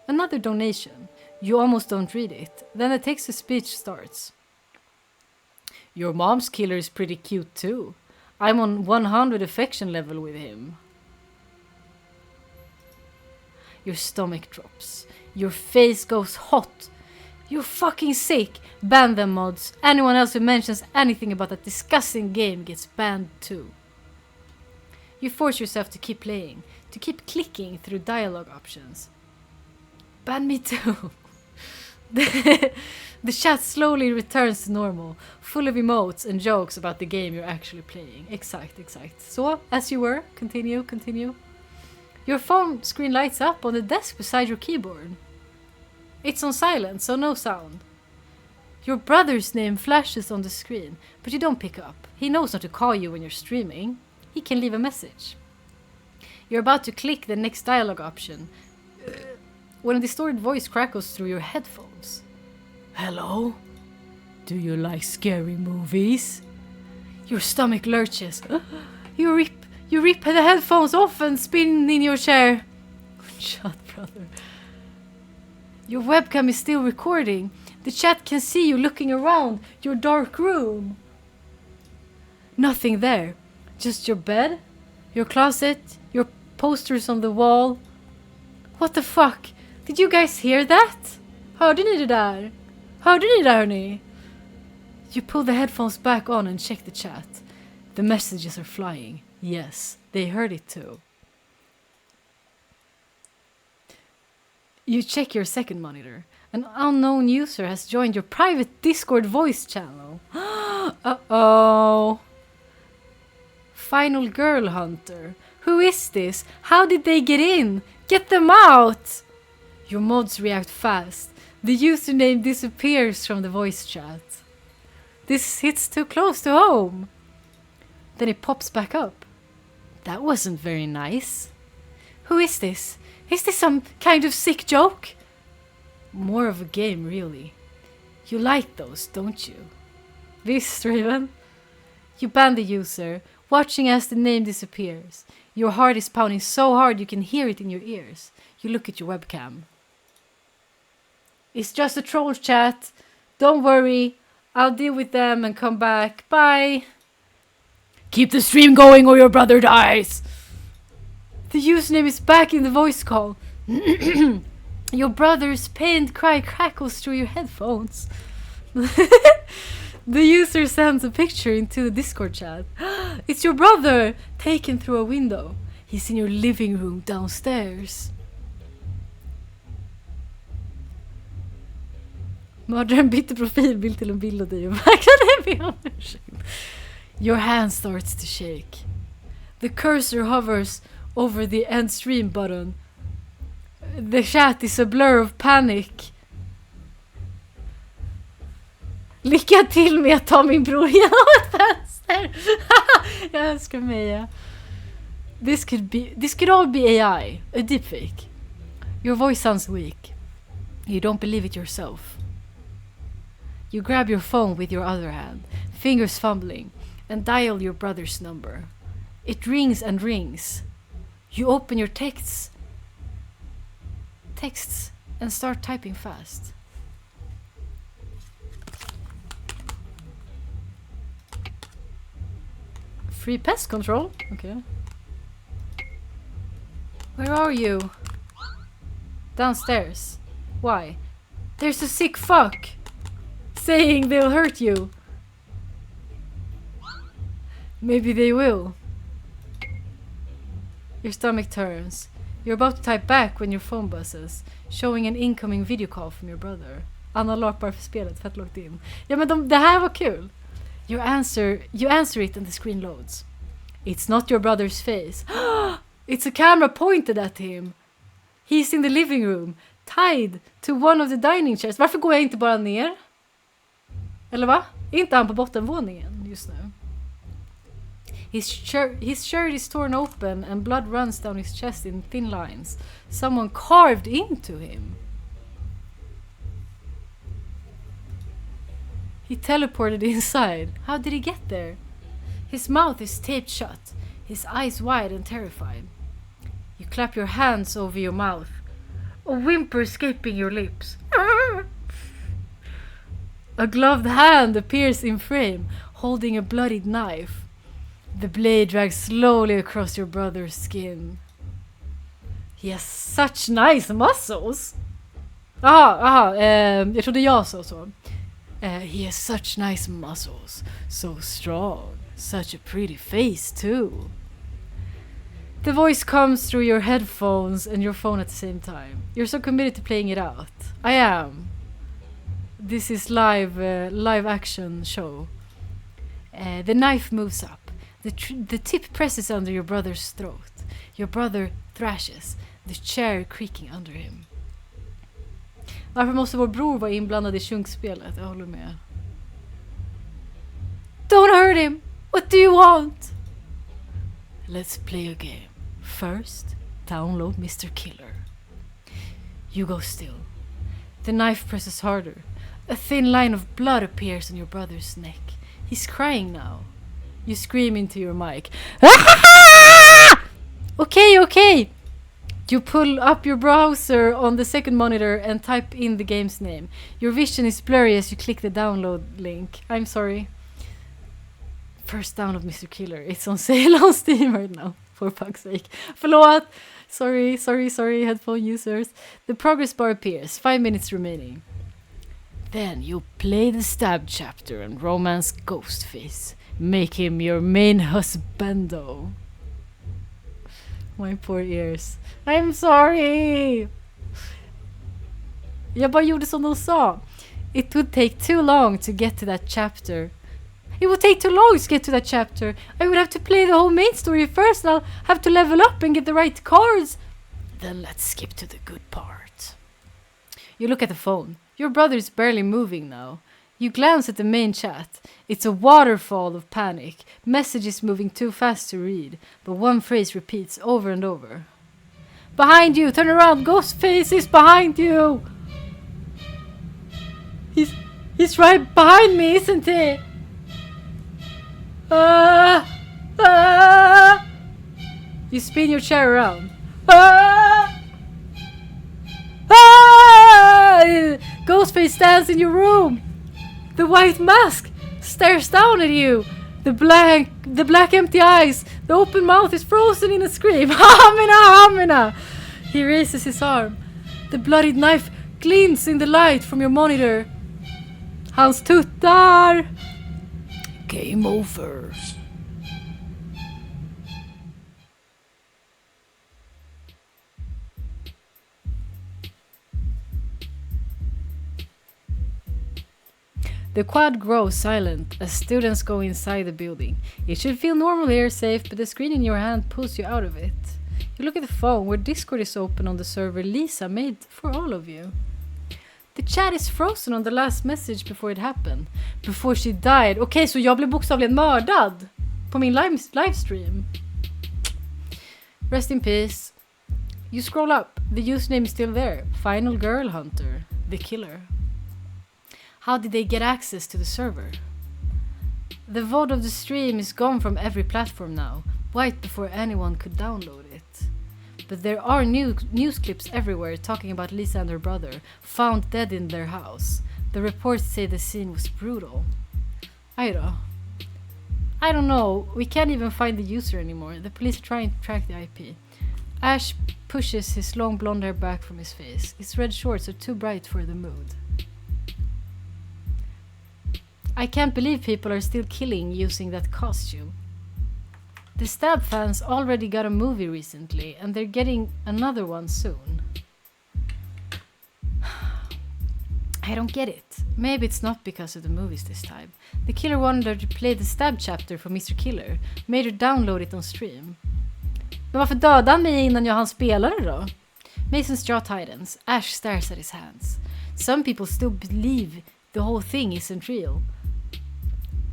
Another donation. You almost don't read it. Then the text-to-speech starts. Your mom's killer is pretty cute too. I'm on 100 affection level with him. Your stomach drops. Your face goes hot. You're fucking sick. Ban them, mods. Anyone else who mentions anything about that disgusting game gets banned too. You force yourself to keep playing, to keep clicking through dialogue options. Ban me too. The chat slowly returns to normal, full of emotes and jokes about the game you're actually playing. Exakt. So, as you were, continue. Your phone screen lights up on the desk beside your keyboard. It's on silent, so no sound. Your brother's name flashes on the screen, but you don't pick up. He knows not to call you when you're streaming. He can leave a message. You're about to click the next dialogue option when a distorted voice crackles through your headphones. Hello? Do you like scary movies? Your stomach lurches. You rip the headphones off and spin in your chair. Shut, brother. Your webcam is still recording. The chat can see you looking around your dark room. Nothing there. Just your bed, your closet, your posters on the wall. What the fuck? Did you guys hear that? Hörde ni det där? Hörde ni det, hörni? You pull the headphones back on and check the chat. The messages are flying. Yes, they heard it too. You check your second monitor. An unknown user has joined your private Discord voice channel. Uh-oh. Final girl hunter. Who is this? How did they get in? Get them out! Your mods react fast. The username disappears from the voice chat. This hits too close to home. Then it pops back up. That wasn't very nice. Who is this? Is this some kind of sick joke? More of a game, really. You like those, don't you? This, Raven. You ban the user, watching as the name disappears. Your heart is pounding so hard you can hear it in your ears. You look at your webcam. It's just a troll chat. Don't worry. I'll deal with them and come back. Bye. Keep the stream going or your brother dies. The username is back in the voice call. Your brother's pained cry crackles through your headphones. The user sends a picture into the Discord chat. It's your brother, taken through a window. He's in your living room downstairs. Mördaren bytte profilbild till en bild av dig och verkade be om ursäkt. Your hand starts to shake. The cursor hovers over the end stream button. The chat is a blur of panic. Lycka till med att ta min bror genom ett fönster. Jag älskar Meja. This could all be AI, a deepfake. Your voice sounds weak. You don't believe it yourself. You grab your phone with your other hand, fingers fumbling, and dial your brother's number. It rings and rings. You open your texts and start typing fast. Free pest control? Okay. Where are you? Downstairs. Why? There's a sick fuck saying they'll hurt you. Maybe they will. Your stomach turns. You're about to type back when your phone buzzes, showing an incoming video call from your brother. Anna lakbar för spelet, fett lågt in. Ja men det här var kul. You answer it and the screen loads. It's not your brother's face. It's a camera pointed at him. He's in the living room, tied to one of the dining chairs. Varför går jag inte bara ner? Eller va? Är inte han på bottenvåningen just nu? His shirt is torn open and blood runs down his chest in thin lines. Someone carved into him. He teleported inside. How did he get there? His mouth is taped shut, his eyes wide and terrified. You clap your hands over your mouth, a whimper escaping your lips. A gloved hand appears in frame, holding a bloodied knife. The blade drags slowly across your brother's skin. He has such nice muscles. Jag trodde jag sa så. He has such nice muscles, so strong, such a pretty face too. The voice comes through your headphones and your phone at the same time. You're so committed to playing it out. I am. This is live action show. The knife moves up. The tip presses under your brother's throat. Your brother thrashes, the chair creaking under him. Varför måste vår bror vara inblandad i sjunksspelet? Jag håller med. Don't hurt him! What do you want? Let's play a game. First, download Mr. Killer. You go still. The knife presses harder. A thin line of blood appears on your brother's neck. He's crying now. You scream into your mic. Okay. You pull up your browser on the second monitor and type in the game's name. Your vision is blurry as you click the download link. I'm sorry. First download Mr. Killer. It's on sale on Steam right now. For fuck's sake. Förlåt. Sorry, headphone users. The progress bar appears. 5 minutes remaining. Then you play the stab chapter and romance Ghostface. Make him your main husbando. My poor ears. I'm sorry! Jag bara gjorde som de sa. It would take too long to get to that chapter. It would take too long to get to that chapter. I would have to play the whole main story first and I'll have to level up and get the right cards. Then let's skip to the good part. You look at the phone. Your brother is barely moving now. You glance at the main chat. It's a waterfall of panic. Messages moving too fast to read. But one phrase repeats over and over. Behind you! Turn around! Ghostface is behind you! He's right behind me, isn't he? You spin your chair around. Ghostface stands in your room. The white mask stares down at you. The black empty eyes. The open mouth is frozen in a scream. Hamina! He raises his arm. The bloodied knife glints in the light from your monitor. Hans tuttar. Game over. The quad grows silent as students go inside the building. It should feel normal here, safe, but the screen in your hand pulls you out of it. You look at the phone where Discord is open on the server Lisa made for all of you. The chat is frozen on the last message before it happened. Before she died. Okej, så jag blev bokstavligen mördad på min livestream. Rest in peace. You scroll up. The username is still there. Final Girl Hunter. The killer. How did they get access to the server? The VOD of the stream is gone from every platform now, right before anyone could download it. But there are news clips everywhere talking about Lisa and her brother, found dead in their house. The reports say the scene was brutal. I don't know, we can't even find the user anymore. The police are trying to track the IP. Ash pushes his long blonde hair back from his face. His red shorts are too bright for the mood. I can't believe people are still killing using that costume. The Stab fans already got a movie recently, and they're getting another one soon. I don't get it. Maybe it's not because of the movies this time. The killer wanted her to play the Stab chapter for Mr. Killer, made her download it on stream. Men varför dödade han mig innan jag hann spela det då? Mason's jaw tightens. Ash stares at his hands. Some people still believe the whole thing isn't real.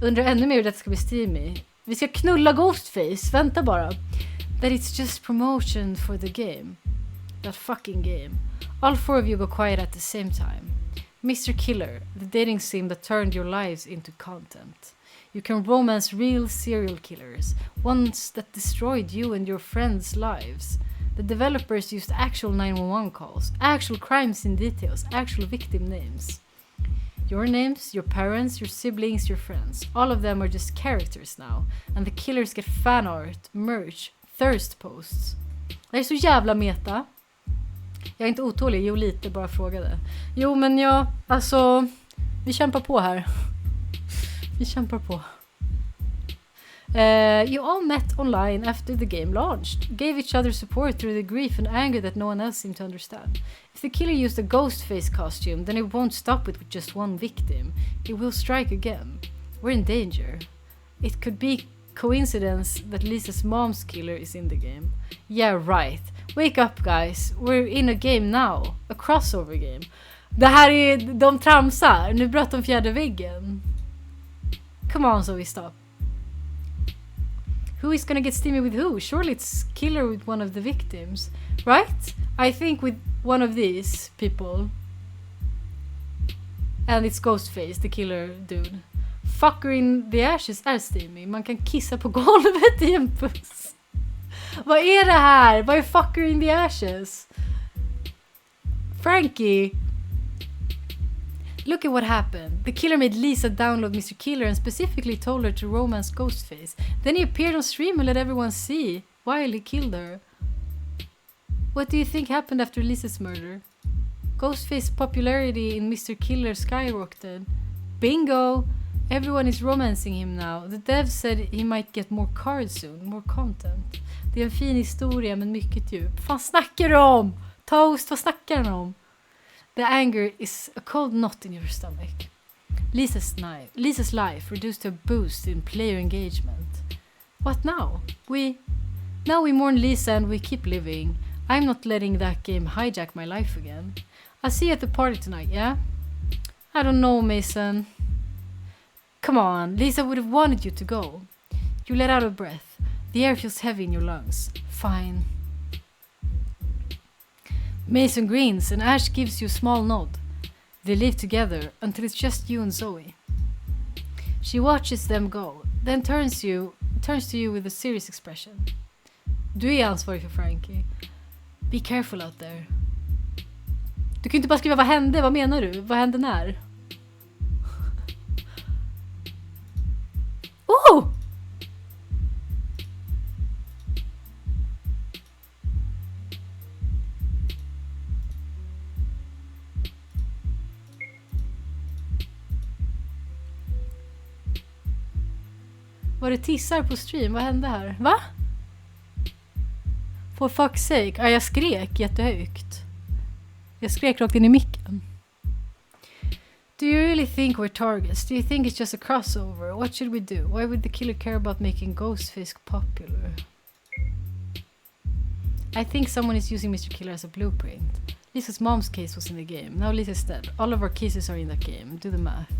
Undrar ännu mer hur det ska bli steamy. Vi ska knulla Ghostface, vänta bara. That it's just promotion for the game. That fucking game. All four of you go quiet at the same time. Mr. Killer, the dating sim that turned your lives into content. You can romance real serial killers, ones that destroyed you and your friends' lives. The developers used actual 911 calls, actual crimes in details, actual victim names. Your names, your parents, your siblings, your friends. All of them are just characters now. And the killers get fan art, merch, thirst posts. Det är så jävla meta. Jag är inte otålig, jo lite, bara frågade. Jo men vi kämpar på här. Vi kämpar på. You all met online after the game launched. Gave each other support through the grief and anger that no one else seemed to understand. If the killer used a ghost face costume, then it won't stop with just one victim. It will strike again. We're in danger. It could be coincidence that Lisa's mom's killer is in the game. Yeah, right. Wake up guys. We're in a game now. A crossover game. Det här är... De tramsar. Nu bröt de fjärde väggen. Come on, so we stop. Who is gonna get steamy with who? Surely it's killer with one of the victims. Right? I think with one of these people. And it's Ghostface, the killer dude. Fucker in the ashes är steamy. Man kan kissa på golvet i en puss. Vad är det här? Vad är fucker in the ashes? Frankie. Look at what happened. The killer made Lisa download Mr. Killer and specifically told her to romance Ghostface. Then he appeared on stream and let everyone see while he killed her. What do you think happened after Lisa's murder? Ghostface's popularity in Mr. Killer skyrocketed. Bingo! Everyone is romancing him now. The dev said he might get more cards soon, more content. Det är en fin historia men mycket djup. Fan snackar du om? Toast, vad snackar han om? The anger is a cold knot in your stomach. Lisa's life reduced to a boost in player engagement. What now? Now we mourn Lisa and we keep living. I'm not letting that game hijack my life again. I'll see you at the party tonight, yeah? I don't know, Mason. Come on, Lisa would have wanted you to go. You let out a breath. The air feels heavy in your lungs. Fine. Mason grins and Ash gives you a small nod. They live together until it's just you and Zoe. She watches them go, then turns to you with a serious expression. Du är ansvarig för Frankie. Be careful out there. Du kan inte bara skriva vad hände, vad menar du? Vad hände när? Oh! Var det tissar på stream? Vad hände här? Va? For fuck's sake. Ja, jag skrek jättehögt. Jag skrek rakt in i micken. Do you really think we're targets? Do you think it's just a crossover? What should we do? Why would the killer care about making Ghostface popular? I think someone is using Mr. Killer as a blueprint. Lisa's mom's case was in the game. Now Lisa's dead. All of our cases are in that game. Do the math.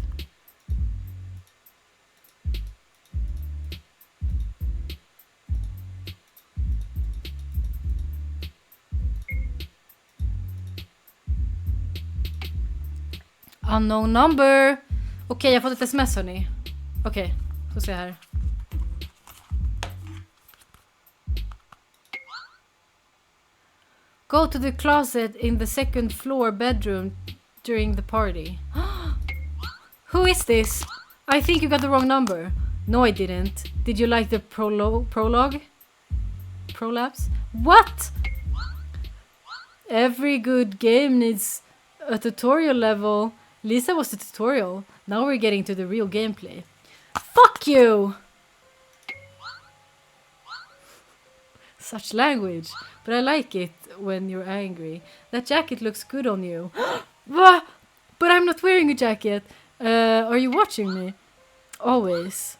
Unknown number. Okej, jag har fått ett sms hörni. Okej, får se här. Go to the closet in the second floor bedroom during the party. Who is this? I think you got the wrong number. No, I didn't. Did you like the prologue? Prolapse? What? Every good game needs a tutorial level. Lisa was the tutorial. Now we're getting to the real gameplay. Fuck you! Such language. But I like it when you're angry. That jacket looks good on you. What? But I'm not wearing a jacket. Are you watching me? Always.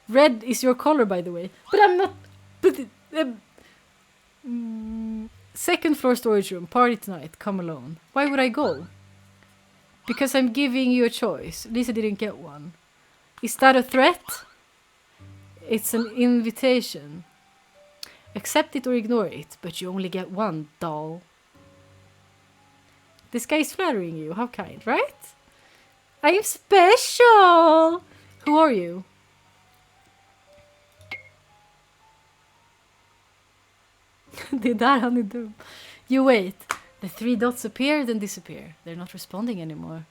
Red is your color, by the way. But I'm not... Second floor storage room. Party tonight. Come alone. Why would I go? Because I'm giving you a choice. Lisa didn't get one. Is that a threat? It's an invitation. Accept it or ignore it, but you only get one, doll. This guy is flattering you. How kind, right? I'm special! Who are you? Det är där han är dum. You wait. The three dots appear, then disappear. They're not responding anymore.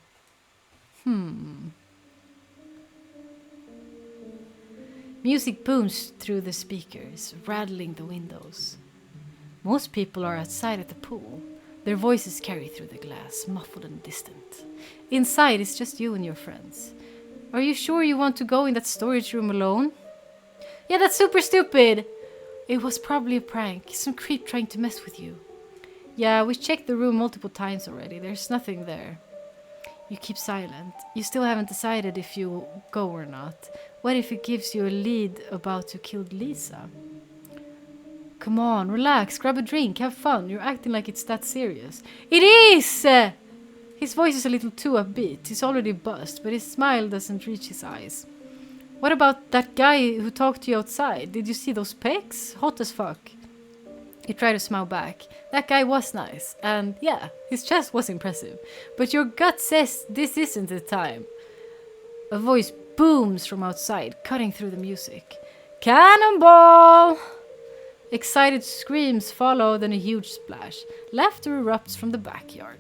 Music booms through the speakers, rattling the windows. Most people are outside at the pool. Their voices carry through the glass, muffled and distant. Inside, it's just you and your friends. Are you sure you want to go in that storage room alone? Yeah, that's super stupid! It was probably a prank. Some creep trying to mess with you. Yeah, we checked the room multiple times already. There's nothing there. You keep silent. You still haven't decided if you go or not. What if it gives you a lead about who killed Lisa? Come on, relax, grab a drink, have fun. You're acting like it's that serious. It is! His voice is a little too upbeat. He's already buzzed, but his smile doesn't reach his eyes. What about that guy who talked to you outside? Did you see those pecs? Hot as fuck. You try to smile back. That guy was nice. And yeah, his chest was impressive. But your gut says this isn't the time. A voice booms from outside, cutting through the music. Cannonball! Excited screams follow, then a huge splash. Laughter erupts from the backyard.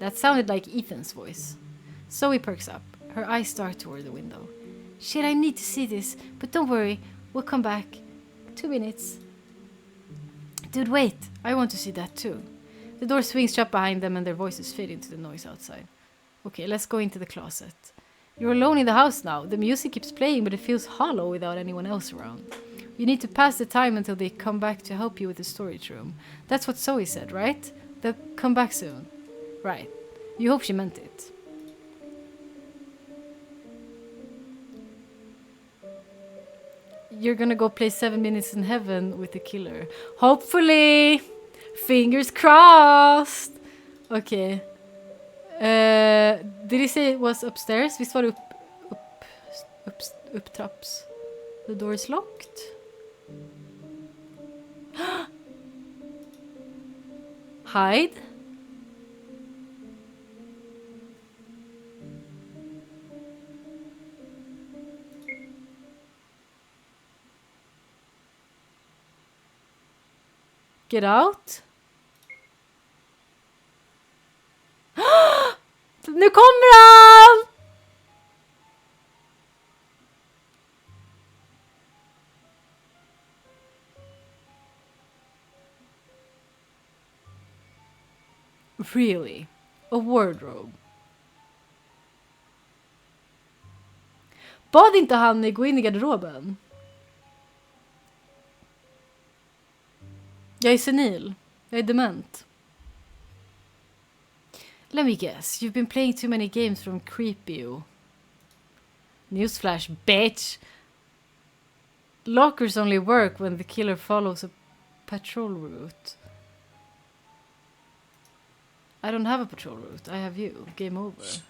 That sounded like Ethan's voice. Zoe perks up. Her eyes start toward the window. Shit, I need to see this. But don't worry, we'll come back. 2 minutes. Dude, wait. I want to see that too. The door swings shut behind them and their voices fade into the noise outside. Okay, let's go into the closet. You're alone in the house now. The music keeps playing, but it feels hollow without anyone else around. You need to pass the time until they come back to help you with the storage room. That's what Zoe said, right? They'll come back soon. Right. You hope she meant it. You're gonna go play 7 Minutes in Heaven with the killer. Hopefully! Fingers crossed! Okay. Did he say it was upstairs? Visst var det upp trapps? The door is locked. Hide? Get out? Nu kommer han! Really? A wardrobe? Bad inte han gå in i garderoben? Jag är senil. Jag är dement. Let me guess. You've been playing too many games from Creepio. Newsflash, bitch! Lockers only work when the killer follows a patrol route. I don't have a patrol route. I have you. Game over.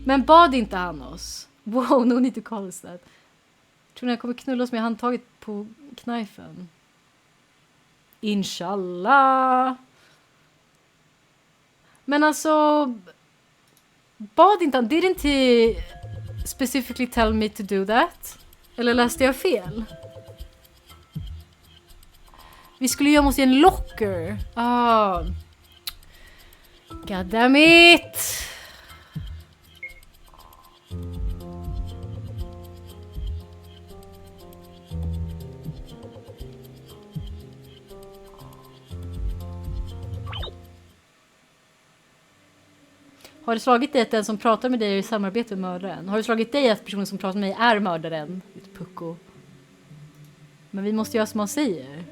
Men bad inte han oss? Wow, no need to call us that. Tror ni jag kommer knulla oss med handtaget på knifen? Inshallah. Men alltså, bad inte han? Didn't he specifically tell me to do that? Eller läste jag fel? Vi skulle gömma oss i en locker. God damn it! Har det slagit dig att den som pratar med dig är i samarbete med mördaren? Har det slagit dig att personen som pratar med mig är mördaren? Ett pucko. Men vi måste göra som man säger.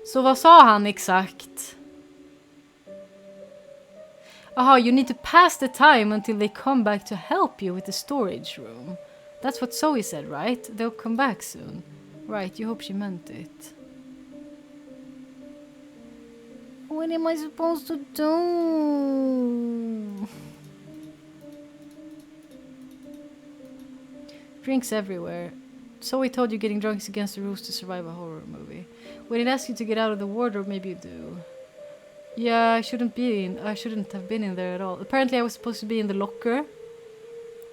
Så vad sa han exakt? Aha, you need to pass the time until they come back to help you with the storage room. That's what Zoe said, right? They'll come back soon. Right, you hope she meant it. What am I supposed to do? Drinks everywhere. Zoe told you getting drunk is against the rules to survive a horror movie. When it asks you to get out of the wardrobe, maybe you do. Yeah, I shouldn't have been in there at all. Apparently I was supposed to be in the locker.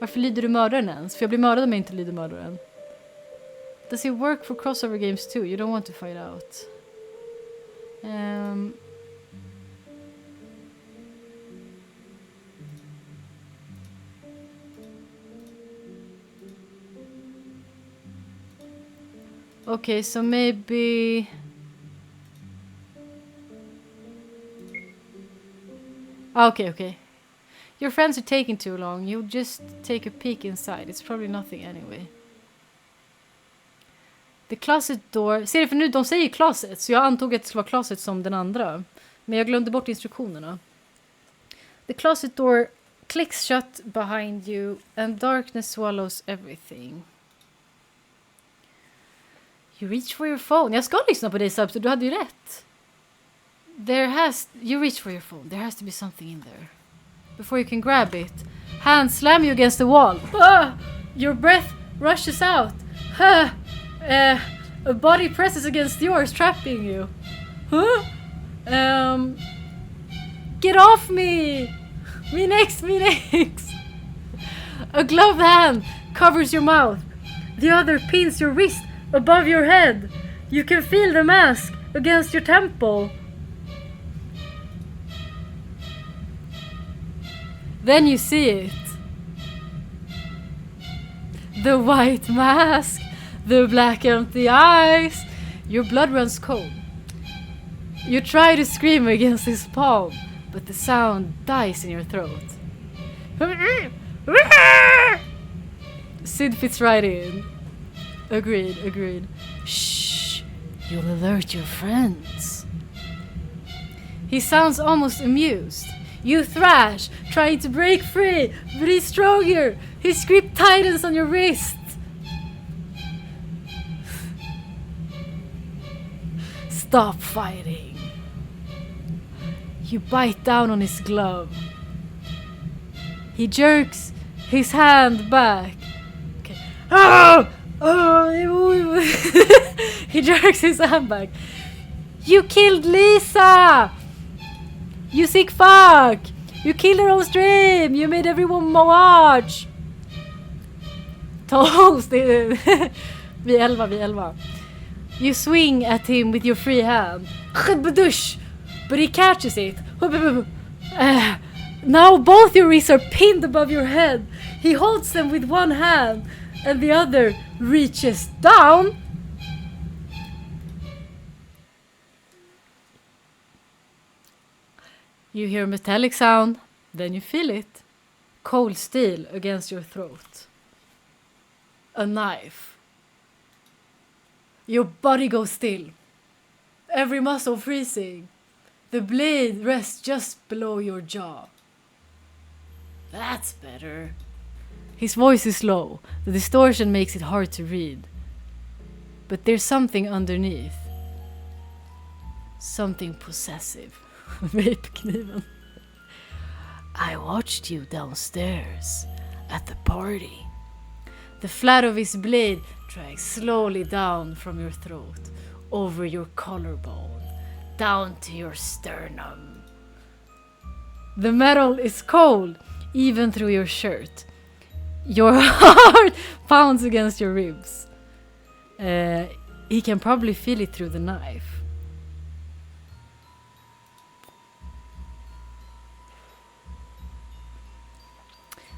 Varför lyder du mördaren ens? För jag blir mördad om jag inte lyder mördaren. Does it work for crossover games too? You don't want to find out. Okay, so maybe... Okay. Your friends are taking too long. You'll just take a peek inside. It's probably nothing anyway. The closet door... Ser du, för nu de säger closet, så jag antog att det skulle vara closet som den andra. Men jag glömde bort instruktionerna. The closet door clicks shut behind you and darkness swallows everything. You reach for your phone. Jag ska lyssna på dig, Subs, du hade ju rätt. You reach for your phone. There has to be something in there. Before you can grab it, hands slam you against the wall. Your breath rushes out. A body presses against yours, trapping you. Get off me! Me next! A gloved hand covers your mouth. The other pins your wrist above your head. You can feel the mask against your temple. Then you see it. The white mask, the black empty eyes. Your blood runs cold. You try to scream against his palm, but the sound dies in your throat. Sid fits right in. Agreed. Shh, you'll alert your friends. He sounds almost amused. You thrash, trying to break free, but he's stronger. His grip tightens on your wrist. Stop fighting. You bite down on his glove. He jerks his hand back. Okay. He jerks his hand back. You killed Lisa! You sick fuck! You killed her on stream! You made everyone watch! Toast! Vi 11. You swing at him with your free hand. But he catches it. Now both your wrists are pinned above your head. He holds them with one hand and the other reaches down. You hear a metallic sound, then you feel it. Cold steel against your throat. A knife. Your body goes still. Every muscle freezing. The blade rests just below your jaw. That's better. His voice is low. The distortion makes it hard to read. But there's something underneath. Something possessive. Vape-kniven. I watched you downstairs at the party. The flat of his blade drags slowly down from your throat, over your collarbone, down to your sternum. The metal is cold, even through your shirt. Your heart pounds against your ribs. He can probably feel it through the knife.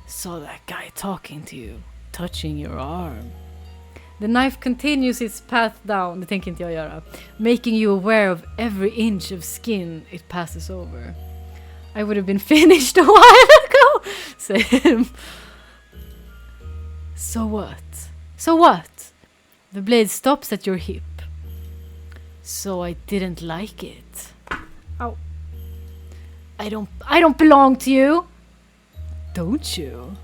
Saw that guy talking to you, touching your arm. The knife continues its path down, det tänker inte jag göra, making you aware of every inch of skin it passes over. I would have been finished a while ago, say him. So what? The blade stops at your hip. So I didn't like it. Ow. I don't belong to you. Don't you?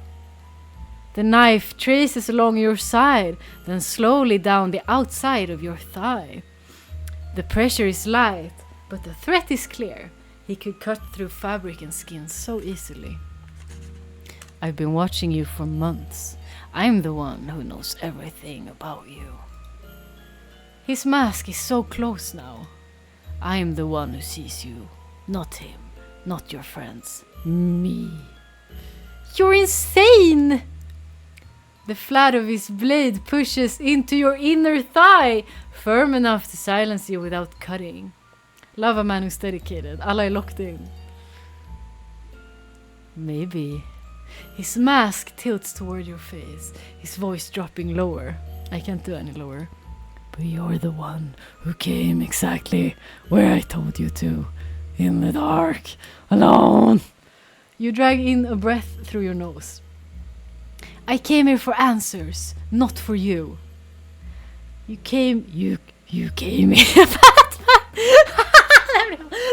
The knife traces along your side, then slowly down the outside of your thigh. The pressure is light, but the threat is clear. He could cut through fabric and skin so easily. I've been watching you for months. I'm the one who knows everything about you. His mask is so close now. I'm the one who sees you, not him, not your friends, me. You're insane! The flat of his blade pushes into your inner thigh, firm enough to silence you without cutting. Love a man who's dedicated. Alla är locked in. Maybe. His mask tilts toward your face, his voice dropping lower. I can't do any lower. But you're the one who came exactly where I told you to. In the dark. Alone. You drag in a breath through your nose. I came here for answers, not for you. You came here.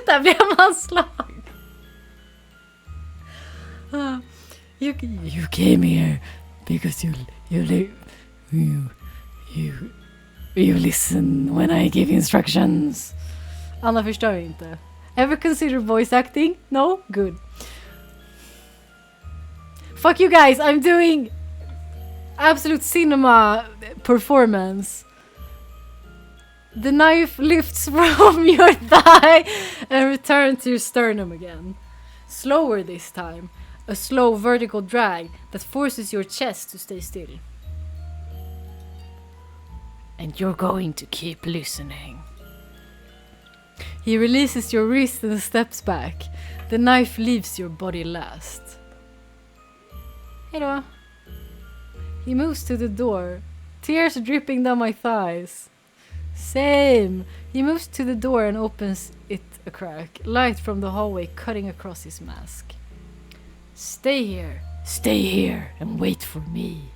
Där blev man slag. You came here because you listen when I give instructions. Anna förstår inte. Ever consider voice acting? No? Good. Fuck you guys, I'm doing absolute cinema performance. The knife lifts from your thigh and returns to your sternum again. Slower this time. A slow vertical drag that forces your chest to stay still. And you're going to keep listening. He releases your wrist and steps back. The knife leaves your body last. Hejdå. He moves to the door. Tears dripping down my thighs. Same. He moves to the door and opens it a crack. Light from the hallway cutting across his mask. Stay here and wait for me.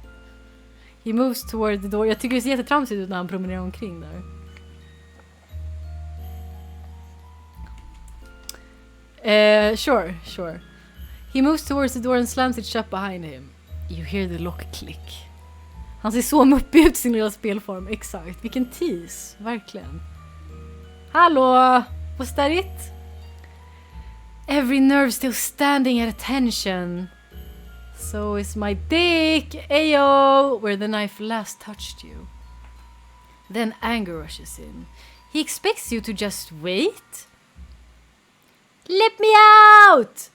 He moves toward the door. Jag tycker det ser jättetramsigt ut när han promenerar omkring där. Sure. He moves towards the door and slams it shut behind him. You hear the lock click. Han ser så muppig ut sin lilla spelform. Exakt. Vilken tease. Verkligen. Hallå! Was that it? Every nerve still standing at attention. So is my dick. Ayo! Where the knife last touched you. Then anger rushes in. He expects you to just wait. Let me out!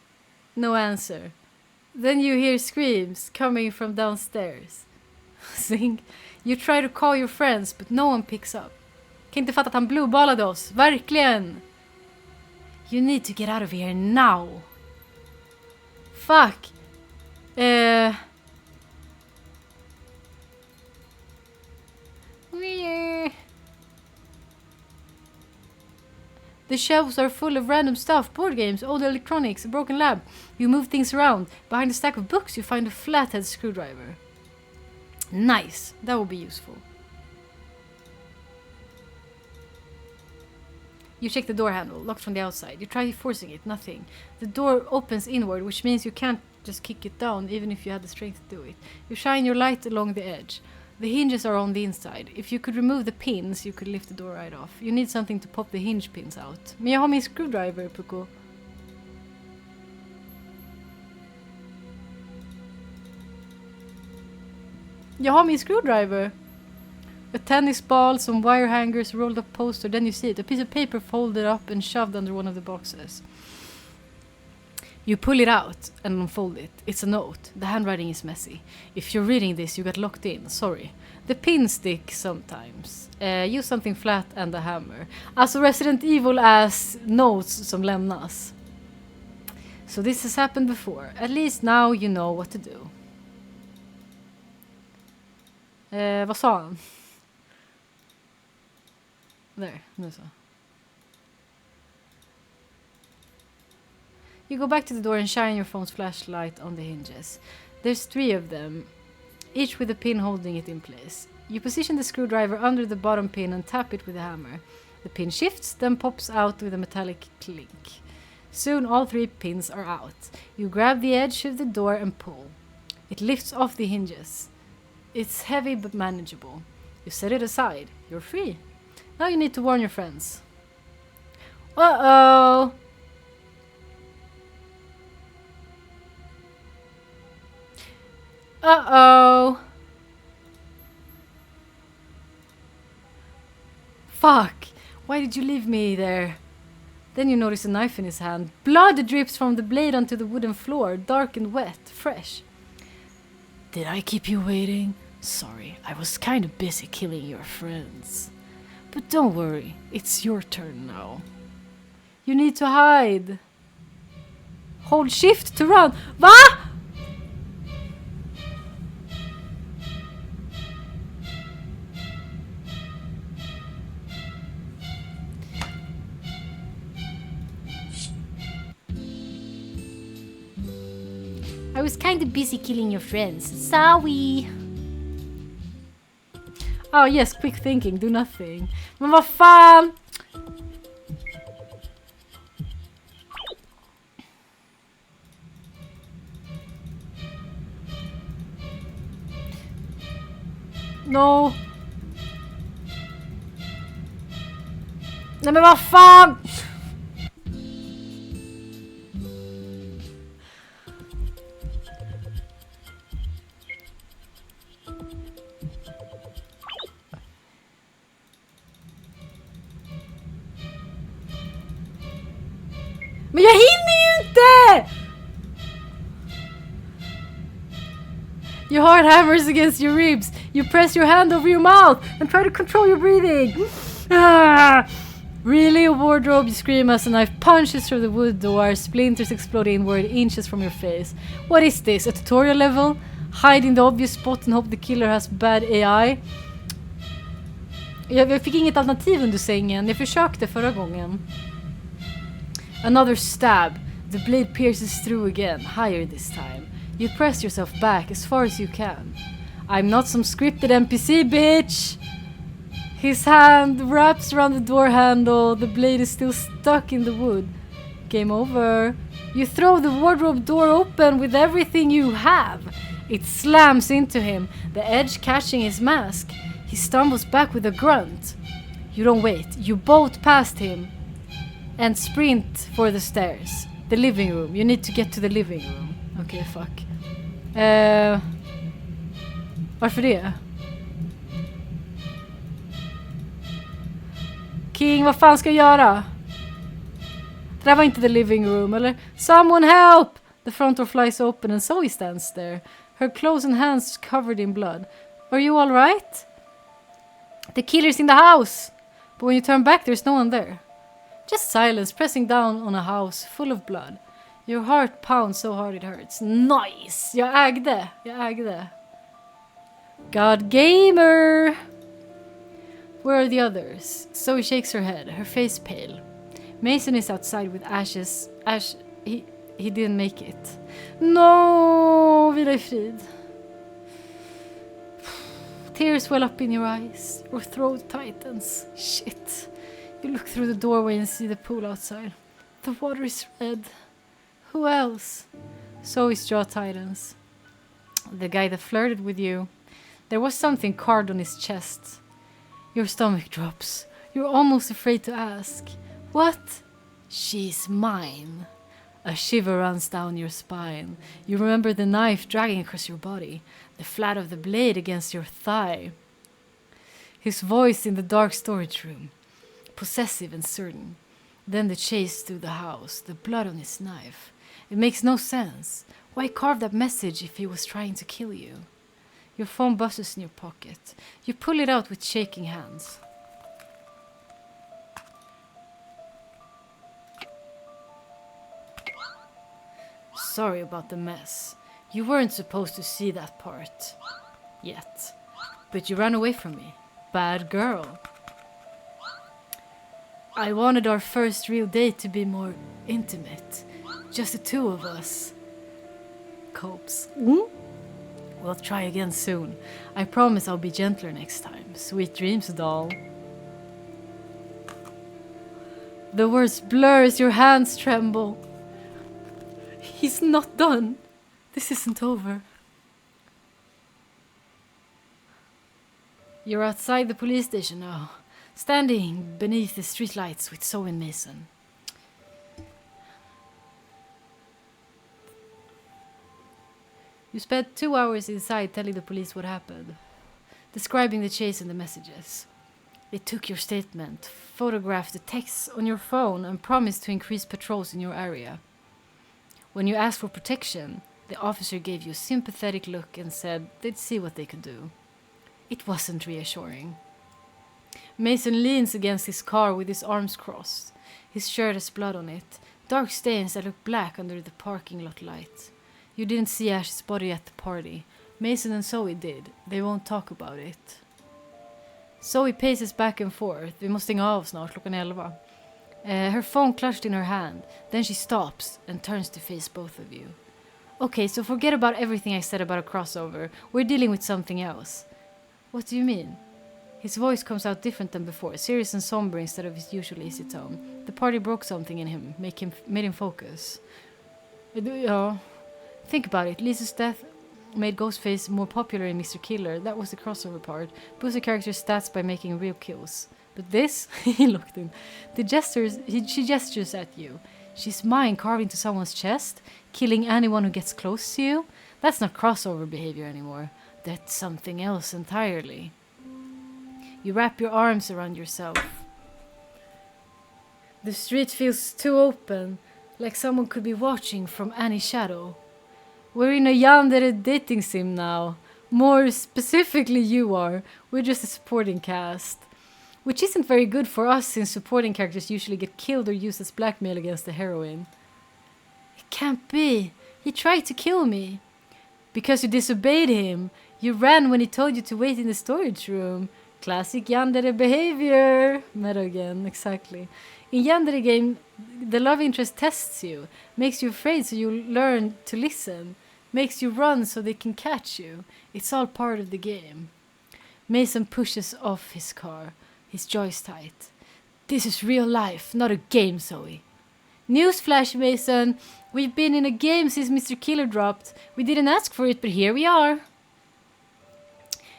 No answer. Then you hear screams coming from downstairs. Sing. You try to call your friends but no one picks up. Kan inte fatta att han blueballade oss. Verkligen. You need to get out of here now. Fuck. The shelves are full of random stuff, board games, old electronics, a broken lab. You move things around. Behind a stack of books you find a flathead screwdriver. Nice, that will be useful. You check the door handle, locked from the outside. You try forcing it, nothing. The door opens inward, which means you can't just kick it down, even if you had the strength to do it. You shine your light along the edge. The hinges are on the inside. If you could remove the pins, you could lift the door right off. You need something to pop the hinge pins out. Men jag har min screwdriver, Puko. Jag har min screwdriver. A tennis ball, some wire hangers, rolled up poster, then you see it. A piece of paper folded up and shoved under one of the boxes. You pull it out and unfold it. It's a note. The handwriting is messy. If you're reading this, you got locked in. Sorry. The pins stick sometimes. Use something flat and a hammer. Alltså Resident Evil-ass notes som lämnas. So this has happened before. At least now you know what to do. Vad sa han? Där, nu så. You go back to the door and shine your phone's flashlight on the hinges. There's 3 of them, each with a pin holding it in place. You position the screwdriver under the bottom pin and tap it with a hammer. The pin shifts, then pops out with a metallic clink. Soon all 3 pins are out. You grab the edge of the door and pull. It lifts off the hinges. It's heavy but manageable. You set it aside. You're free. Now you need to warn your friends. Uh-oh! Uh-oh! Fuck! Why did you leave me there? Then you notice a knife in his hand. Blood drips from the blade onto the wooden floor, dark and wet, fresh. Did I keep you waiting? Sorry, I was kind of busy killing your friends. But don't worry, it's your turn now. You need to hide. Hold shift to run. Va? I was kind of busy killing your friends. Sorry. Oh yes, quick thinking, do nothing. Men vad fan! No. Nej men vad fan! Men jag hinner ju inte! Your heart hammers against your ribs. You press your hand over your mouth and try to control your breathing. Ah! Really, a wardrobe, you scream as a knife punches through the wood door, splinters explode inward, inches from your face. What is this? A tutorial level? Hide in the obvious spot and hope the killer has bad AI? Jag fick inget alternativ under sängen. Jag försökte förra gången. Another stab. The blade pierces through again, higher this time. You press yourself back as far as you can. I'm not some scripted NPC, bitch! His hand wraps around the door handle. The blade is still stuck in the wood. Game over. You throw the wardrobe door open with everything you have. It slams into him, the edge catching his mask. He stumbles back with a grunt. You don't wait. You bolt past him and sprint for the stairs. The living room. You need to get to the living room. Okay, fuck. Varför det? King, vad fan ska jag göra? Det där var inte the living room, eller? Someone help! The front door flies open and Zoe stands there. Her clothes and hands covered in blood. Are you all right? The killer's in the house! But when you turn back, there's no one there. Just silence, pressing down on a house full of blood. Your heart pounds so hard it hurts. Nice! Jag ägde. God gamer! Where are the others? Zoe shakes her head, her face pale. Mason is outside with ashes. He didn't make it. No! Vila i frid. Tears well up in your eyes. Your throat tightens. Shit. You look through the doorway and see the pool outside. The water is red. Who else? Zoe's jaw tightens. The guy that flirted with you. There was something carved on his chest. Your stomach drops. You're almost afraid to ask. What? She's mine. A shiver runs down your spine. You remember the knife dragging across your body, the flat of the blade against your thigh. His voice in the dark storage room, possessive and certain. Then the chase through the house, the blood on his knife. It makes no sense. Why carve that message if he was trying to kill you? Your phone buzzes in your pocket. You pull it out with shaking hands. Sorry about the mess. You weren't supposed to see that part. Yet. But you ran away from me. Bad girl. I wanted our first real date to be more intimate. Just the two of us. Copes. We'll try again soon. I promise I'll be gentler next time. Sweet dreams, doll. The words blur as your hands tremble. He's not done. This isn't over. You're outside the police station now, standing beneath the streetlights with Zoe and Mason. You spent 2 hours inside telling the police what happened, describing the chase and the messages. They took your statement, photographed the texts on your phone, and promised to increase patrols in your area. When you asked for protection, the officer gave you a sympathetic look and said they'd see what they could do. It wasn't reassuring. Mason leans against his car with his arms crossed. His shirt has blood on it, dark stains that look black under the parking lot light. You didn't see Ash's body at the party. Mason and Zoe did. They won't talk about it. Zoe paces back and forth. Vi måste stänga av snart, klockan 11. Her phone clutched in her hand. Then she stops and turns to face both of you. Okay, so forget about everything I said about a crossover. We're dealing with something else. What do you mean? His voice comes out different than before, serious and somber instead of his usual easy tone. The party broke something in him, made him focus. Yeah. Think about it. Lisa's death made Ghostface more popular in Mr. Killer. That was the crossover part. Boosts a character's stats by making real kills. But this, he looked in. She gestures at you. She's mine, carved into someone's chest, killing anyone who gets close to you. That's not crossover behavior anymore. That's something else entirely. You wrap your arms around yourself. The street feels too open, like someone could be watching from any shadow. We're in a yandere dating sim now. More specifically you are. We're just a supporting cast. Which isn't very good for us since supporting characters usually get killed or used as blackmail against the heroine. It can't be. He tried to kill me. Because you disobeyed him. You ran when he told you to wait in the storage room. Classic yandere behavior. Meta again, exactly. In yandere game, the love interest tests you. Makes you afraid so you learn to listen. Makes you run so they can catch you. It's all part of the game. Mason pushes off his car. His jaw's tight. This is real life, not a game, Zoe. Newsflash, Mason. We've been in a game since Mr. Killer dropped. We didn't ask for it, but here we are.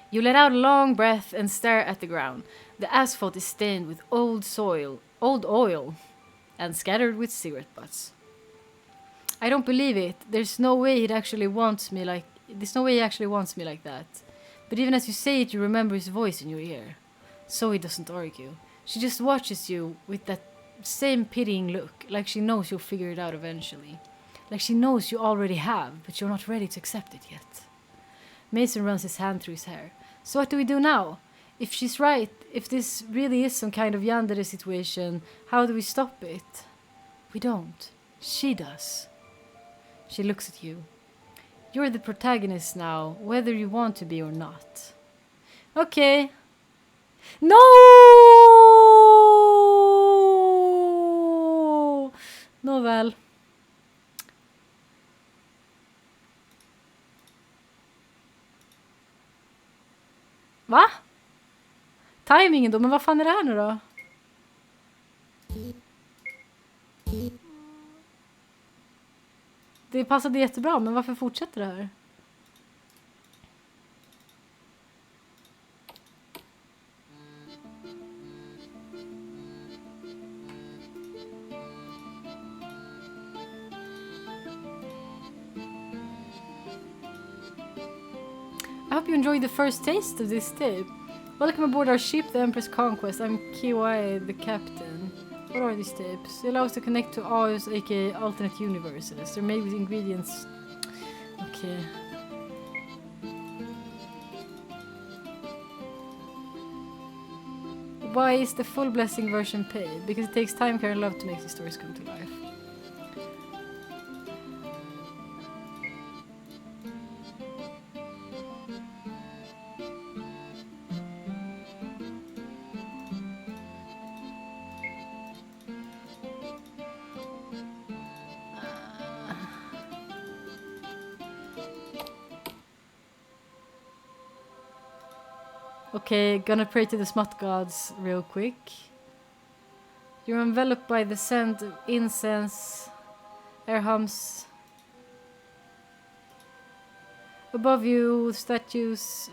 You let out a long breath and stare at the ground. The asphalt is stained with old oil, and scattered with cigarette butts. I don't believe it. There's no way he actually wants me like that. But even as you say it, you remember his voice in your ear. Zoe doesn't argue. She just watches you with that same pitying look, like she knows you'll figure it out eventually. Like she knows you already have, but you're not ready to accept it yet. Mason runs his hand through his hair. So what do we do now? If she's right, if this really is some kind of yandere situation, how do we stop it? We don't. She does. She looks at you. You're the protagonist now, whether you want to be or not. Okay. No! Nåväl. Va? Timingen då? Men vad fan är det här nu då? Det passade jättebra, men varför fortsätter det här? I hope you enjoyed the first taste of this tape. Welcome aboard our ship, the Empress Conquest. I'm Kiwai, the captain. What are these tapes? They allow us to connect to ours, aka alternate universes. They're made with ingredients... Okay. Why is the full blessing version paid? Because it takes time, care, and love to make the stories come to life. Okay, gonna pray to the smut gods real quick. You're enveloped by the scent of incense, air hums. Above you, statues.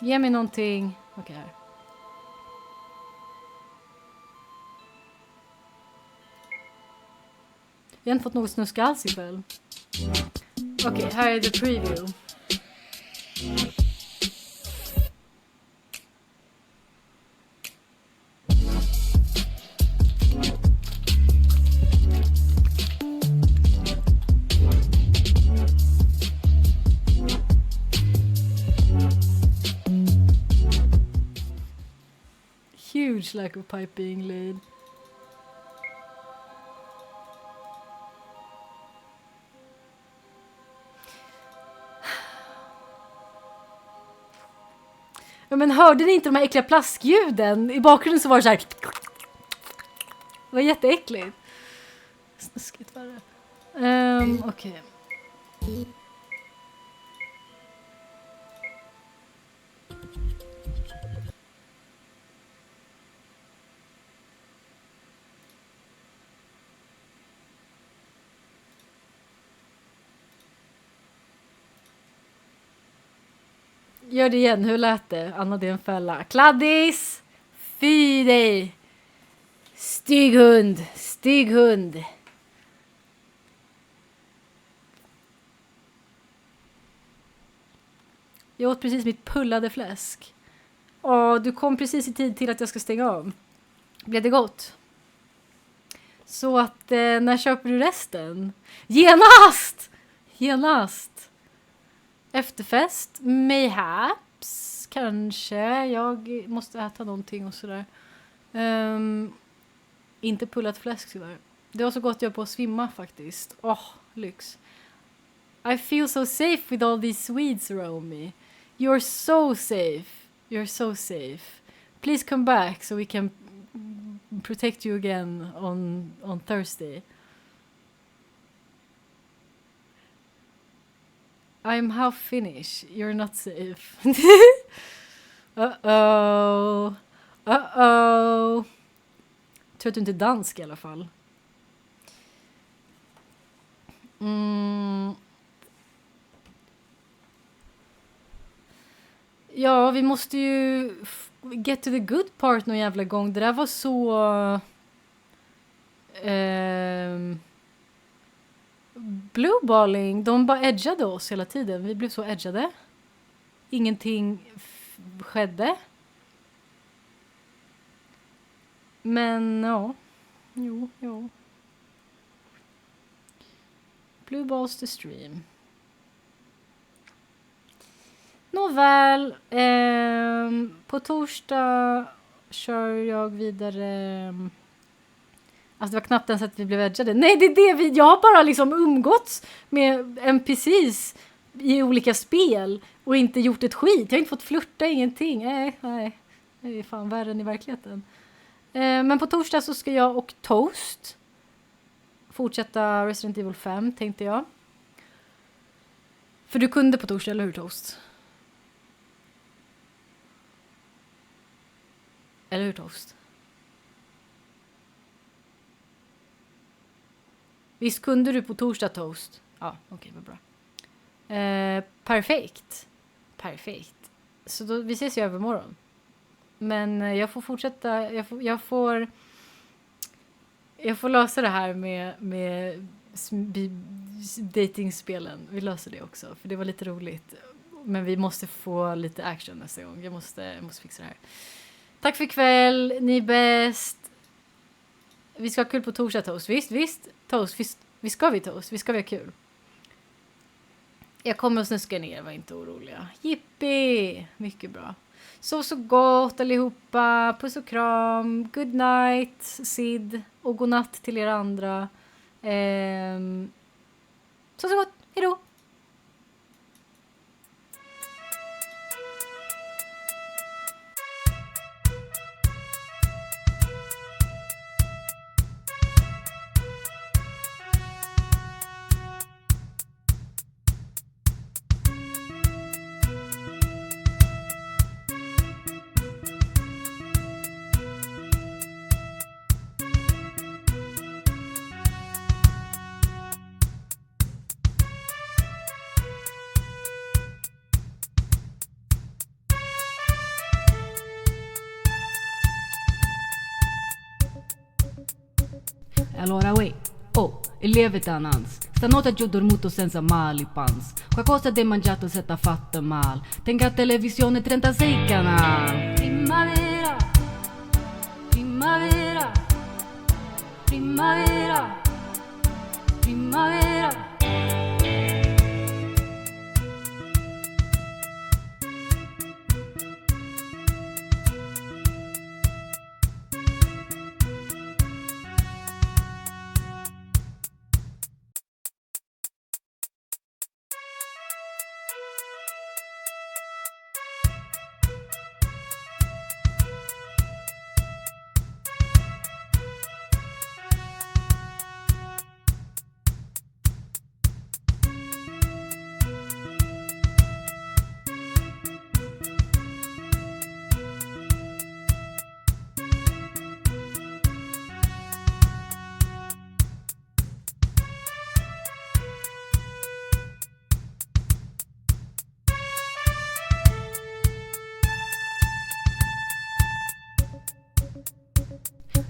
Ge mig någonting. Okej, här. Vi har inte fått något snusk alls ikväll. Okej, här är the preview. Huge lack of pipe being laid. Ja, men hörde ni inte de här äckliga plaskljuden? I bakgrunden så var det så här. Det var jätteäckligt. Snuskigt var det. Okej. Gör det igen, hur lät det? Anna, det är en fälla. Kladdis! Fy dig! Stygg hund! Stygg hund! Jag åt precis mitt pullade fläsk. Du kom precis i tid till att jag ska stänga av. Blev det gott? Så att, när köper du resten? Genast! Genast! Efterfest? Mayhaps? Kanske. Jag måste äta någonting och sådär. Inte pullat fläsk tyvärr. Det var så gott jag på att svimma faktiskt. Lyx. I feel so safe with all these Swedes around me. You're so safe. You're so safe. Please come back so we can protect you again on Thursday. I'm half Finnish. You're not safe. Uh-oh. Uh-oh. Tror att du inte är dansk i alla fall. Ja, vi måste ju get to the good part någon jävla gång. Det där var så... Blueballing, de bara edgade oss hela tiden. Vi blev så edgade. Ingenting skedde. Men ja. Jo. Blue balls the stream. Nåväl. På torsdag kör jag vidare. Alltså det var knappt ens att vi blev edgade. Nej, det är det jag har bara liksom umgåtts med NPCs i olika spel och inte gjort ett skit. Jag har inte fått flirta, ingenting. Nej. Det är fan värre än i verkligheten. Men på torsdag så ska jag och Toast fortsätta Resident Evil 5, tänkte jag. För du kunde på torsdag, eller hur, Toast? Eller hur, Toast? Visst kunde du på torsdag, Toast? Ja, okej, vad bra. Perfekt. Så då, vi ses ju övermorgon. Men jag får fortsätta. Jag får lösa det här med datingspelen. Vi löser det också, för det var lite roligt. Men vi måste få lite action nästa gång. Jag måste fixa det här. Tack för ikväll. Ni är bäst. Vi ska ha kul på torsdag, Toast. Visst. Toast, vi ska ha kul. Jag kommer att snuska ner, var inte oroliga. Yippie! Mycket bra. Så gott allihopa. Puss och kram. Good night, Sid. Och god natt till er andra. Så gott. Hejdå. Allora uè, il lievito annans. Stanotte giù dormuto senza mali pans. Qualcosa di mangiato se t'ha fatto mal. Tenga televisione 36 canali. Primavera, primavera, primavera, primavera.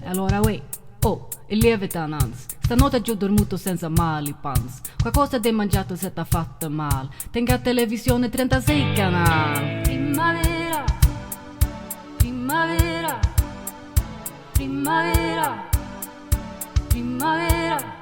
Allora uè, oh, il lievita annanz. Stanotte giù dormuto senza mali pans. Qualcosa di mangiato se t'ha fatto mal. Tenga televisione 36 canali. Primavera, primavera, primavera, primavera.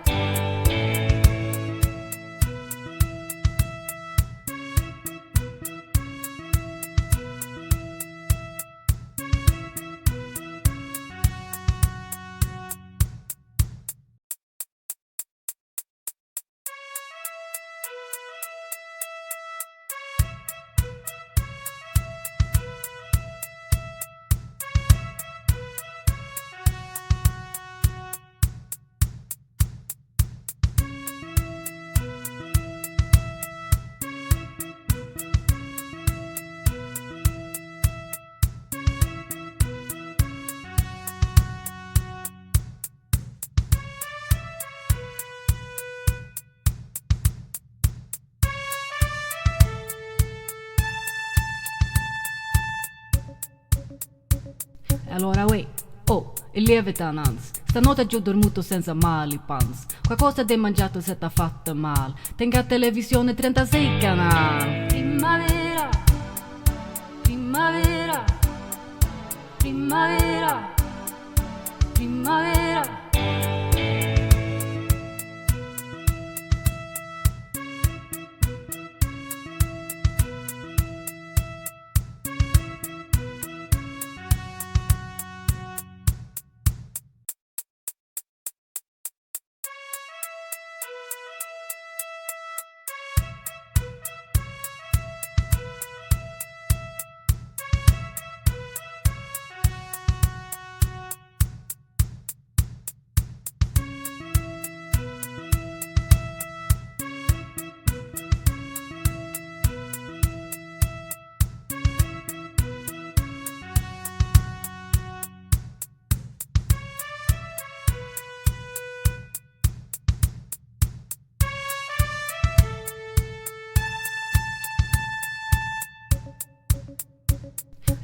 Allora uè, oh, il lievita annanz. Stanotte giù dormuto senza mali pans. Qualcosa di mangiato se t'ha fatto mal. Tenga televisione 36 canali. Primavera, primavera, primavera, primavera.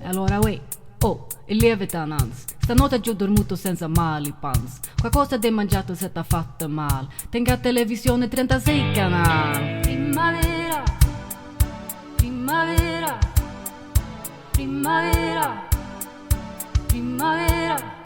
Allora uè, oh, il lievita annanz. Stanotte giù dormuto senza mali pans. Qualcosa di mangiato se t'ha fatto mal. Tenga televisione 36 canali. Primavera, primavera, primavera, primavera.